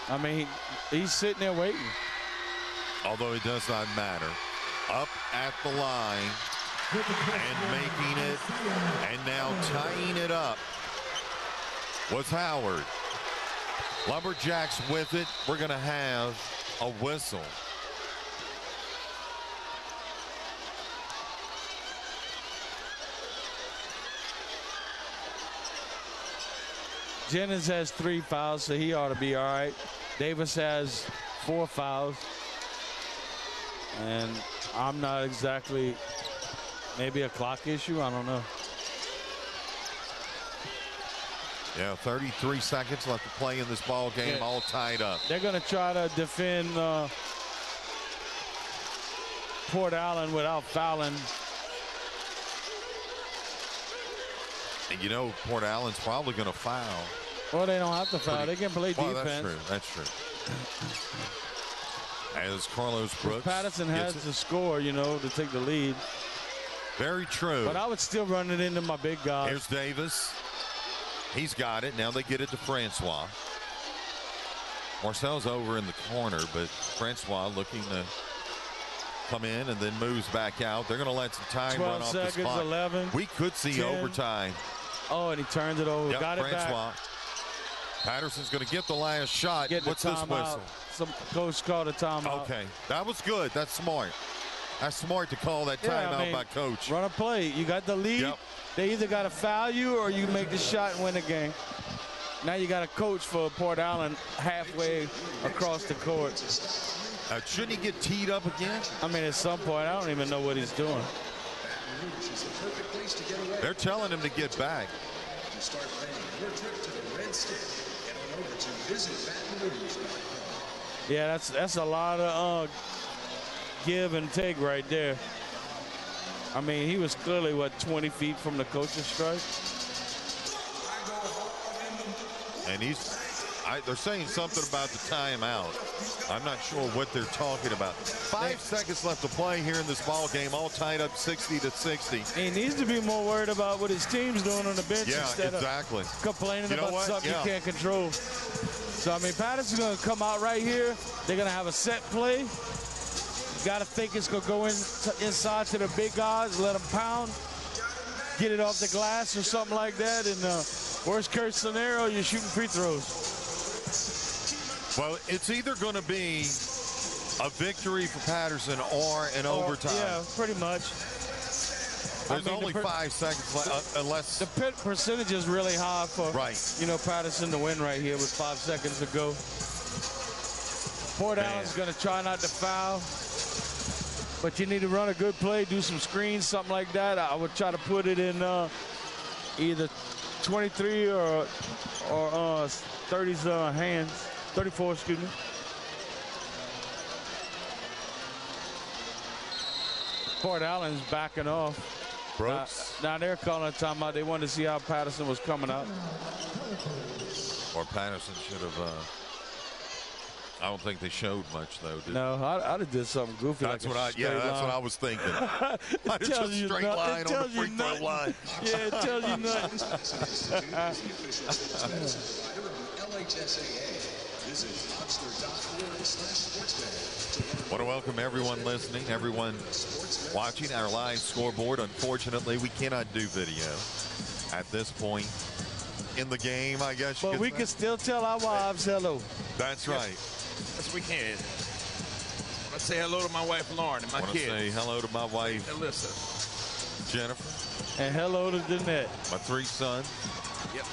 I mean, he's sitting there waiting. Although it does not matter. Up at the line and making it, and now tying it up was Howard. Lumberjacks with it. We're going to have a whistle. Jennings has 3 fouls, so he ought to be all right. Davis has 4 fouls. And I'm not exactly, maybe a clock issue, I don't know. Yeah, 33 seconds left to play in this ball game, all tied up. They're going to try to defend Port Allen without fouling. And you know, Port Allen's probably going to foul. Well, they don't have to foul. They can play defense. That's true. That's true. As Carlos Brooks. Patterson has to score, you know, to take the lead. Very true. But I would still run it into my big guys. Here's Davis. He's got it. Now they get it to Francois. Marcel's over in the corner, but Francois looking to come in and then moves back out. They're going to let some time run off the spot. 11. We could see 10. overtime. Oh, and he turned it over. Yep, Got it Francois. back. Patterson's going to get the last shot. What's this whistle? Some coach called a timeout. Okay, that was good. That's smart. That's smart to call that timeout by coach. Run a play. You got the lead. Yep. They either got to foul you or you make the shot and win the game. Now you got a coach for Port Allen halfway across the court. Shouldn't he get teed up again? I mean, at some point, I don't even know what he's doing. They're telling him to get back. Yeah, that's a lot of give and take right there. I mean, he was clearly, 20 feet from the coach's strike? And they're saying something about the timeout. I'm not sure what they're talking about. 5 seconds left to play here in this ball game, all tied up 60-60. He needs to be more worried about what his team's doing on the bench instead of complaining about something you can't control. So, I mean, Patterson's going to come out right here. They're going to have a set play. Got to think it's going to go inside to the big guys, let them pound, get it off the glass or something like that. And worst case scenario, you're shooting free throws. Well, it's either going to be a victory for Patterson or an overtime. Yeah, pretty much. There's only 5 seconds left, unless the percentage is really high for Patterson to win right here with 5 seconds to go. Port Allen's going to try not to foul, but you need to run a good play, do some screens, something like that. I would try to put it in either 23 or 30's hands. 34, excuse me. Port Allen's backing off. Brooks. Now they're calling a timeout. They wanted to see how Patterson was coming out. Or Patterson should have. I don't think they showed much though. No, I'd have did something goofy. That's like what that's what I was thinking. I'd have just straight line on the free throw line. Yeah, it tells you nothing. LHSAA. Visit Monster.org/sportsday. Want to welcome everyone listening, everyone watching our live scoreboard. Unfortunately, we cannot do video at this point in the game, I guess. But we can still tell our wives hello. That's right. Yes, we can. I want to say hello to my wife, Lauren, and my kids. Say hello to my wife, Alyssa. Jennifer. And hello to Jeanette. My 3 sons. Yep.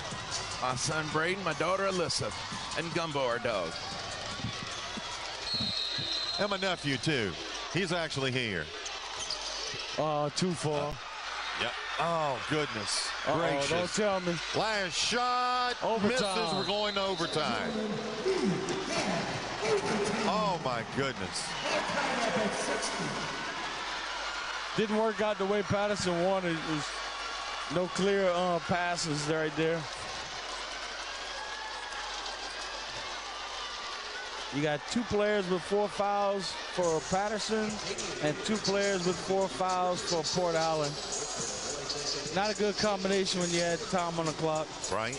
My son, Braden, my daughter, Alyssa, and Gumbo, our dog. And my nephew, too. He's actually here. Oh, too far. Yep. Oh, goodness. Gracious. Don't tell me. Last shot. Overtime. Misses. We're going to overtime. Oh, my goodness. Didn't work out the way Patterson wanted. It was no clear passes right there. You got 2 players with 4 fouls for Patterson and 2 players with 4 fouls for Port Allen. Not a good combination when you had time on the clock. Right.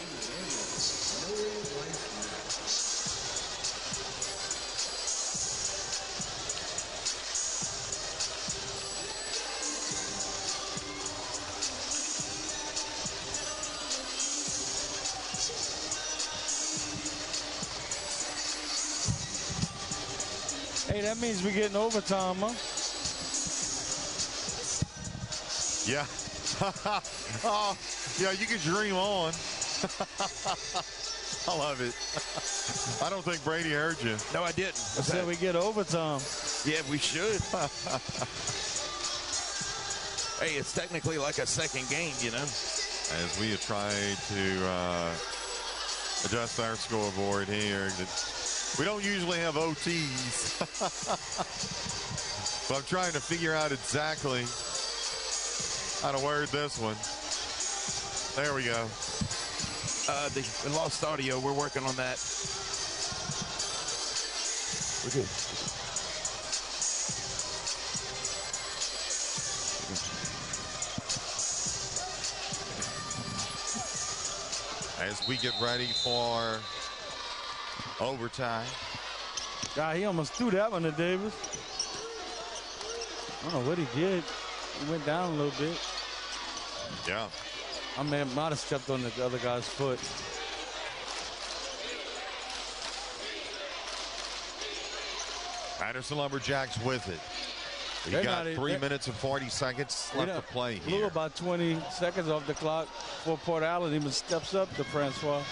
Hey, that means we're getting overtime, huh? Yeah. Oh, yeah, you can dream on. I love it. I don't think Brady heard you. No, I didn't. I said we get overtime. Yeah, we should. Hey, it's technically like a second game, you know. As we have tried to adjust our scoreboard here. We don't usually have OTs. But I'm trying to figure out exactly how to word this one. There we go. The lost audio, we're working on that. We're good. As we get ready for overtime. God, he almost threw that one to Davis. I don't know what he did. He went down a little bit. Yeah. I mean, might have stepped on the other guy's foot. Patterson Lumberjacks with it. We got 3 minutes and 40 seconds left to play here. Blew about 20 seconds off the clock for Port Allen. Even steps up to Francois.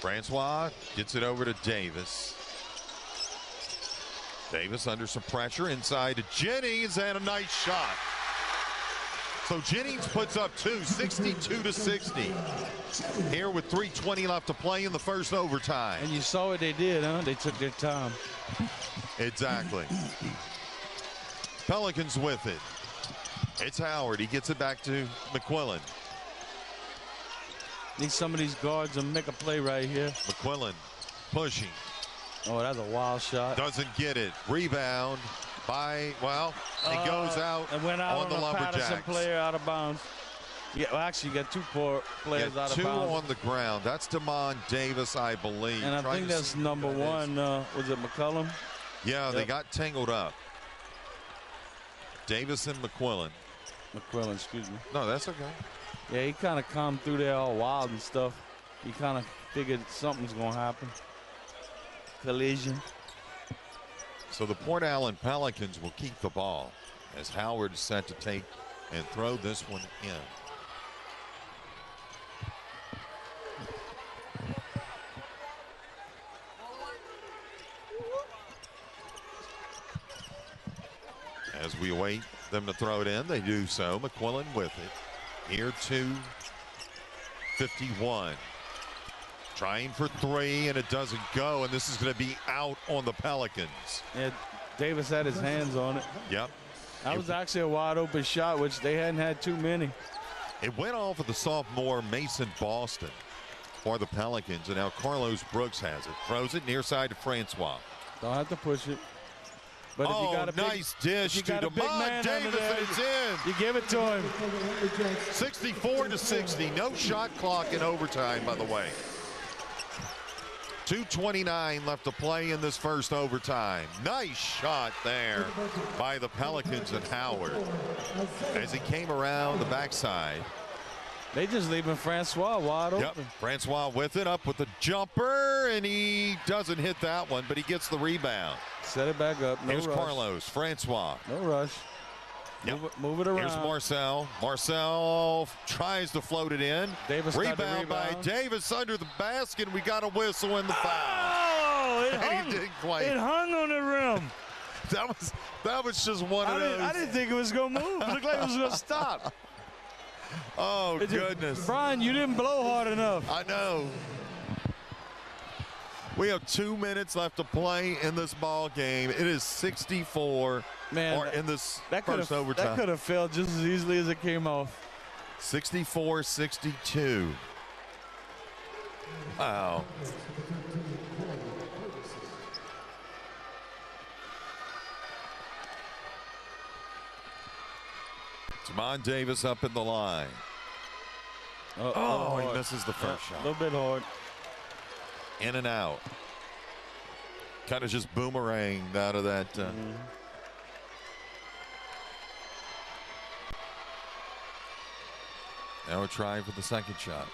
Francois gets it over to Davis. Davis under some pressure inside to Jennings, and a nice shot. So Jennings puts up 2, 62-60. Here with 3:20 left to play in the first overtime. And you saw what they did, huh? They took their time. Exactly. Pelicans with it. It's Howard. He gets it back to McQuillan. Need some of these guards to make a play right here. McQuillan pushing. Oh, that's a wild shot. Doesn't get it. Rebound by, well, it goes out and went out on the Lumberjacks. Patterson player out of bounds. Yeah, well, actually, you got 2 players out of 2 bounds. on the ground. That's DeMond Davis, I believe. And I think that's number 1. Was it McCullum? Yeah, they got tangled up. Davis and McQuillan. McQuillan, excuse me. No, that's okay. Yeah, he kind of come through there all wild and stuff. He kind of figured something's going to happen. Collision. So the Port Allen Pelicans will keep the ball as Howard is set to take and throw this one in. As we await them to throw it in, they do so. McQuillan with it. Here to 51. Trying for 3, and it doesn't go, and this is going to be out on the Pelicans. Yeah, Davis had his hands on it. Yep. That was actually a wide open shot, which they hadn't had too many. It went off of the sophomore Mason Boston for the Pelicans, and now Carlos Brooks has it. Throws it near side to Francois. Don't have to push it. But if you got a nice dish to DeMond Davis, and it's in. You give it to him. 64-60. No shot clock in overtime, by the way. 2:29 left to play in this first overtime. Nice shot there by the Pelicans and Howard as he came around the backside. They just leaving Francois wide open. Yep, Francois with it, up with the jumper, and he doesn't hit that one, but he gets the rebound. Set it back up. No Here's rush. Carlos, Francois. No rush. Yep. Move it around. Here's Marcel. Marcel tries to float it in. Davis Rebound by Davis under the basket. We got a whistle in the foul. Oh, it hung on the rim. That was just one of those. I didn't think it was going to move. It looked like it was going to stop. Oh, goodness. Brian, you didn't blow hard enough. I know. We have 2 minutes left to play in this ball game. It is 64 in this first overtime. That could have fell just as easily as it came off. 64-62. Wow. Jamon Davis up in the line. Oh, he misses the first shot. A little bit hard. In and out. Kind of just boomeranged out of that. Now we're trying for the second shot.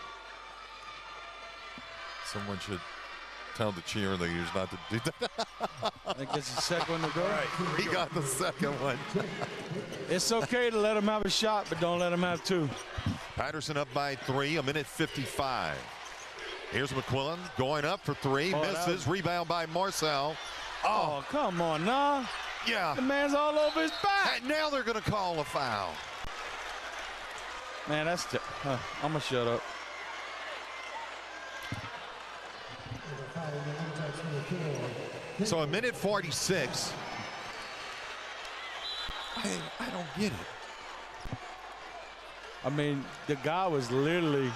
Someone should tell the cheerleaders not to do that. I think it's the second one to go. Right. He got the second one. It's okay to let him have a shot, but don't let him have two. Patterson up by 3, 1:55. Here's McQuillan going up for 3, misses. Rebound by Marcel. Oh, come on, nah. Yeah. The man's all over his back. And now they're going to call a foul. Man, that's I'm going to shut up. So 1:46. I don't get it. I mean, the guy was literally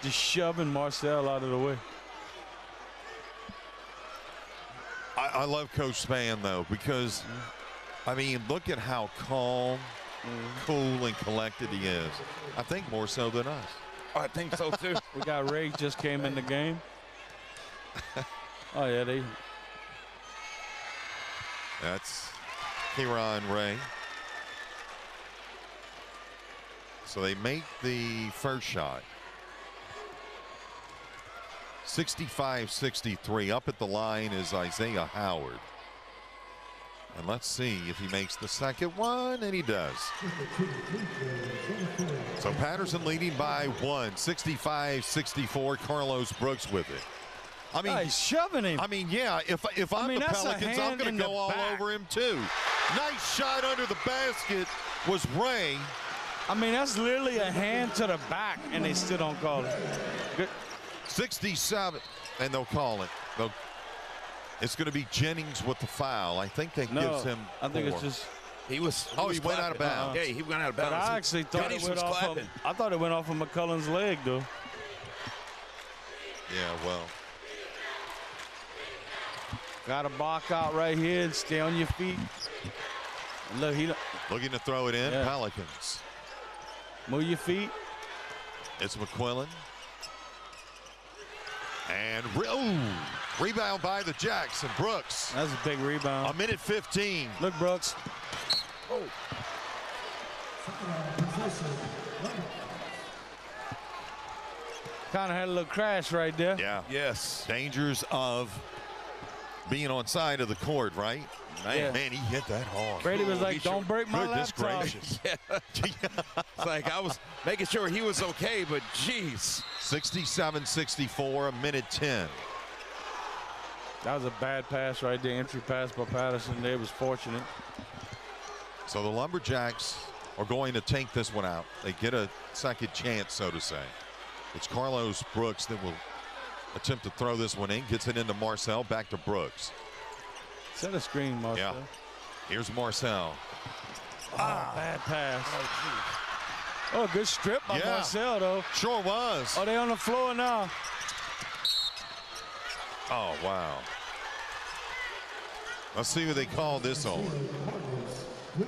just shoving Marcel out of the way. I love Coach Spann, though, because, I mean, look at how calm, cool, and collected he is. I think more so than us. I think so, too. We got Ray just came in the game. Oh, yeah, That's Kieran Ray. So they make the first shot. 65-63. Up at the line is Isaiah Howard. And let's see if he makes the second one, and he does. So Patterson leading by 1, 65-64. Carlos Brooks with it. I mean, he's shoving him. I mean, yeah, if I'm the Pelicans, I'm going to go all over him too. Nice shot under the basket was Ray. I mean, that's literally a hand to the back, and they still don't call it. Good. 67, and they'll call it. It's going to be Jennings with the foul. I think that gives him I think 4. It's just. He was went out of bounds. Yeah, he went out of bounds. But I actually thought it went off of, I thought it went off of McCullen's leg, though. Yeah, well. Got to block out right here and stay on your feet. Look, he looking to throw it in. Yeah. Pelicans. Move your feet. It's McQuillan. And rebound by the Jackson. Brooks. That's a big rebound. 1:15. Look, Brooks. Oh. Kind of had a little crash right there. Yeah. Yes. Dangers of being on side of the court, right? Yeah. Man, he hit that hard. Brady was like, don't break my Goodness laptop. gracious. It's like I was making sure he was okay, but geez. 67-64, 1:10. That was a bad pass right there. Entry pass by Patterson. They was fortunate. So the Lumberjacks are going to take this one out. They get a second chance, so to say. It's Carlos Brooks that will attempt to throw this one in. Gets it into Marcel. Back to Brooks. Set a screen, Marcel. Yeah. Here's Marcel. Bad pass. Oh, good strip by Marcel, though. Sure was. Oh, they on the floor now. Oh, wow. Let's see who they call this on.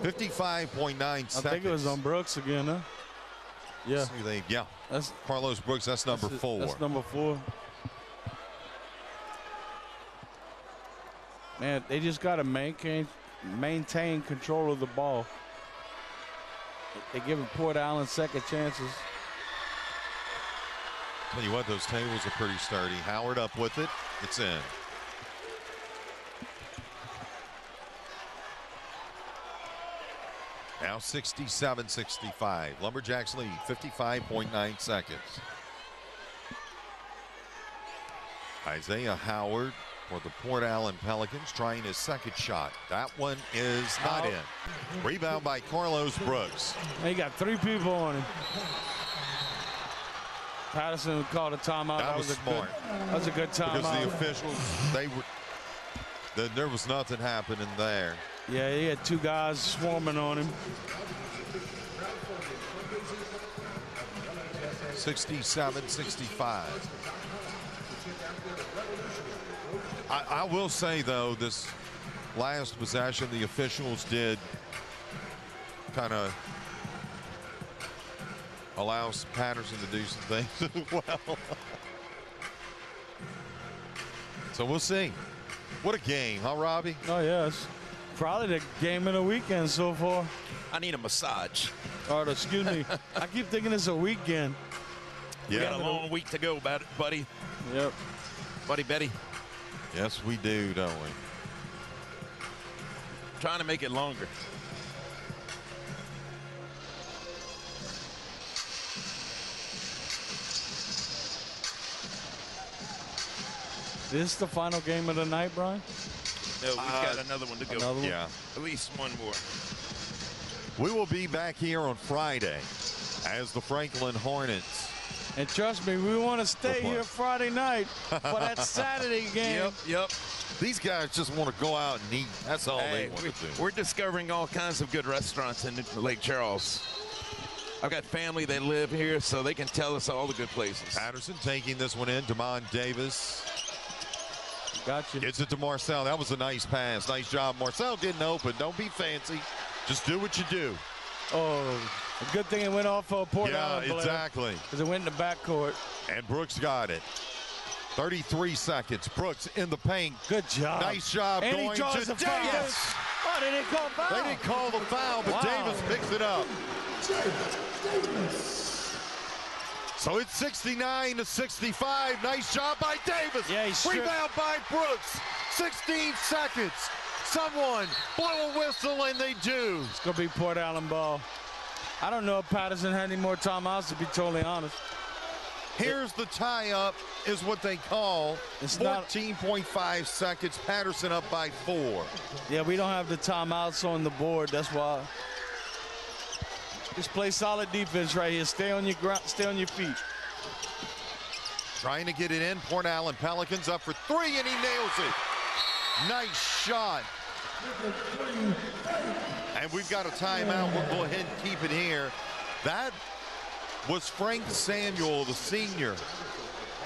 55.9 seconds. I think it was on Brooks again, huh? Yeah. That's Carlos Brooks. That's number 4. That's number 4. Man, they just got to maintain control of the ball. They're giving Port Allen second chances. Tell you what, those tables are pretty sturdy. Howard up with it. It's in. Now 67-65. Lumberjacks lead, 55.9 seconds. Isaiah Howard for the Port Allen Pelicans trying his second shot. That one is not in. Rebound by Carlos Brooks. He got 3 people on him. Patterson called a timeout. That was smart. That was a good timeout. Because the officials, there was nothing happening there. Yeah, he had 2 guys swarming on him. 67-65. I will say, though, this last possession, the officials did kind of allows Patterson to do some things as well. So we'll see. What a game, huh, Robbie? Oh, yes. Probably the game of the weekend so far. I need a massage. Or, excuse me. I keep thinking it's a weekend. Yeah. We got a long week to go, buddy. Yep. Buddy Betty. Yes, we do, don't we? Trying to make it longer. This is the final game of the night, Brian? No, we've got another one to go. Another one? Yeah. At least one more. We will be back here on Friday as the Franklin Hornets. And trust me, we want to stay here Friday night for that Saturday game. Yep. These guys just want to go out and eat. That's all they want to do. We're discovering all kinds of good restaurants in Lake Charles. I've got family that live here, so they can tell us all the good places. Patterson taking this one in. Damon Davis. Gotcha. Gets it to Marcel. That was a nice pass. Nice job. Marcel getting open. Don't be fancy. Just do what you do. Oh, a good thing it went off for Port Allen. Yeah, exactly. Because it went in the backcourt. And Brooks got it. 33 seconds. Brooks in the paint. Good job. Nice job and going he draws to the foul. Davis. Oh, they didn't call foul. They didn't call the foul, but Davis picks it up. So it's 69-65. Nice job by Davis. Yeah, rebound by Brooks. 16 seconds. Someone blow a whistle, and they do. It's going to be Port Allen ball. I don't know if Patterson had any more timeouts, to be totally honest. Here's the tie-up, is what they call. It's 14.5 seconds. Patterson up by 4. Yeah, we don't have the timeouts on the board. That's why. Just play solid defense right here. Stay on your ground. Stay on your feet. Trying to get it in. Port Allen Pelicans up for 3, and he nails it. Nice shot. And we've got a timeout. We'll go ahead and keep it here. That was Frank Samuel, the senior,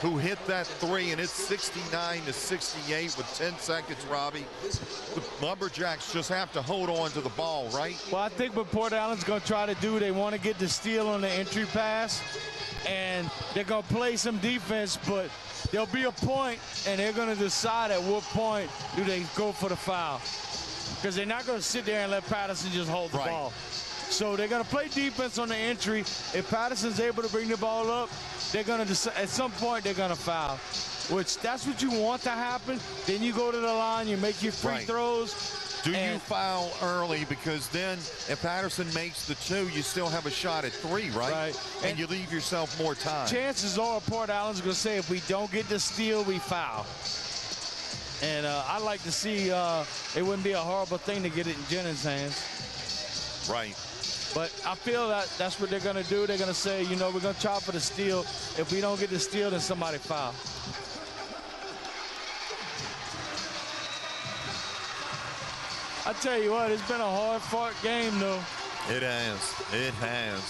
who hit that 3, and it's 69-68 with 10 seconds, Robbie. The Lumberjacks just have to hold on to the ball, right? Well, I think what Port Allen's going to try to do, they want to get the steal on the entry pass, and they're going to play some defense, but there'll be a point, and they're going to decide at what point do they go for the foul. Because they're not going to sit there and let Patterson just hold the ball. So they're going to play defense on the entry. If Patterson's able to bring the ball up, they're going to decide, at some point they're going to foul, which that's what you want to happen. Then you go to the line, you make your free throws. Do you foul early? Because then if Patterson makes the 2, you still have a shot at 3, right? And you leave yourself more time. Chances are Port Allen's going to say, if we don't get the steal, we foul. And I'd like to see, it wouldn't be a horrible thing to get it in Jennings' hands. Right. But I feel that that's what they're going to do. They're going to say, you know, we're going to try for the steal. If we don't get the steal, then somebody foul. I tell you what, it's been a hard-fought game, though. It has. It has.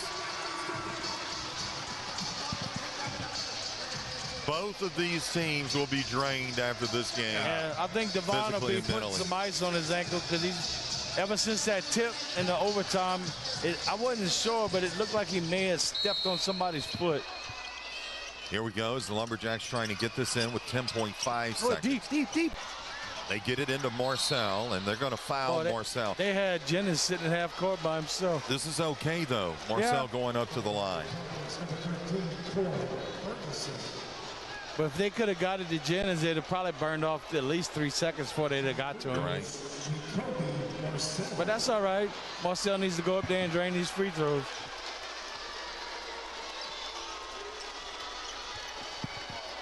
Both of these teams will be drained after this game. Yeah, I think Devon will be putting some ice on his ankle because he's, ever since that tip in the overtime, I wasn't sure, but it looked like he may have stepped on somebody's foot. Here we go as the Lumberjacks trying to get this in with 10.5 seconds. Deep. They get it into Marcel, and they're going to foul Marcel. They had Jennings sitting at half court by himself. This is okay, though. Marcel going up to the line. But if they could have got it to Jennings, they'd have probably burned off at least 3 seconds before they'd have got to him. Right. But that's all right. Marcel needs to go up there and drain these free throws.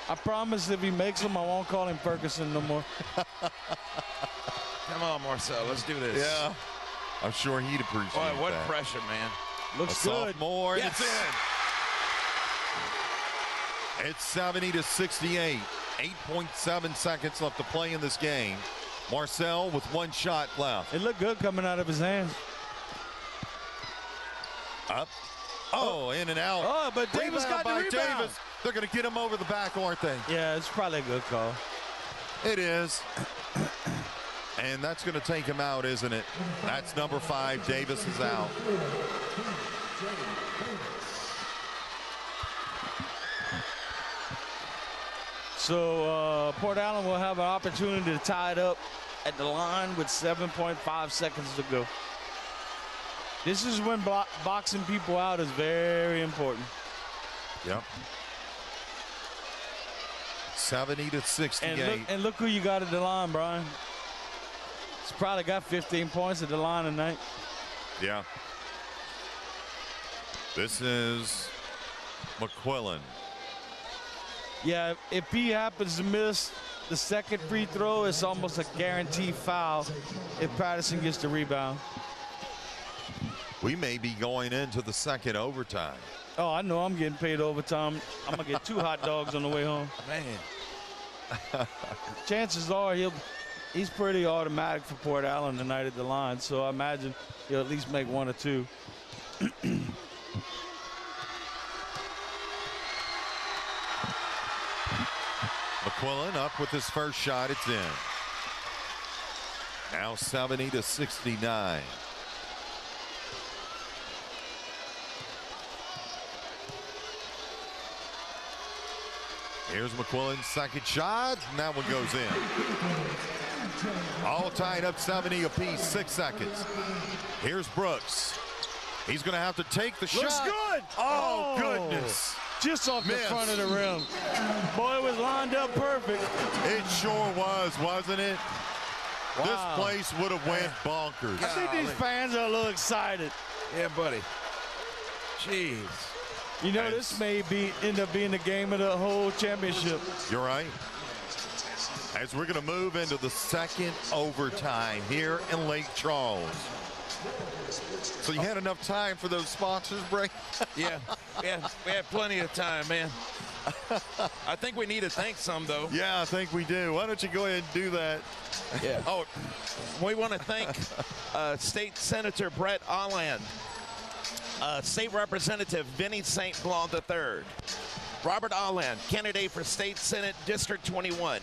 I promise if he makes them, I won't call him Ferguson no more. Come on, Marcel, let's do this. Yeah, I'm sure he'd appreciate Boy, what that. pressure, man. Looks a good. Sophomore, yes. It's in. It's 70-68. 8.7 seconds left to play in this game. Marcel with 1 shot left. It looked good coming out of his hands. Up. Oh, in and out. Oh, but Davis got the rebound. Davis. They're going to get him over the back, aren't they? Yeah, it's probably a good call. It is. And that's going to take him out, isn't it? That's number 5. Davis is out. So Port Allen will have an opportunity to tie it up at the line with 7.5 seconds to go. This is when boxing people out is very important. Yep. 70-68. And look who you got at the line, Brian. He's probably got 15 points at the line tonight. Yeah. This is McQuillan. Yeah, if he happens to miss the second free throw, it's almost a guaranteed foul if Patterson gets the rebound. We may be going into the second overtime. Oh, I know I'm getting paid overtime. I'm going to get 2 hot dogs on the way home. Man. Chances are he's pretty automatic for Port Allen tonight at the line, so I imagine he'll at least make 1 or 2. McQuillan up with his first shot. It's in. Now 70-69. Here's McQuillan's second shot, and that one goes in. All tied up 70 apiece, 6 seconds. Here's Brooks. He's going to have to take the shot. Looks good. Oh, goodness. Just off the front of the rim. Boy, it was lined up perfect. It sure was, wasn't it? Wow. This place would have went bonkers. I think these fans are a little excited. Yeah, buddy. Jeez. You know, this may end up being the game of the whole championship. You're right. As we're going to move into the second overtime here in Lake Charles. So you had enough time for those sponsors break? Yeah, we had plenty of time, man. I think we need to thank some, though. Yeah, I think we do. Why don't you go ahead and do that? Yeah. Oh, we want to thank State Senator Brett Alland, State Representative Vinnie St. Blanc III, Robert Alland, candidate for State Senate District 21,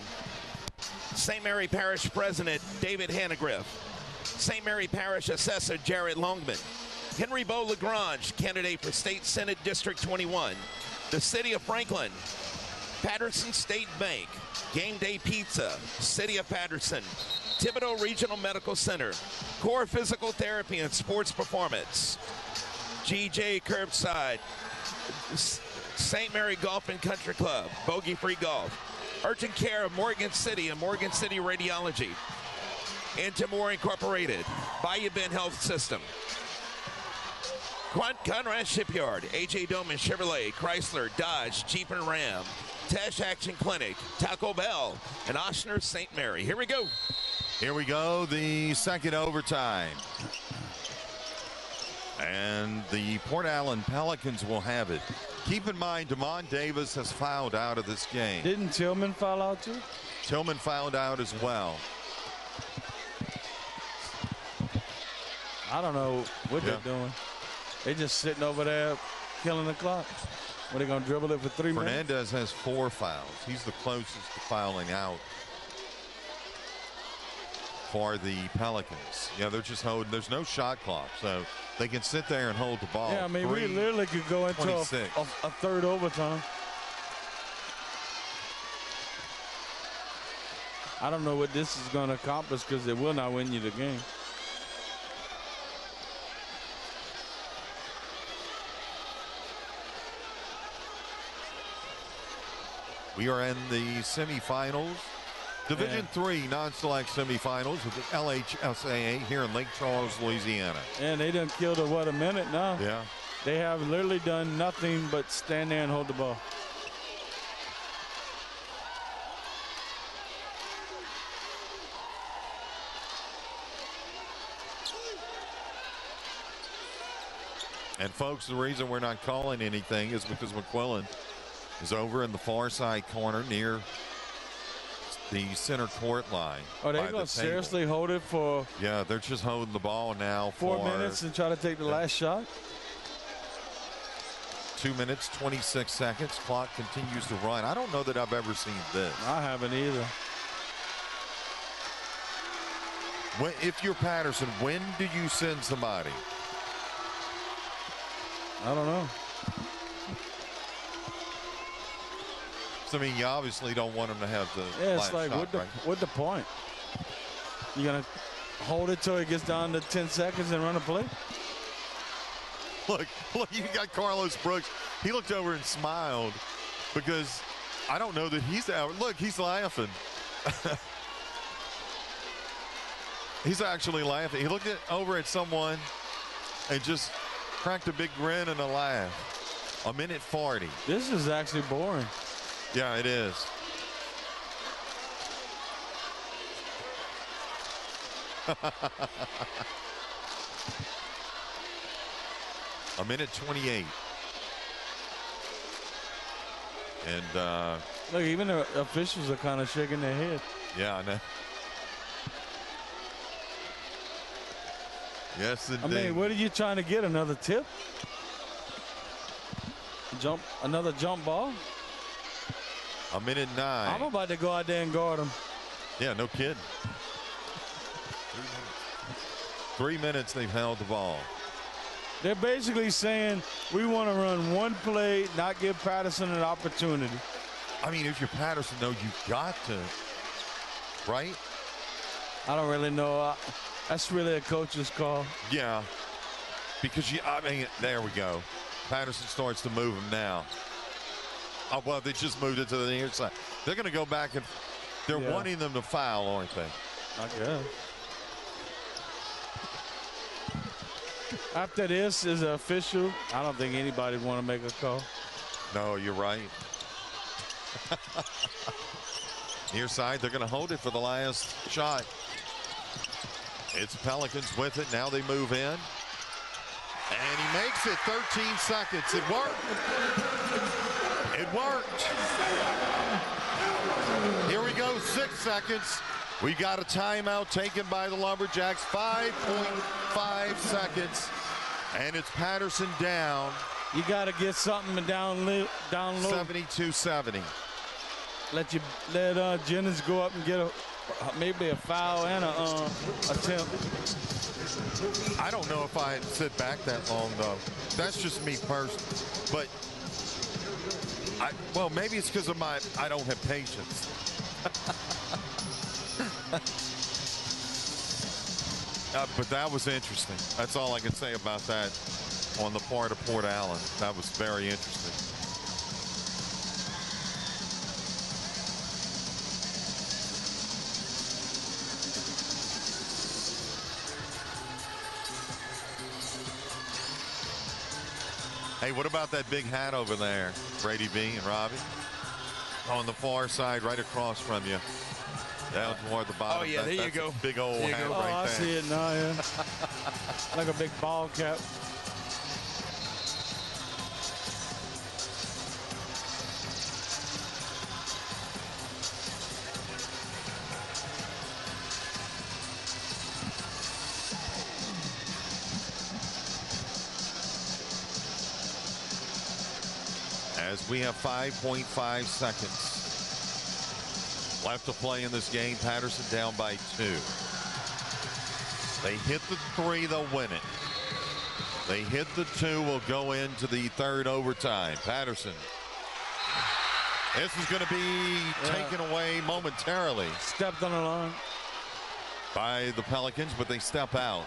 St. Mary Parish President David Hannegriff, St. Mary Parish Assessor Jared Longman, Henry Beau Lagrange, candidate for State Senate District 21, the City of Franklin, Patterson State Bank, Game Day Pizza, City of Patterson, Thibodeau Regional Medical Center, Core Physical Therapy and Sports Performance, GJ Curbside, St. Mary Golf and Country Club, Bogey Free Golf, Urgent Care of Morgan City and Morgan City Radiology, Intimore Incorporated, Bayou Bend Health System, Conrad Shipyard, A.J. Doman Chevrolet, Chrysler, Dodge, Jeep and Ram, Tesh Action Clinic, Taco Bell, and Oshner St. Mary. Here we go. Here we go, the second overtime. And the Port Allen Pelicans will have it. Keep in mind, Damon Davis has fouled out of this game. Didn't Tillman foul out too? Tillman fouled out as well. I don't know what they're doing. They're just sitting over there killing the clock. What, are they going to dribble it for 3 minutes? Fernandez has 4 fouls. He's the closest to fouling out for the Pelicans. Yeah, they're just holding. There's no shot clock, so they can sit there and hold the ball. Yeah, I mean, we literally could go into a third overtime. I don't know what this is going to accomplish because it will not win you the game. We are in the semifinals. Division III non-select semifinals with the LHSAA here in Lake Charles, Louisiana. And they done killed a minute now. Yeah. They have literally done nothing but stand there and hold the ball. And folks, the reason we're not calling anything is because McQuillan is over in the far side corner near the center court line. Oh, they're going to seriously hold it for? Yeah, they're just holding the ball now 4 minutes and try to take the last shot. 2 minutes, 26 seconds. Clock continues to run. I don't know that I've ever seen this. I haven't either. If you're Patterson, when do you send somebody? I don't know. I mean, you obviously don't want them to have the it's like, shot, what the point? You going to hold it till it gets down to 10 seconds and run a play? Look, you got Carlos Brooks. He looked over and smiled because I don't know that he's out. Look, he's laughing. He's actually laughing. He looked over at someone and just cracked a big grin and a laugh. 1:40. This is actually boring. Yeah, it is. A minute 28. And look, even the officials are kind of shaking their head. Yeah, I know. Yes, indeed. I mean, what are you trying to get? Another tip? Another jump ball? 1:09. I'm about to go out there and guard him. Yeah, no kidding. 3 minutes they've held the ball. They're basically saying we want to run one play, not give Patterson an opportunity. I mean, if you're Patterson, though, you've got to, right? I don't really know. That's really a coach's call. Yeah, because I mean, there we go. Patterson starts to move him now. Oh, well, they just moved it to the near side. They're going to go back and they're wanting them to foul, aren't they? I guess. After this is official, I don't think anybody would want to make a call. No, you're right. Near side, they're going to hold it for the last shot. It's Pelicans with it. Now they move in. And he makes it 13 seconds. It worked. It worked. Here we go, 6 seconds. We got a timeout taken by the Lumberjacks. 5.5 seconds. And it's Patterson down. You got to get something down low. 72-70. Let Jennings go up and get maybe a foul and a attempt. I don't know if I'd sit back that long, though. That's just me personally. But, well, maybe it's because of I don't have patience. But that was interesting. That's all I can say about that on the part of Port Allen. That was very interesting. Hey, what about that big hat over there, Brady B and Robbie? On the far side, right across from you. Down toward the bottom. Oh, yeah, there you go. Big old hat right there. I see it now, yeah. Like a big ball cap. As we have 5.5 seconds left to play in this game. Patterson down by 2. They hit the 3, they'll win it. They hit the 2, will go into the third overtime. Patterson This is going to be taken away momentarily. Stepped on the line. By the Pelicans, but they step out.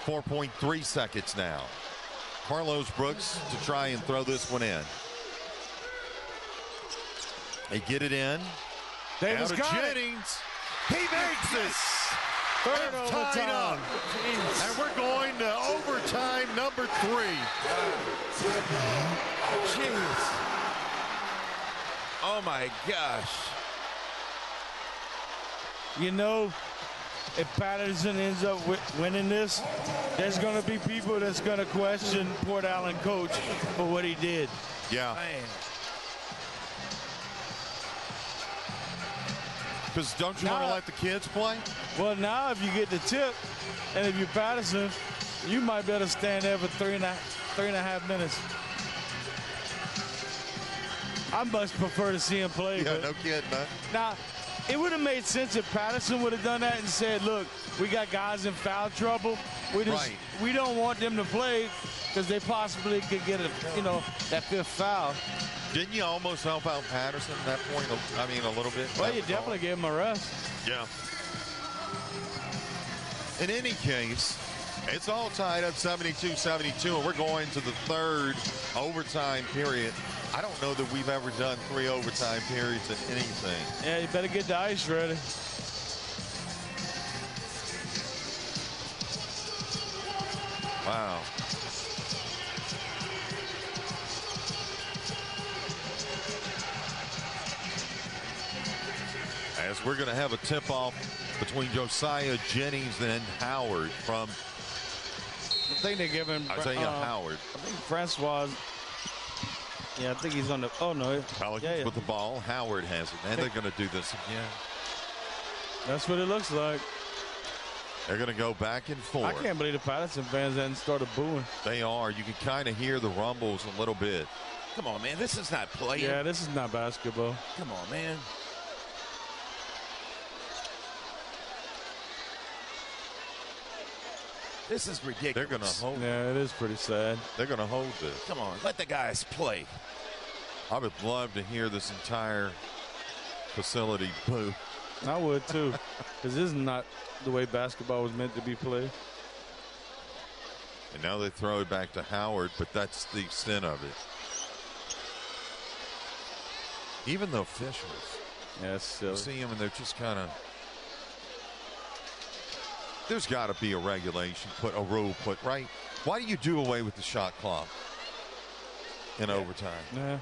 4.3 seconds now. Carlos Brooks to try and throw this one in. They get it in. Davis out got of Jennings. He makes it. Third and tied up. And we're going to overtime number 3. Jeez. Oh my gosh. You know, if Patterson ends up winning this, there's going to be people that's going to question Port Allen coach for what he did. Yeah. Because don't you want to let the kids play? Well, now if you get the tip, and if you're Patterson, you might be able to stand there for three and a half minutes. I much prefer to see him play. Yeah, no kidding, man. Now, it would have made sense if Patterson would have done that and said, look, we got guys in foul trouble. We don't want them to play because they possibly could get that 5th foul. Didn't you almost help out Patterson at that point? I mean, a little bit. Well, you definitely gave him a rest. Yeah. In any case, it's all tied up 72-72, and we're going to the 3rd overtime period. I don't know that we've ever done 3 overtime periods in anything. Yeah, you better get the ice ready. Wow. As we're going to have a tip-off between Josiah Jennings and Howard from I think they're giving Isaiah Howard. I think Francois. Yeah, I think he's on the. Oh no. Pelicans with the ball. Howard has it. And they're going to do this again. That's what it looks like. They're going to go back and forth. I can't believe the Patterson fans hadn't started booing. They are. You can kind of hear the rumbles a little bit. Come on, man. This is not playing. Yeah, this is not basketball. Come on, man. This is ridiculous. They're going to hold. Yeah, it is pretty sad. They're going to hold this. Come on, let the guys play. I would love to hear this entire facility boo. I would too, because this is not the way basketball was meant to be played. And now they throw it back to Howard, but that's the extent of it. Even the officials. Yeah, it's silly. You see them and they're just kind of. There's got to be a regulation, a rule put, right? Why do you do away with the shot clock in overtime? Yeah,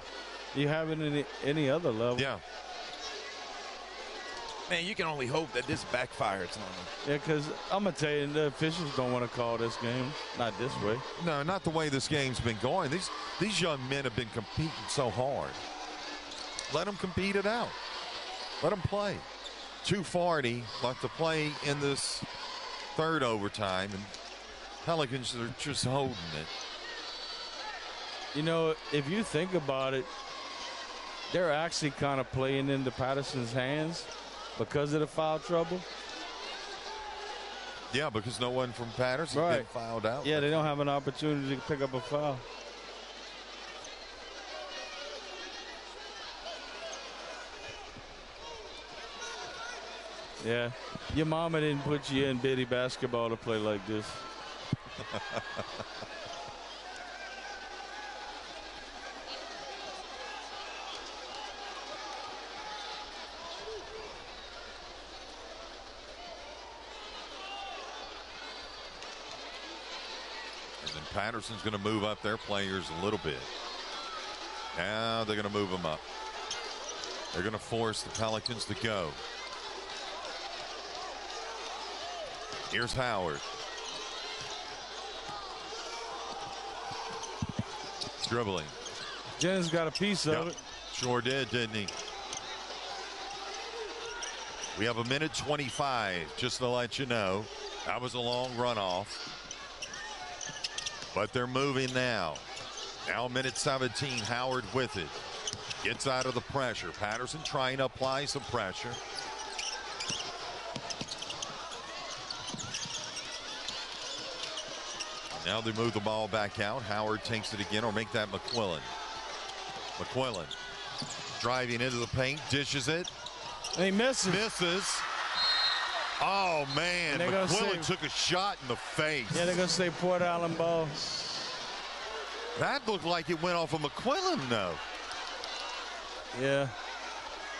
you have it in any other level. Yeah. Man, you can only hope that this backfires on them. Yeah, because I'm going to tell you, the officials don't want to call this game. Not this way. No, not the way this game's been going. These young men have been competing so hard. Let them compete it out. Let them play. 2:40 left to play in this 3rd overtime, and Pelicans are just holding it. You know, if you think about it, they're actually kind of playing into Patterson's hands because of the foul trouble. Yeah, because no one from Patterson get fouled out. Yeah, they don't have an opportunity to pick up a foul. Yeah, your mama didn't put you in bitty basketball to play like this. And then Patterson's going to move up their players a little bit. Now they're going to move them up. They're going to force the Pelicans to go. Here's Howard. Dribbling. Jennings got a piece of it. Sure did, didn't he? We have 1:25, just to let you know. That was a long runoff. But they're moving now. Now 1:17, Howard with it. Gets out of the pressure. Patterson trying to apply some pressure. Now they move the ball back out. Howard takes it again, or make that McQuillan. McQuillan driving into the paint, dishes it. And he misses. Misses. Oh, man. McQuillan took a shot in the face. Yeah, they're going to say Port Allen ball. That looked like it went off of McQuillan, though. Yeah.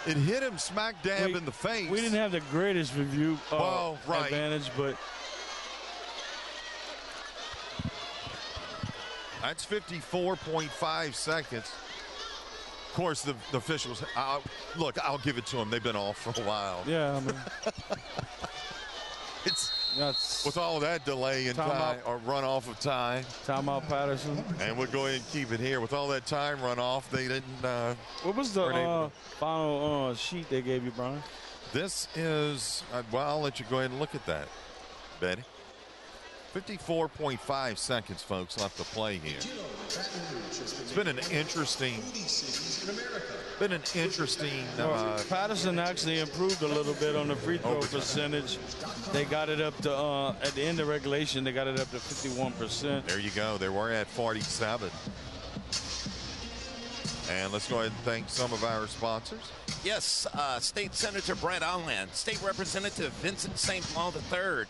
It hit him smack dab in the face. We didn't have the greatest review advantage, but that's 54.5 seconds. Of course, the officials, look, I'll give it to them. They've been off for a while. Yeah, I mean. With all that delay in time, or run off of time. Timeout Patterson. And we'll go ahead and keep it here. With all that time run off, they didn't. What was the final sheet they gave you, Brian? This is, well, I'll let you go ahead and look at that, Betty. 54.5 seconds, folks, left to play here. It's been an interesting. Patterson actually improved a little bit on the free throw percentage. They got it up to at the end of regulation. They got it up to 51%. There you go. They were at 47. And let's go ahead and thank some of our sponsors. Yes, State Senator Brett Alland, State Representative Vincent St. Paul III,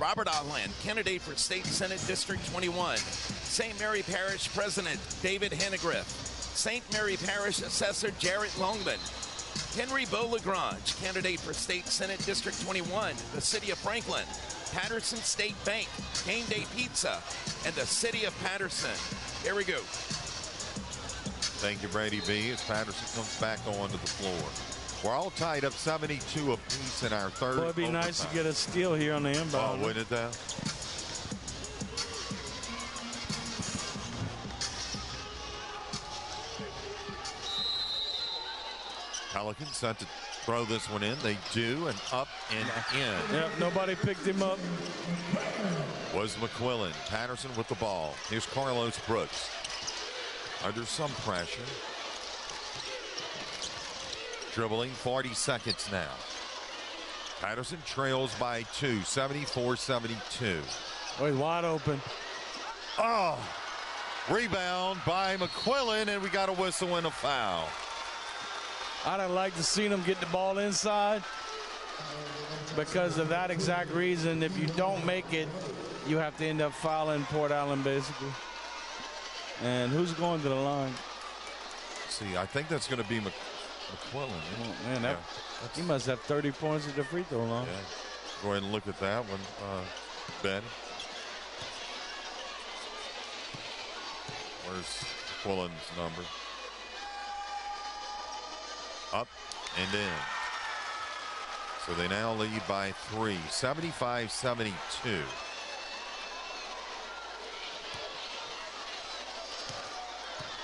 Robert Alland, candidate for State Senate District 21, St. Mary Parish President David Hannegriff, St. Mary Parish Assessor Jarrett Longman, Henry Beaulagrange, candidate for State Senate District 21, the City of Franklin, Patterson State Bank, Game Day Pizza, and the City of Patterson. Here we go. Thank you, Brady B. As Patterson comes back onto the floor. We're all tied up 72 apiece in our third. Well, it'd be nice to get a steal here on the inbound. Oh, wouldn't it, though? Pelicans set to throw this one in. They do, and up and in. Yep, nobody picked him up. Was McQuillan. Patterson with the ball. Here's Carlos Brooks. Under some pressure. Dribbling, 40 seconds now. Patterson trails by 2, 74-72. Oh, he's wide open. Oh, rebound by McQuillan, and we got a whistle and a foul. I'd have liked to see him get the ball inside because of that exact reason. If you don't make it, you have to end up fouling Port Allen, basically. And who's going to the line? See, I think that's going to be McQuillan. Oh, man, he must have 30 points at the free throw line. Yeah. Go ahead and look at that one, Ben. Where's McQuillan's number? Up and in. So they now lead by 3, 75-72.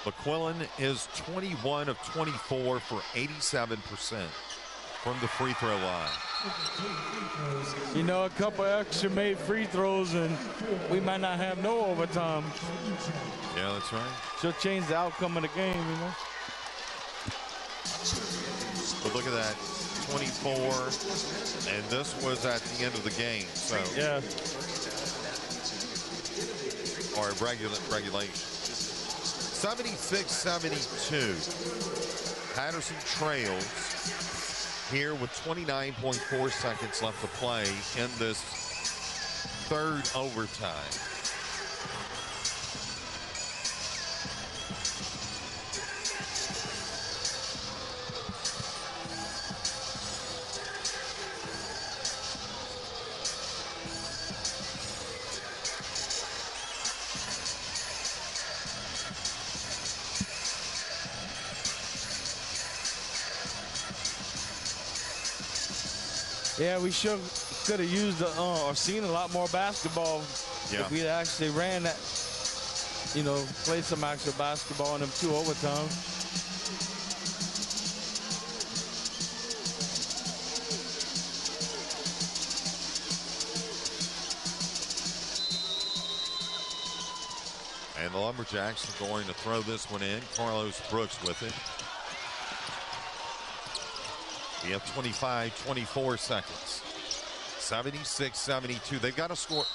McQuillan is 21 of 24 for 87% from the free throw line. You know, a couple extra made free throws and we might not have no overtime. Yeah, that's right. She'll change the outcome of the game, you know. But look at that, 24, and this was at the end of the game. So yeah, or regulation. 76-72. Patterson trails here with 29.4 seconds left to play in this third overtime. Yeah, we could have used or seen a lot more basketball if we actually ran that, you know, played some actual basketball in them 2 overtimes. And the Lumberjacks are going to throw this one in. Carlos Brooks with it. We have 24 seconds. 76-72. They've got to score.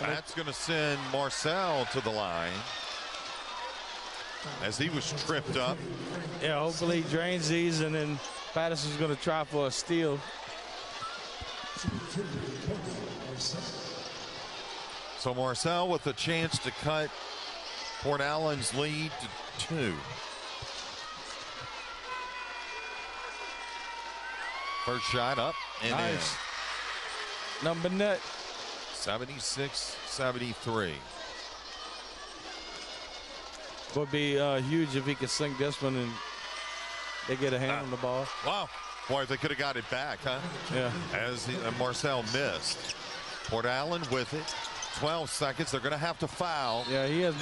That's going to send Marcel to the line. as he was tripped up. Yeah, hopefully he drains these, and then Patterson's going to try for a steal. So Marcel with a chance to cut Port Allen's lead to 2. First shot up and nice. Number net. 76-73. Would be huge if he could sink this one and they get a hand on the ball. Wow. Boy, if they could have got it back, huh? Yeah. As Marcel missed. Port Allen with it. 12 seconds. They're going to have to foul. Yeah, he has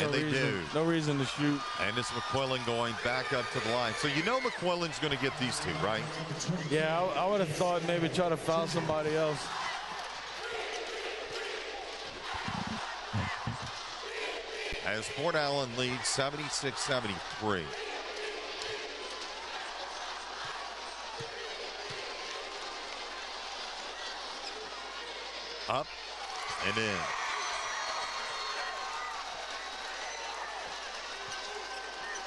no reason to shoot. And it's McQuillan going back up to the line. So you know McQuillan's going to get these two, right? Yeah, I would have thought maybe try to foul somebody else. As Port Allen leads 76-73. Up and in.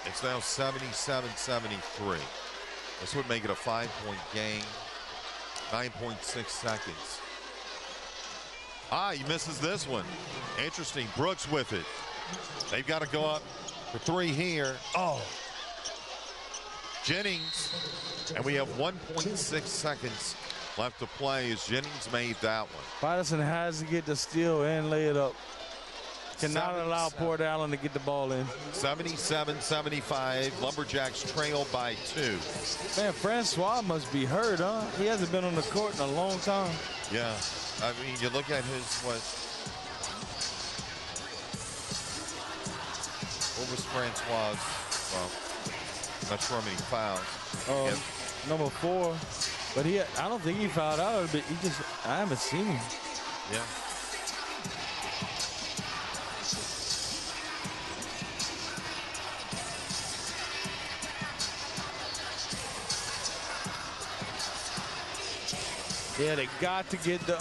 It's now 77-73. This would make it a 5-point game. 9.6 seconds. He misses this one. Interesting. Brooks with it. They've got to go up for 3 here. Jennings. And we have 1.6 seconds left to play as Jennings made that one. Patterson has to get the steal and lay it up. Cannot allow Port Allen to get the ball in. 77-75. Lumberjacks trail by 2. Man, Francois must be hurt, huh? He hasn't been on the court in a long time. Yeah. I mean, you look at his, what was Francois? Well, not sure how many fouls. Number 4. But I don't think he fouled out, but I haven't seen him. Yeah. Yeah, they got to get the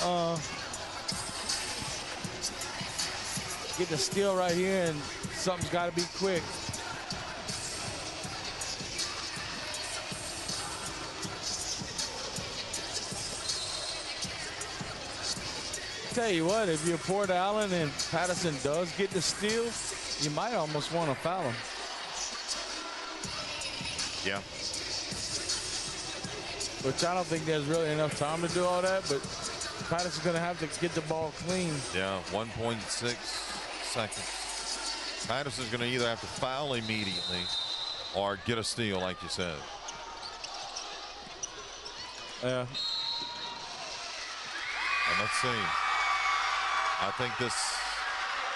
steal right here, and something's got to be quick. Tell you what, if you're Port Allen and Patterson does get the steal, you might almost want to foul him. Yeah. Which I don't think there's really enough time to do all that, but Patterson's going to have to get the ball clean. Yeah, 1.6 seconds. Patterson's going to either have to foul immediately or get a steal, like you said. Yeah. And let's see. I think this.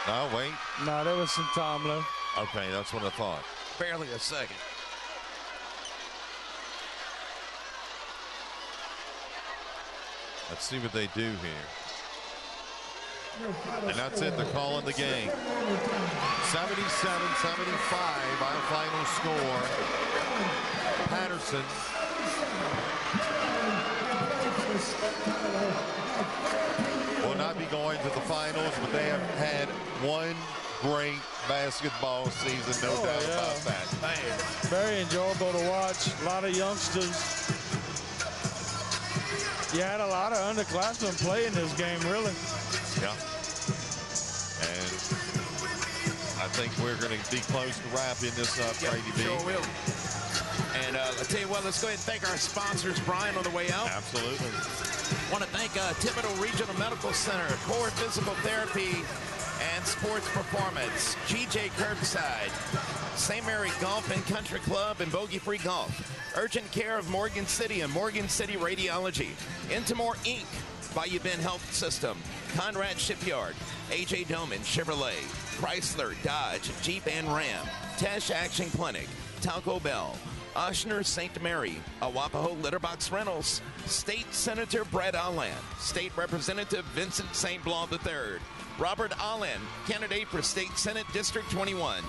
No, wait. No, there was some time left. Okay, that's what I thought. Barely a second. Let's see what they do here. And that's it. They're calling the game. 77-75, our final score. Patterson. Will not be going to the finals, but they have had one great basketball season, no doubt about that. Man. Very enjoyable to watch. A lot of youngsters. You had a lot of underclassmen play in this game, really. Yeah. And I think we're going to be close to wrapping this up, Brady B. Sure will. And I'll tell you what, let's go ahead and thank our sponsors, Brian, on the way out. Absolutely. Want to thank Thibodeau Regional Medical Center, Core Physical Therapy and Sports Performance, GJ Curbside, St. Mary Golf and Country Club and Bogey Free Golf, Urgent Care of Morgan City and Morgan City Radiology, Intimore Inc., Bayou Bend Health System, Conrad Shipyard, AJ Doman Chevrolet, Chrysler, Dodge, Jeep and Ram, Tesh Action Clinic, Taco Bell, Oshner St. Mary, Awapaho Litterbox Rentals, State Senator Brett Allen, State Representative Vincent St. Blanc III, Robert Allen, candidate for State Senate District 21,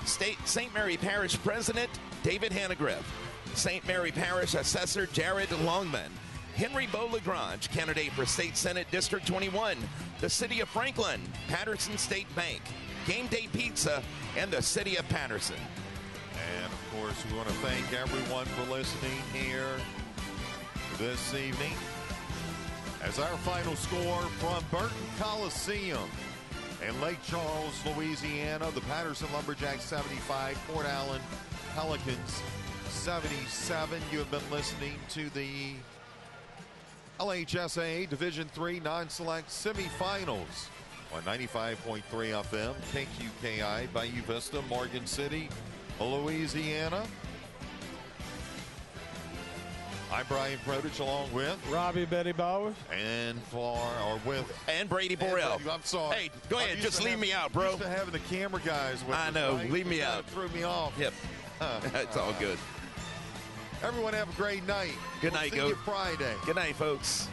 St. Mary Parish President David Hannegriff, St. Mary Parish Assessor Jared Longman, Henry Beaulagrange, candidate for State Senate District 21, the City of Franklin, Patterson State Bank, Game Day Pizza, and the City of Patterson. course, we want to thank everyone for listening here this evening. As our final score from Burton Coliseum in Lake Charles, Louisiana, the Patterson Lumberjacks 75, Port Allen Pelicans 77. You have been listening to the LHSAA Division III non-select semifinals on 95.3 FM, KQKI, Bayou Vista, Morgan City, Louisiana. I'm Brian Protich, along with Robbie Betty Bowers and Brady Borrell. I'm sorry. Hey, go ahead. Just leave me out, bro. Used to having the camera guys with I us, know. right? Leave me out. Threw me off. Yep. It's all good. Everyone have a great night. Good night, See you Friday. Good night, folks.